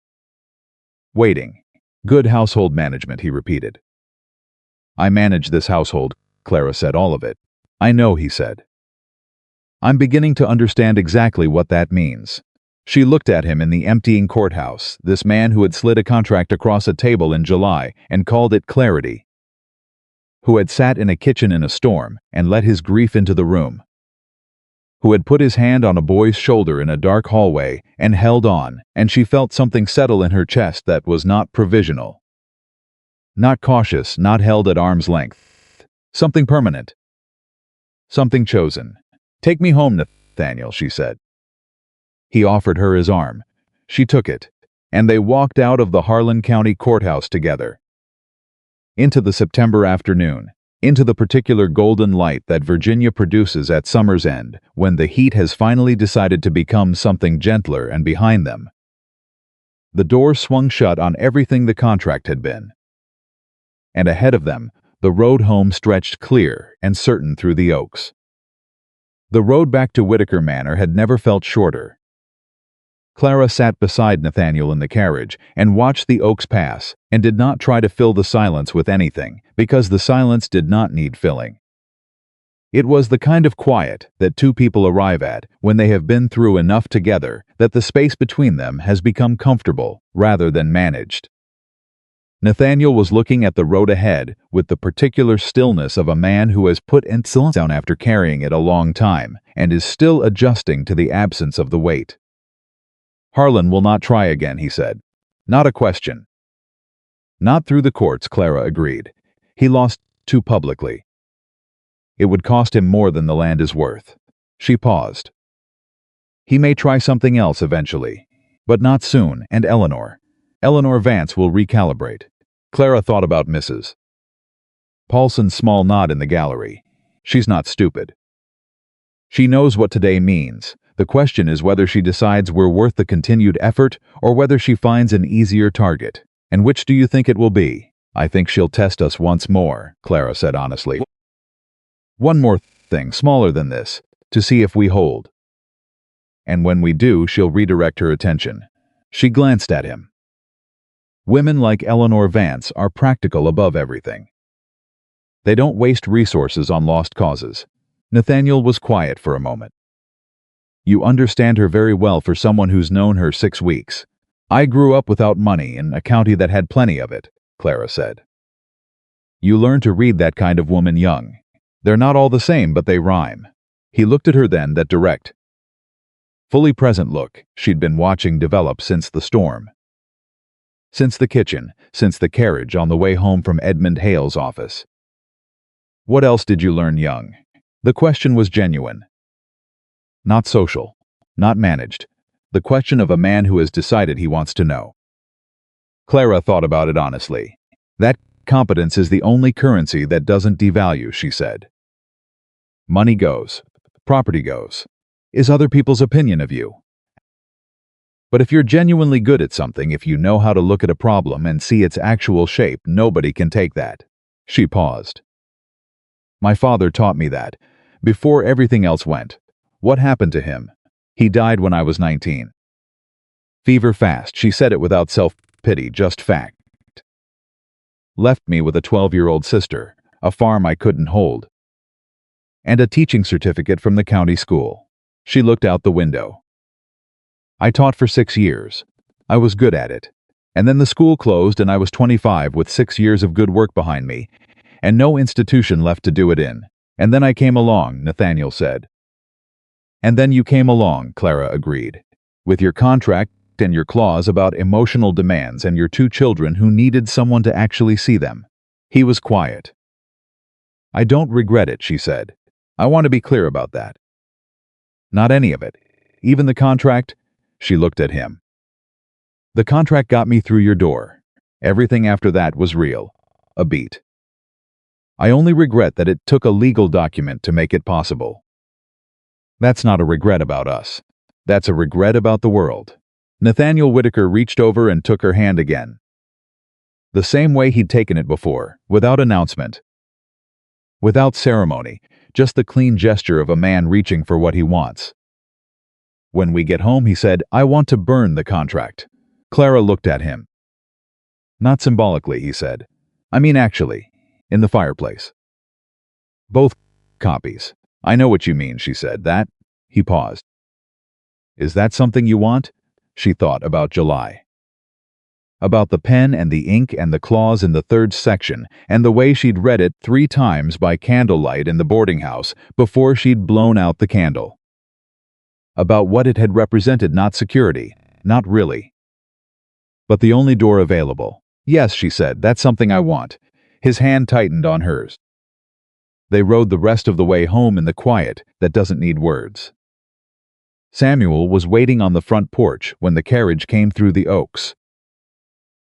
Speaker 1: Waiting. "Good household management," he repeated. "I manage this household," Clara said, "all of it." "I know," he said. "I'm beginning to understand exactly what that means." She looked at him in the emptying courthouse, this man who had slid a contract across a table in July and called it clarity, who had sat in a kitchen in a storm and let his grief into the room, who had put his hand on a boy's shoulder in a dark hallway and held on, and she felt something settle in her chest that was not provisional, not cautious, not held at arm's length, something permanent, something chosen. "Take me home, Nathaniel," she said. He offered her his arm. She took it, and they walked out of the Harlan County Courthouse together, into the September afternoon, into the particular golden light that Virginia produces at summer's end when the heat has finally decided to become something gentler, and behind them, the door swung shut on everything the contract had been. And ahead of them, The road home stretched clear and certain through the oaks. The road back to Whitaker Manor had never felt shorter. Clara sat beside Nathaniel in the carriage and watched the oaks pass and did not try to fill the silence with anything, because the silence did not need filling. It was the kind of quiet that two people arrive at when they have been through enough together that the space between them has become comfortable rather than managed. Nathaniel was looking at the road ahead with the particular stillness of a man who has put insulin down after carrying it a long time and is still adjusting to the absence of the weight. "Harlan will not try again," he said. "Not a question." "Not through the courts," Clara agreed. "He lost too publicly. It would cost him more than the land is worth." She paused. "He may try something else eventually, but not soon, and Eleanor Vance will recalibrate." Clara thought about Mrs. Paulson's small nod in the gallery. "She's not stupid. She knows what today means. The question is whether she decides we're worth the continued effort or whether she finds an easier target. And which do you think it will be?" "I think she'll test us once more," Clara said honestly. "One more thing, smaller than this, to see if we hold. And when we do, she'll redirect her attention." She glanced at him. "Women like Eleanor Vance are practical above everything. They don't waste resources on lost causes." Nathaniel was quiet for a moment. "You understand her very well for someone who's known her 6 weeks. I grew up without money in a county that had plenty of it," Clara said. "You learn to read that kind of woman young. They're not all the same, but they rhyme." He looked at her then, that direct, fully present look she'd been watching develop since the storm. Since the kitchen, since the carriage on the way home from Edmund Hale's office. "What else did you learn young?" The question was genuine. Not social, not managed. The question of a man who has decided he wants to know. Clara thought about it honestly. "That competence is the only currency that doesn't devalue," she said. "Money goes. Property goes. Is other people's opinion of you. But if you're genuinely good at something, if you know how to look at a problem and see its actual shape, nobody can take that." She paused. "My father taught me that. Before everything else went. What happened to him? He died when I was 19. Fever fast." She said it without self-pity, just fact. "Left me with a 12-year-old sister, a farm I couldn't hold, and a teaching certificate from the county school." She looked out the window. "I taught for 6 years. I was good at it. And then the school closed and I was 25 with 6 years of good work behind me, and no institution left to do it in. And then I came along," Nathaniel said. "And then you came along," Clara agreed, "with your contract and your clause about emotional demands and your 2 children who needed someone to actually see them." He was quiet. "I don't regret it," she said. "I want to be clear about that. Not any of it. Even the contract." She looked at him. "The contract got me through your door. Everything after that was real. A beat. I only regret that it took a legal document to make it possible." "That's not a regret about us. That's a regret about the world." Nathaniel Whitaker reached over and took her hand again. The same way he'd taken it before, without announcement. Without ceremony, just the clean gesture of a man reaching for what he wants. "When we get home," he said, "I want to burn the contract." Clara looked at him. "Not symbolically," he said. "I mean actually. In the fireplace. Both copies." "I know what you mean," she said. "That." He paused. "Is that something you want?" She thought about July. About the pen and the ink and the clause in the 3rd section, and the way she'd read it 3 times by candlelight in the boarding house before she'd blown out the candle. About what it had represented, not security, not really, but the only door available. "Yes," she said, "that's something I want." His hand tightened on hers. They rode the rest of the way home in the quiet that doesn't need words. Samuel was waiting on the front porch when the carriage came through the oaks.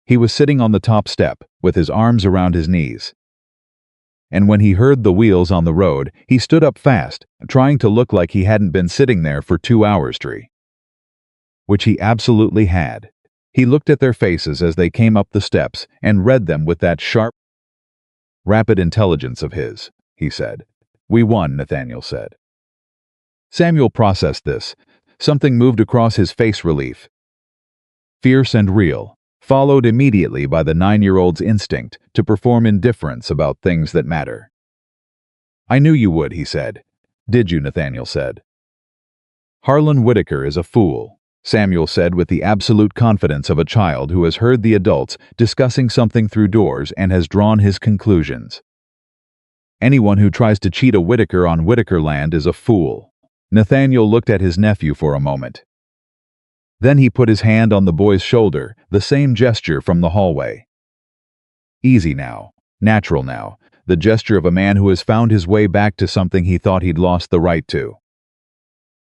Speaker 1: He was sitting on the top step, with his arms around his knees. And when he heard the wheels on the road, he stood up fast, trying to look like he hadn't been sitting there for 2 hours straight. Which he absolutely had. He looked at their faces as they came up the steps and read them with that sharp, Rapid intelligence of his, he said. We won, Nathaniel said. Samuel processed this. Something moved across his face, relief. Fierce and real, followed immediately by the 9-year-old's instinct to perform indifference about things that matter. I knew you would, he said. Did you, Nathaniel said. Harlan Whitaker is a fool, Samuel said with the absolute confidence of a child who has heard the adults discussing something through doors and has drawn his conclusions. Anyone who tries to cheat a Whitaker on Whitaker land is a fool. Nathaniel looked at his nephew for a moment. Then he put his hand on the boy's shoulder, the same gesture from the hallway. Easy now, natural now, the gesture of a man who has found his way back to something he thought he'd lost the right to.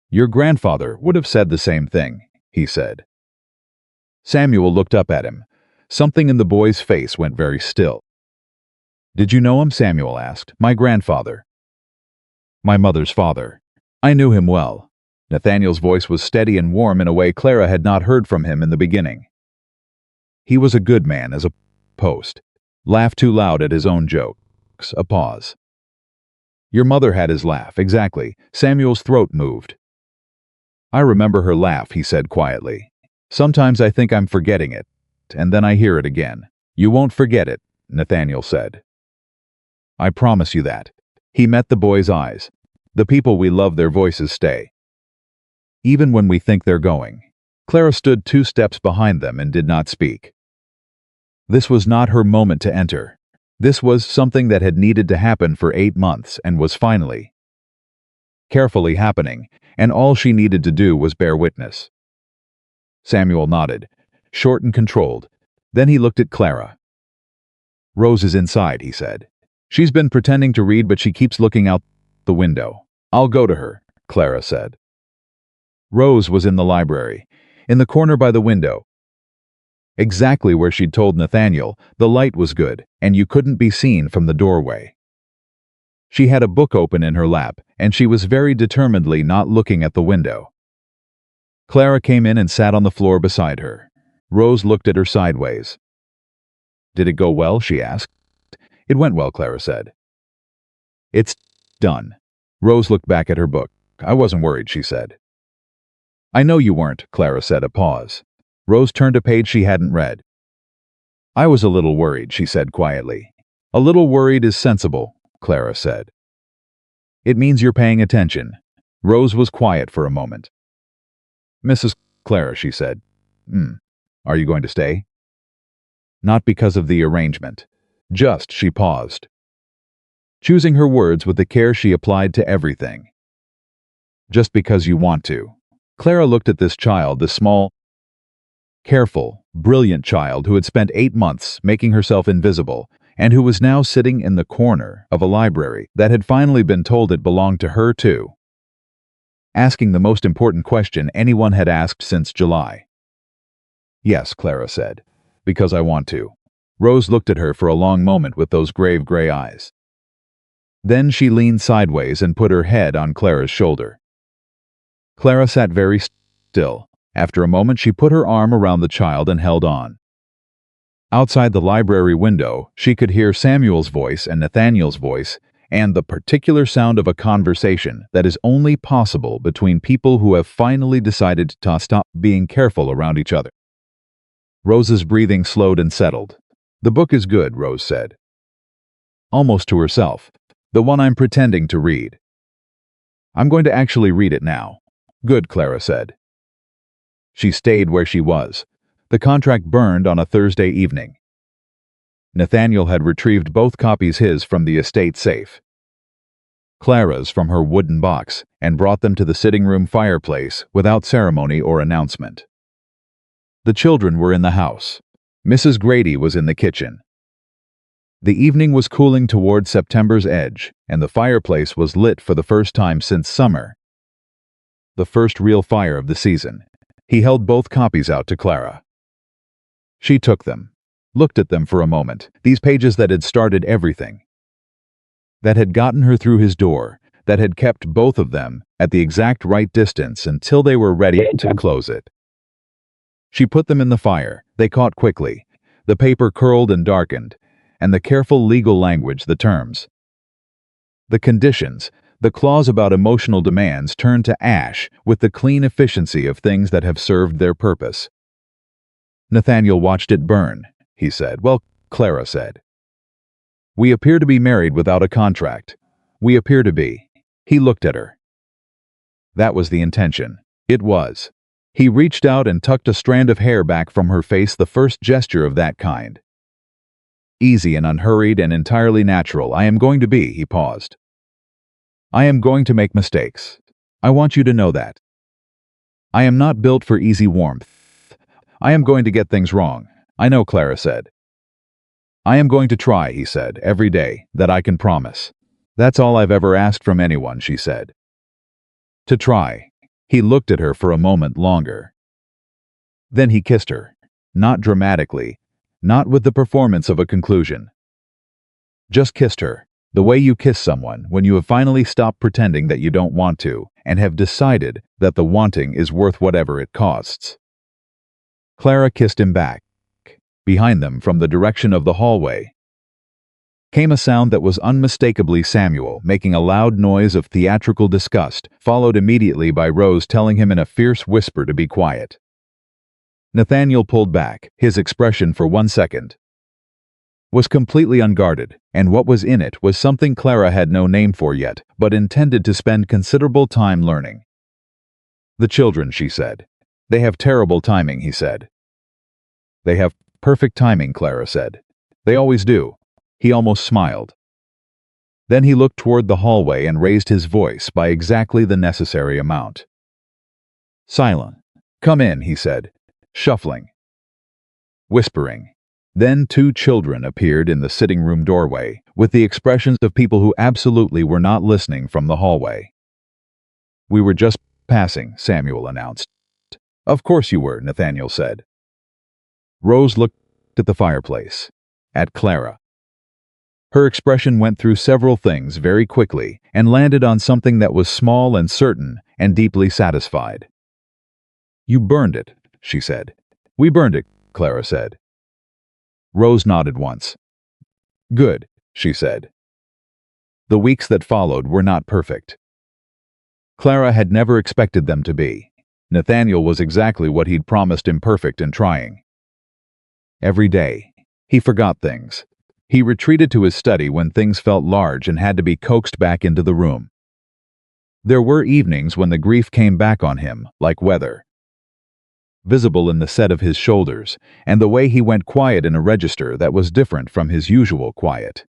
Speaker 1: Your grandfather would have said the same thing, he said. Samuel looked up at him. Something in the boy's face went very still. Did you know him? Samuel asked. My grandfather. My mother's father. I knew him well. Nathaniel's voice was steady and warm in a way Clara had not heard from him in the beginning. He was a good man as a post. Laughed too loud at his own jokes. A pause. Your mother had his laugh, exactly. Samuel's throat moved. I remember her laugh, he said quietly. Sometimes I think I'm forgetting it, and then I hear it again. You won't forget it, Nathaniel said. I promise you that. He met the boy's eyes. The people we love, their voices stay. Even when we think they're going. Clara stood 2 steps behind them and did not speak. This was not her moment to enter. This was something that had needed to happen for 8 months and was finally, carefully happening, and all she needed to do was bear witness. Samuel nodded, short and controlled. Then he looked at Clara. Rose is inside, he said. She's been pretending to read, but she keeps looking out the window. I'll go to her, Clara said. Rose was in the library, in the corner by the window. Exactly where she'd told Nathaniel, the light was good, and you couldn't be seen from the doorway. She had a book open in her lap, and she was very determinedly not looking at the window. Clara came in and sat on the floor beside her. Rose looked at her sideways. Did it go well? She asked. It went well, Clara said. It's done. Rose looked back at her book. I wasn't worried, she said. I know you weren't, Clara said, a pause. Rose turned a page she hadn't read. I was a little worried, she said quietly. A little worried is sensible, Clara said. It means you're paying attention. Rose was quiet for a moment. Mrs. Clara, she said. Are you going to stay? Not because of the arrangement. Just, she paused. Choosing her words with the care she applied to everything. Just because you want to. Clara looked at this child, the small, careful, brilliant child who had spent 8 months making herself invisible, and who was now sitting in the corner of a library that had finally been told it belonged to her too. Asking the most important question anyone had asked since July. Yes, Clara said, because I want to. Rose looked at her for a long moment with those grave gray eyes. Then she leaned sideways and put her head on Clara's shoulder. Clara sat very still. After a moment, she put her arm around the child and held on. Outside the library window, she could hear Samuel's voice and Nathaniel's voice, and the particular sound of a conversation that is only possible between people who have finally decided to stop being careful around each other. Rose's breathing slowed and settled. The book is good, Rose said. Almost to herself. The one I'm pretending to read. I'm going to actually read it now. Good, Clara said. She stayed where she was. The contract burned on a Thursday evening. Nathaniel had retrieved both copies, his from the estate safe, Clara's from her wooden box, and brought them to the sitting room fireplace without ceremony or announcement. The children were in the house. Mrs. Grady was in the kitchen. The evening was cooling toward September's edge, and the fireplace was lit for the first time since summer. The first real fire of the season. He held both copies out to Clara. She took them, looked at them for a moment, these pages that had started everything, that had gotten her through his door, that had kept both of them at the exact right distance until they were ready to close it. She put them in the fire. They caught quickly. The paper curled and darkened, and the careful legal language, the terms. The conditions, the clause about emotional demands turned to ash with the clean efficiency of things that have served their purpose. Nathaniel watched it burn, he said. Well, Clara said. We appear to be married without a contract. We appear to be. He looked at her. That was the intention. It was. He reached out and tucked a strand of hair back from her face, the first gesture of that kind. Easy and unhurried and entirely natural. I am going to be, he paused. I am going to make mistakes. I want you to know that. I am not built for easy warmth. I am going to get things wrong. I know, Clara said. I am going to try, he said, every day, that I can promise. That's all I've ever asked from anyone, she said. To try. He looked at her for a moment longer. Then he kissed her, not dramatically, not with the performance of a conclusion. Just kissed her, the way you kiss someone when you have finally stopped pretending that you don't want to and have decided that the wanting is worth whatever it costs. Clara kissed him back. Behind them, from the direction of the hallway, came a sound that was unmistakably Samuel, making a loud noise of theatrical disgust, followed immediately by Rose telling him in a fierce whisper to be quiet. Nathaniel pulled back, his expression for 1 second was completely unguarded, and what was in it was something Clara had no name for yet, but intended to spend considerable time learning. The children, she said. They have terrible timing, he said. They have perfect timing, Clara said. They always do. He almost smiled. Then he looked toward the hallway and raised his voice by exactly the necessary amount. Silent. Come in, he said, shuffling. Whispering. Then 2 children appeared in the sitting room doorway, with the expressions of people who absolutely were not listening from the hallway. We were just passing, Samuel announced. Of course you were, Nathaniel said. Rose looked at the fireplace, at Clara. Her expression went through several things very quickly and landed on something that was small and certain and deeply satisfied. You burned it, she said. We burned it, Clara said. Rose nodded once. Good, she said. The weeks that followed were not perfect. Clara had never expected them to be. Nathaniel was exactly what he'd promised, imperfect and trying. Every day, he forgot things. He retreated to his study when things felt large and had to be coaxed back into the room. There were evenings when the grief came back on him, like weather. Visible in the set of his shoulders, and the way he went quiet in a register that was different from his usual quiet.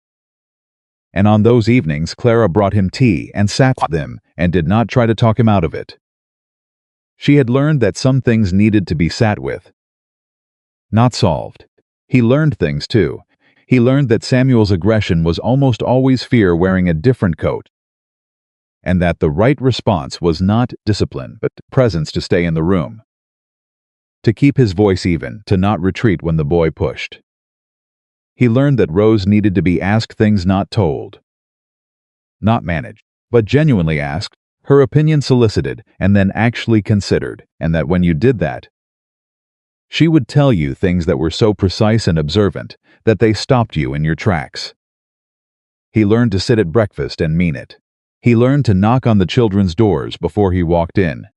Speaker 1: And on those evenings Clara brought him tea and sat with him and did not try to talk him out of it. She had learned that some things needed to be sat with, not solved. He learned things too. He learned that Samuel's aggression was almost always fear wearing a different coat, and that the right response was not discipline but presence to stay in the room, to keep his voice even, to not retreat when the boy pushed. He learned that Rose needed to be asked things, not told, not managed, but genuinely asked, her opinion solicited, and then actually considered, and that when you did that, she would tell you things that were so precise and observant that they stopped you in your tracks. He learned to sit at breakfast and mean it. He learned to knock on the children's doors before he walked in,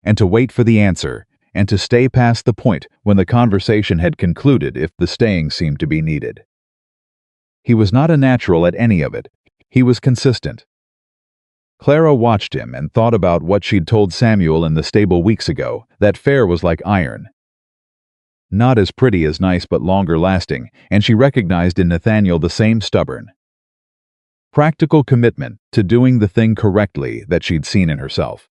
Speaker 1: and to wait for the answer, and to stay past the point when the conversation had concluded if the staying seemed to be needed. He was not a natural at any of it. He was consistent. Clara watched him and thought about what she'd told Samuel in the stable weeks ago, that fair was like iron. Not as pretty as nice but longer lasting, and she recognized in Nathaniel the same stubborn, practical commitment to doing the thing correctly that she'd seen in herself.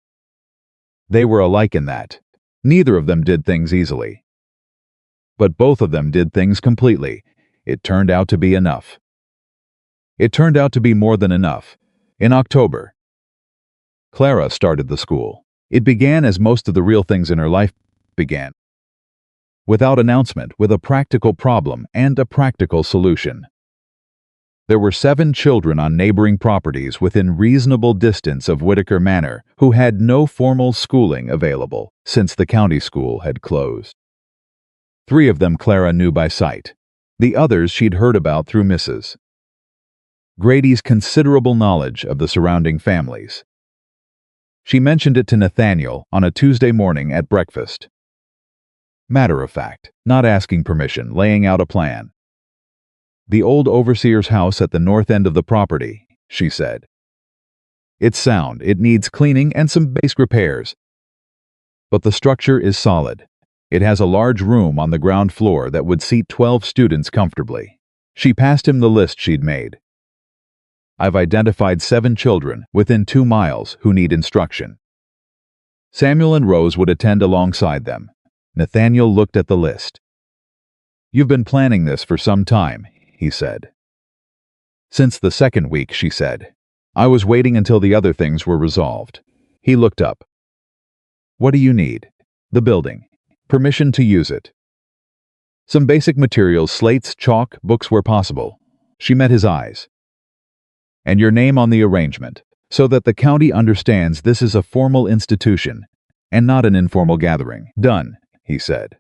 Speaker 1: They were alike in that. Neither of them did things easily. But both of them did things completely. It turned out to be enough. It turned out to be more than enough. In October, Clara started the school. It began as most of the real things in her life began. Without announcement, with a practical problem and a practical solution. There were 7 children on neighboring properties within reasonable distance of Whitaker Manor who had no formal schooling available since the county school had closed. 3 of them Clara knew by sight. The others she'd heard about through Mrs. Grady's considerable knowledge of the surrounding families. She mentioned it to Nathaniel on a Tuesday morning at breakfast. Matter of fact, not asking permission, laying out a plan. The old overseer's house at the north end of the property, she said. It's sound, it needs cleaning and some basic repairs. But the structure is solid. It has a large room on the ground floor that would seat 12 students comfortably. She passed him the list she'd made. I've identified 7 children within 2 miles who need instruction. Samuel and Rose would attend alongside them. Nathaniel looked at the list. You've been planning this for some time, he said. Since the second week, she said. I was waiting until the other things were resolved. He looked up. What do you need? The building. Permission to use it. Some basic materials, slates, chalk, books where possible. She met his eyes. And your name on the arrangement, so that the county understands this is a formal institution and not an informal gathering. Done, he said.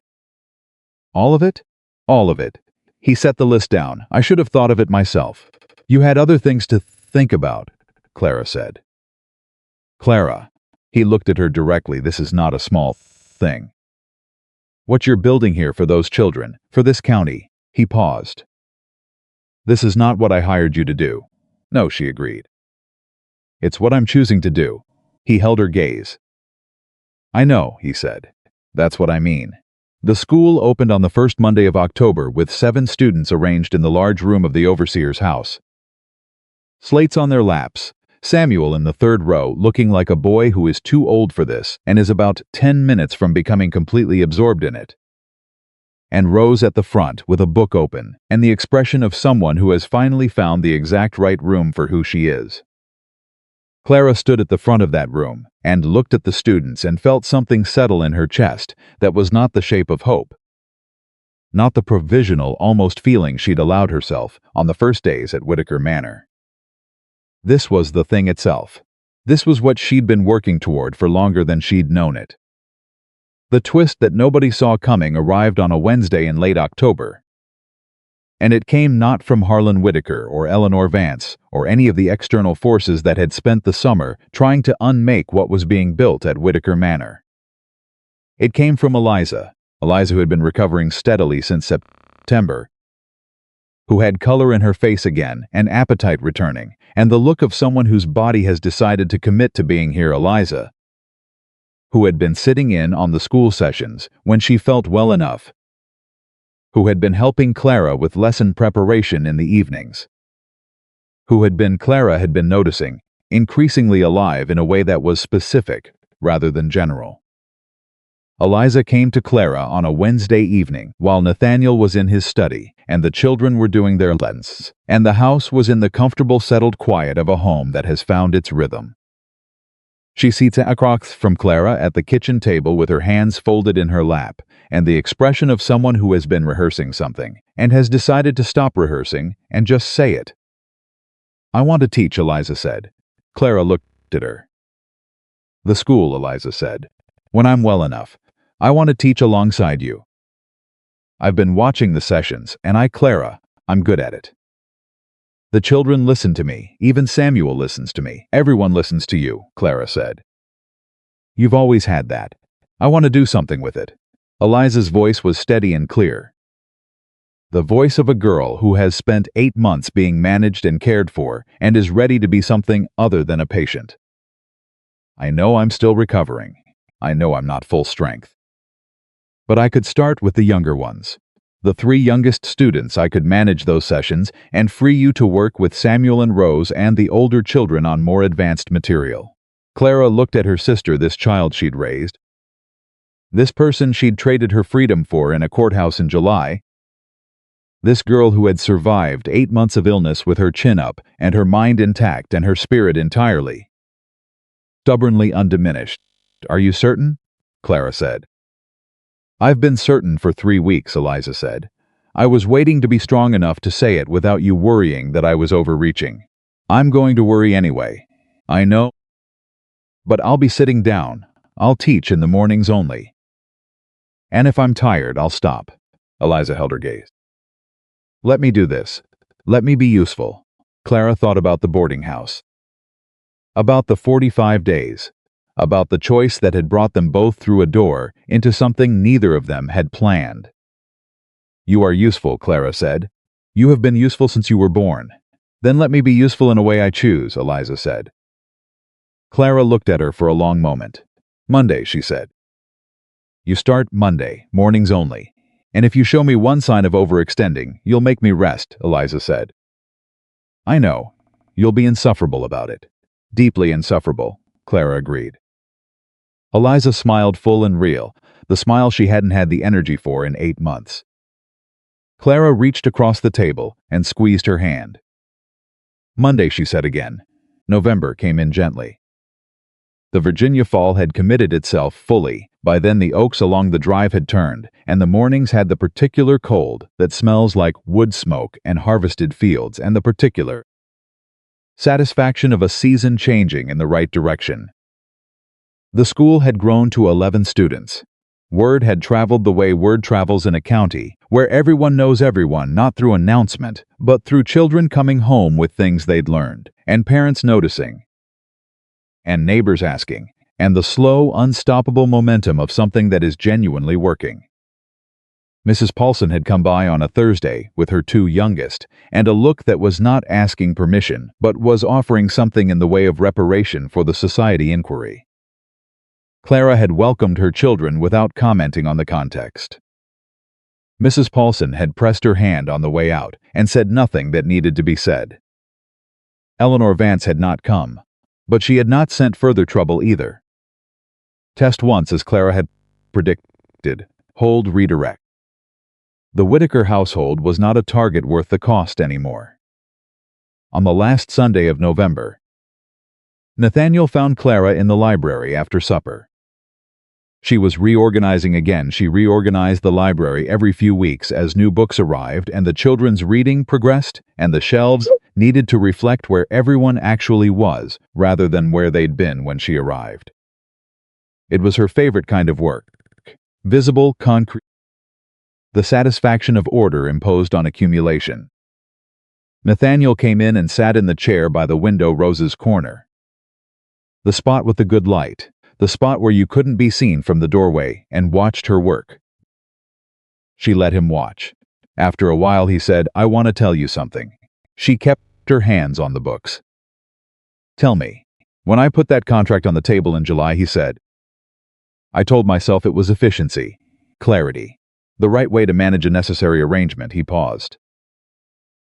Speaker 1: All of it? All of it. He set the list down. I should have thought of it myself. You had other things to think about, Clara said. Clara. He looked at her directly. This is not a small thing. What you're building here for those children, for this county. He paused. This is not what I hired you to do. No, she agreed. It's what I'm choosing to do. He held her gaze. I know, he said. That's what I mean. The school opened on the first Monday of October with 7 students arranged in the large room of the overseer's house. Slates on their laps, Samuel in the 3rd row looking like a boy who is too old for this and is about 10 minutes from becoming completely absorbed in it. And Rose at the front with a book open and the expression of someone who has finally found the exact right room for who she is. Clara stood at the front of that room and looked at the students and felt something settle in her chest that was not the shape of hope. Not the provisional, almost feeling she'd allowed herself on the first days at Whitaker Manor. This was the thing itself. This was what she'd been working toward for longer than she'd known it. The twist that nobody saw coming arrived on a Wednesday in late October. And it came not from Harlan Whitaker or Eleanor Vance or any of the external forces that had spent the summer trying to unmake what was being built at Whitaker Manor. It came from Eliza who had been recovering steadily since September, who had color in her face again and appetite returning, and the look of someone whose body has decided to commit to being here. Eliza, who had been sitting in on the school sessions when she felt well enough, who had been helping Clara with lesson preparation in the evenings, Clara had been noticing, increasingly alive in a way that was specific rather than general. Eliza came to Clara on a Wednesday evening while Nathaniel was in his study and the children were doing their lessons, and the house was in the comfortable, settled quiet of a home that has found its rhythm. She sits across from Clara at the kitchen table with her hands folded in her lap and the expression of someone who has been rehearsing something and has decided to stop rehearsing and just say it. I want to teach, Eliza said. Clara looked at her. The school, Eliza said. When I'm well enough, I want to teach alongside you. I've been watching the sessions, and Clara, I'm good at it. The children listen to me, even Samuel listens to me. Everyone listens to you, Clara said. You've always had that. I want to do something with it. Eliza's voice was steady and clear. The voice of a girl who has spent 8 months being managed and cared for and is ready to be something other than a patient. I know I'm still recovering. I know I'm not full strength. But I could start with the younger ones. The 3 youngest students. I could manage those sessions and free you to work with Samuel and Rose and the older children on more advanced material. Clara looked at her sister, this child she'd raised, this person she'd traded her freedom for in a courthouse in July, this girl who had survived 8 months of illness with her chin up and her mind intact and her spirit entirely stubbornly undiminished. Are you certain? Clara said. I've been certain for 3 weeks, Eliza said. I was waiting to be strong enough to say it without you worrying that I was overreaching. I'm going to worry anyway. I know. But I'll be sitting down. I'll teach in the mornings only. And if I'm tired, I'll stop. Eliza held her gaze. Let me do this. Let me be useful. Clara thought about the boarding house. About the 45 days. About the choice that had brought them both through a door into something neither of them had planned. You are useful, Clara said. You have been useful since you were born. Then let me be useful in a way I choose, Eliza said. Clara looked at her for a long moment. Monday, she said. You start Monday, mornings only. And if you show me one sign of overextending, you'll make me rest, Eliza said. I know. You'll be insufferable about it. Deeply insufferable, Clara agreed. Eliza smiled full and real, the smile she hadn't had the energy for in 8 months. Clara reached across the table and squeezed her hand. Monday, she said again. November came in gently. The Virginia fall had committed itself fully. By then the oaks along the drive had turned, and the mornings had the particular cold that smells like wood smoke and harvested fields, and the particular satisfaction of a season changing in the right direction. The school had grown to 11 students. Word had traveled the way word travels in a county, where everyone knows everyone not through announcement, but through children coming home with things they'd learned, and parents noticing, and neighbors asking, and the slow, unstoppable momentum of something that is genuinely working. Mrs. Paulson had come by on a Thursday with her 2 youngest, and a look that was not asking permission, but was offering something in the way of reparation for the society inquiry. Clara had welcomed her children without commenting on the context. Mrs. Paulson had pressed her hand on the way out and said nothing that needed to be said. Eleanor Vance had not come, but she had not sent further trouble either. Test once, as Clara had predicted. Hold redirect. The Whittaker household was not a target worth the cost anymore. On the last Sunday of November, Nathaniel found Clara in the library after supper. She was reorganizing again. She reorganized the library every few weeks as new books arrived and the children's reading progressed, and the shelves needed to reflect where everyone actually was rather than where they'd been when she arrived. It was her favorite kind of work. Visible, concrete. The satisfaction of order imposed on accumulation. Nathaniel came in and sat in the chair by the window Rose's corner. The spot with the good light, the spot where you couldn't be seen from the doorway, and watched her work. She let him watch. After a while he said, I want to tell you something. She kept her hands on the books. Tell me. When I put that contract on the table in July, he said, I told myself it was efficiency, clarity, the right way to manage a necessary arrangement. He paused.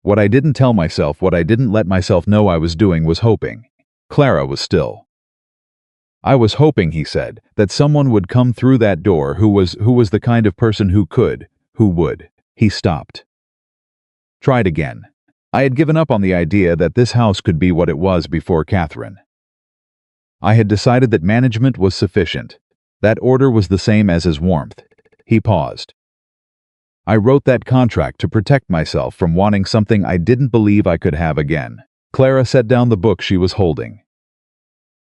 Speaker 1: What I didn't tell myself, what I didn't let myself know I was doing, was hoping. Clara was still. I was hoping, he said, that someone would come through that door who was the kind of person who would. He stopped. Tried again. I had given up on the idea that this house could be what it was before Catherine. I had decided that management was sufficient. That order was the same as his warmth. He paused. I wrote that contract to protect myself from wanting something I didn't believe I could have again. Clara set down the book she was holding.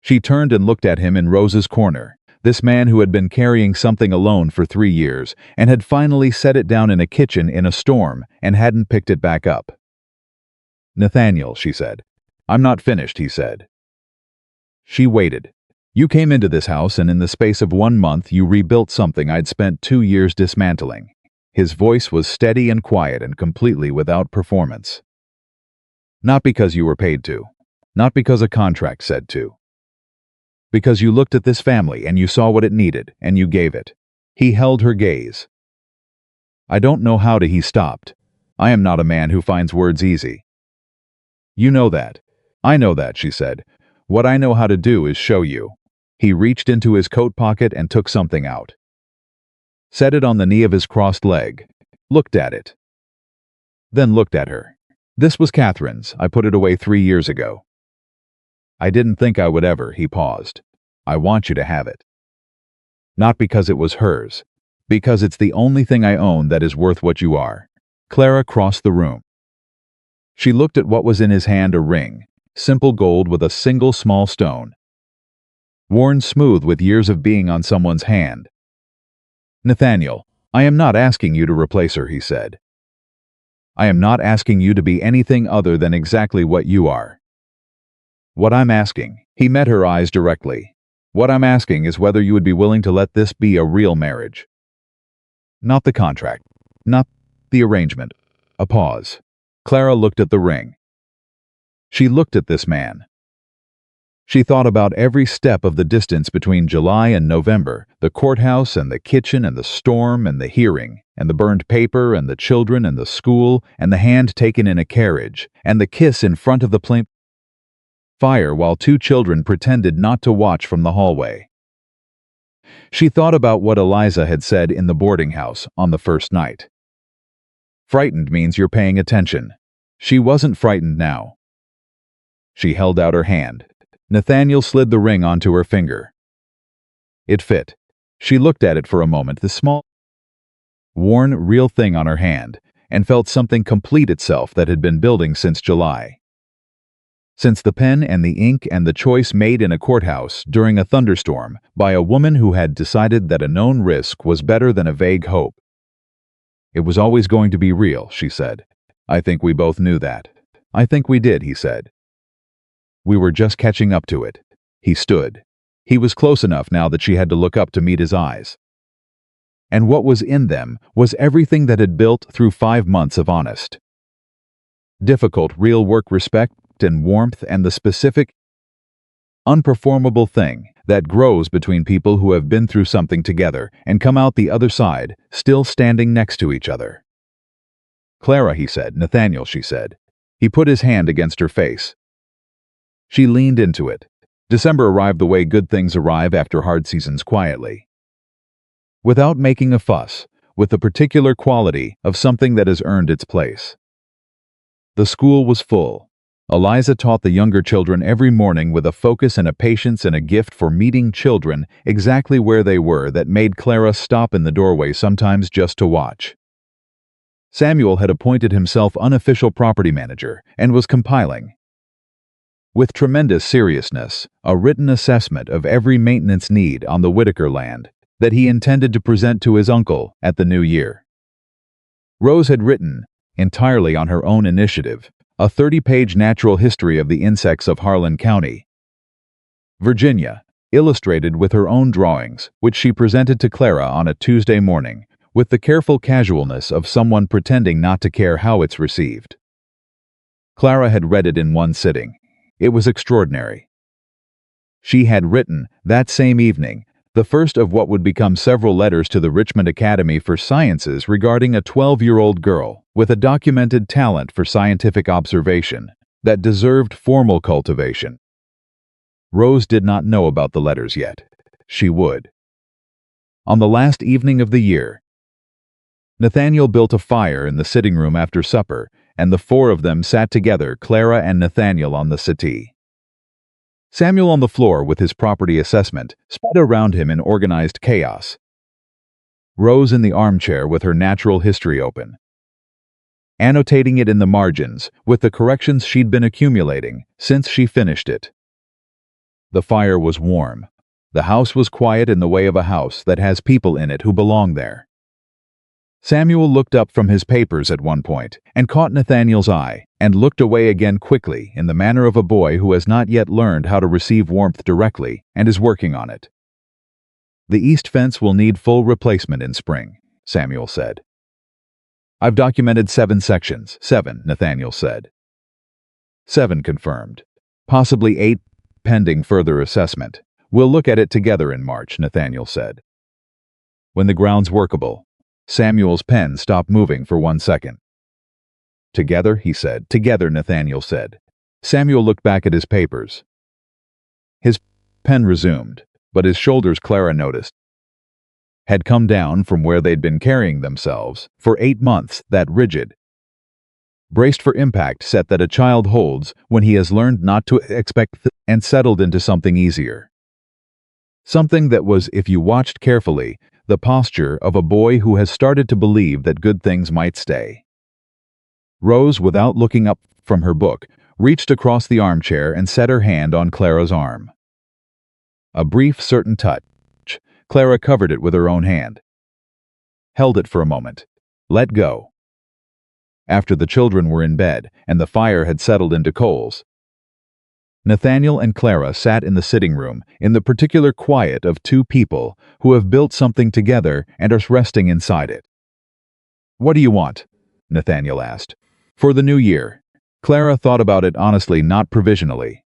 Speaker 1: She turned and looked at him in Rose's corner, this man who had been carrying something alone for 3 years and had finally set it down in a kitchen in a storm and hadn't picked it back up. Nathaniel, she said. I'm not finished, he said. She waited. You came into this house and in the space of 1 month you rebuilt something I'd spent 2 years dismantling. His voice was steady and quiet and completely without performance. Not because you were paid to. Not because a contract said to. Because you looked at this family and you saw what it needed, and you gave it. He held her gaze. I don't know how to. He stopped. I am not a man who finds words easy. You know that. I know that, she said. What I know how to do is show you. He reached into his coat pocket and took something out. Set it on the knee of his crossed leg. Looked at it. Then looked at her. This was Catherine's. I put it away 3 years ago. I didn't think I would ever. He paused. I want you to have it. Not because it was hers. Because it's the only thing I own that is worth what you are. Clara crossed the room. She looked at what was in his hand, a ring, simple gold with a single small stone. Worn smooth with years of being on someone's hand. Nathaniel, I am not asking you to replace her, he said. I am not asking you to be anything other than exactly what you are. What I'm asking, he met her eyes directly. What I'm asking is whether you would be willing to let this be a real marriage. Not the contract. Not the arrangement. A pause. Clara looked at the ring. She looked at this man. She thought about every step of the distance between July and November, the courthouse and the kitchen and the storm and the hearing, and the burned paper and the children and the school and the hand taken in a carriage, and the kiss in front of the fire while two children pretended not to watch from the hallway. She thought about what Eliza had said in the boarding house on the first night. Frightened means you're paying attention. She wasn't frightened now. She held out her hand. Nathaniel slid the ring onto her finger. It fit. She looked at it for a moment, the small, worn, real thing on her hand, and felt something complete itself that had been building since July. Since the pen and the ink and the choice made in a courthouse during a thunderstorm by a woman who had decided that a known risk was better than a vague hope. It was always going to be real, she said. I think we both knew that. I think we did, he said. We were just catching up to it. He stood. He was close enough now that she had to look up to meet his eyes. And what was in them was everything that had built through 5 months of honest, difficult real work, respect and warmth, and the specific, unperformable thing that grows between people who have been through something together and come out the other side, still standing next to each other. Clara, he said. Nathaniel, she said. He put his hand against her face. She leaned into it. December arrived the way good things arrive after hard seasons, quietly. Without making a fuss, with the particular quality of something that has earned its place. The school was full. Eliza taught the younger children every morning with a focus and a patience and a gift for meeting children exactly where they were that made Clara stop in the doorway sometimes just to watch. Samuel had appointed himself unofficial property manager and was compiling, with tremendous seriousness, a written assessment of every maintenance need on the Whitaker land that he intended to present to his uncle at the new year. Rose had written, entirely on her own initiative, a 30-page natural history of the insects of Harlan County, Virginia, illustrated with her own drawings, which she presented to Clara on a Tuesday morning, with the careful casualness of someone pretending not to care how it's received. Clara had read it in one sitting. It was extraordinary. She had written, that same evening, the first of what would become several letters to the Richmond Academy for Sciences regarding a 12-year-old girl with a documented talent for scientific observation that deserved formal cultivation. Rose did not know about the letters yet. She would. On the last evening of the year, Nathaniel built a fire in the sitting room after supper, and the four of them sat together, Clara and Nathaniel on the settee. Samuel on the floor with his property assessment spread around him in organized chaos. Rose in the armchair with her natural history open, annotating it in the margins with the corrections she'd been accumulating since she finished it. The fire was warm. The house was quiet in the way of a house that has people in it who belong there. Samuel looked up from his papers at one point and caught Nathaniel's eye and looked away again quickly in the manner of a boy who has not yet learned how to receive warmth directly and is working on it. The east fence will need full replacement in spring, Samuel said. I've documented 7 sections. 7, Nathaniel said. 7 confirmed. Possibly 8 pending further assessment. We'll look at it together in March, Nathaniel said. When the ground's workable, Samuel's pen stopped moving for 1 second. Together, he said. Together, Nathaniel said. Samuel looked back at his papers. His pen resumed, but his shoulders, Clara noticed, had come down from where they'd been carrying themselves for 8 months, that rigid, braced for impact set that a child holds when he has learned not to expect and settled into something easier. Something that was, if you watched carefully, the posture of a boy who has started to believe that good things might stay. Rose, without looking up from her book, reached across the armchair and set her hand on Clara's arm. A brief, certain touch. Clara covered it with her own hand. Held it for a moment. Let go. after the children were in bed and the fire had settled into coals. Nathaniel and Clara sat in the sitting room in the particular quiet of two people who have built something together and are resting inside it. "What do you want?" Nathaniel asked. "For the new year." Clara thought about it honestly, not provisionally.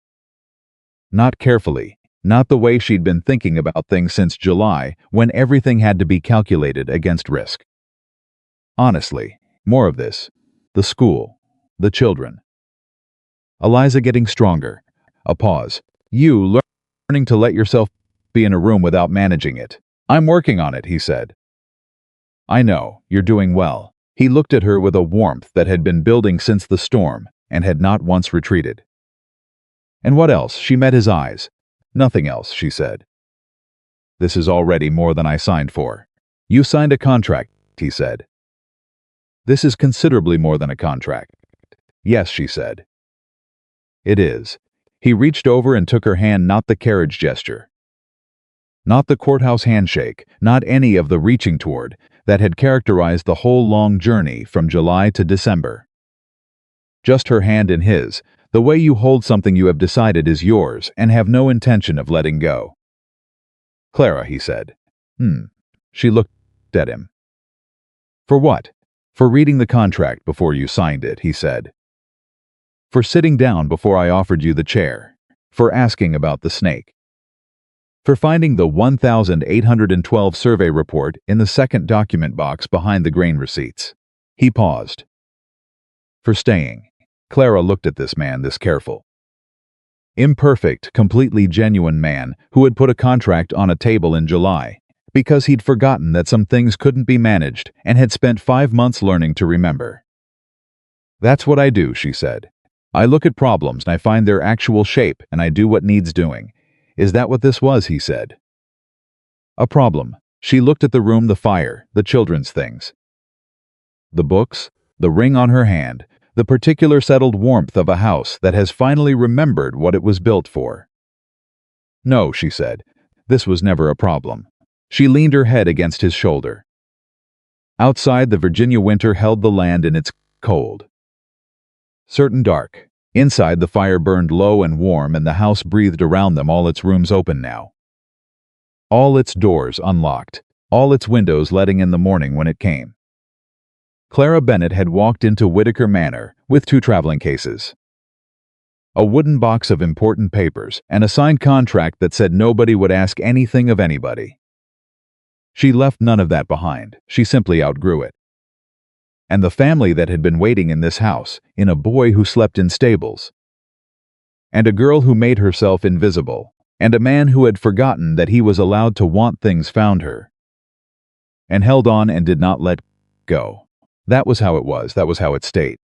Speaker 1: Not carefully. Not the way she'd been thinking about things since July, when everything had to be calculated against risk. Honestly, more of this. The school. The children. Eliza getting stronger. A pause. "You learning to let yourself be in a room without managing it." "I'm working on it," he said. "I know, you're doing well." He looked at her with a warmth that had been building since the storm and had not once retreated. "And what else?" She met his eyes. "Nothing else," she said. "This is already more than I signed for." "You signed a contract," he said. "This is considerably more than a contract." "Yes," she said. "It is." He reached over and took her hand, not the carriage gesture. Not the courthouse handshake, not any of the reaching toward that had characterized the whole long journey from July to December. Just her hand in his, the way you hold something you have decided is yours and have no intention of letting go. "Clara," he said. She looked at him. "For what?" "For reading the contract before you signed it," he said. "For sitting down before I offered you the chair. For asking about the snake. For finding the 1812 survey report in the second document box behind the grain receipts." He paused. "For staying." Clara looked at this man, this careful, imperfect, completely genuine man who had put a contract on a table in July because he'd forgotten that some things couldn't be managed and had spent 5 months learning to remember. "That's what I do," she said. "I look at problems and I find their actual shape and I do what needs doing." "Is that what this was?" he said. "A problem." She looked at the room, the fire, the children's things. The books, the ring on her hand, the particular settled warmth of a house that has finally remembered what it was built for. "No," she said. "This was never a problem." She leaned her head against his shoulder. Outside, the Virginia winter held the land in its cold. Certain dark. Inside, the fire burned low and warm and the house breathed around them, all its rooms open now. All its doors unlocked, all its windows letting in the morning when it came. Clara Bennett had walked into Whitaker Manor with 2 traveling cases, a wooden box of important papers, and a signed contract that said nobody would ask anything of anybody. She left none of that behind. She simply outgrew it. And the family that had been waiting in this house, in a boy who slept in stables, and a girl who made herself invisible, and a man who had forgotten that he was allowed to want things, found her, and held on and did not let go. That was how it was. That was how it stayed.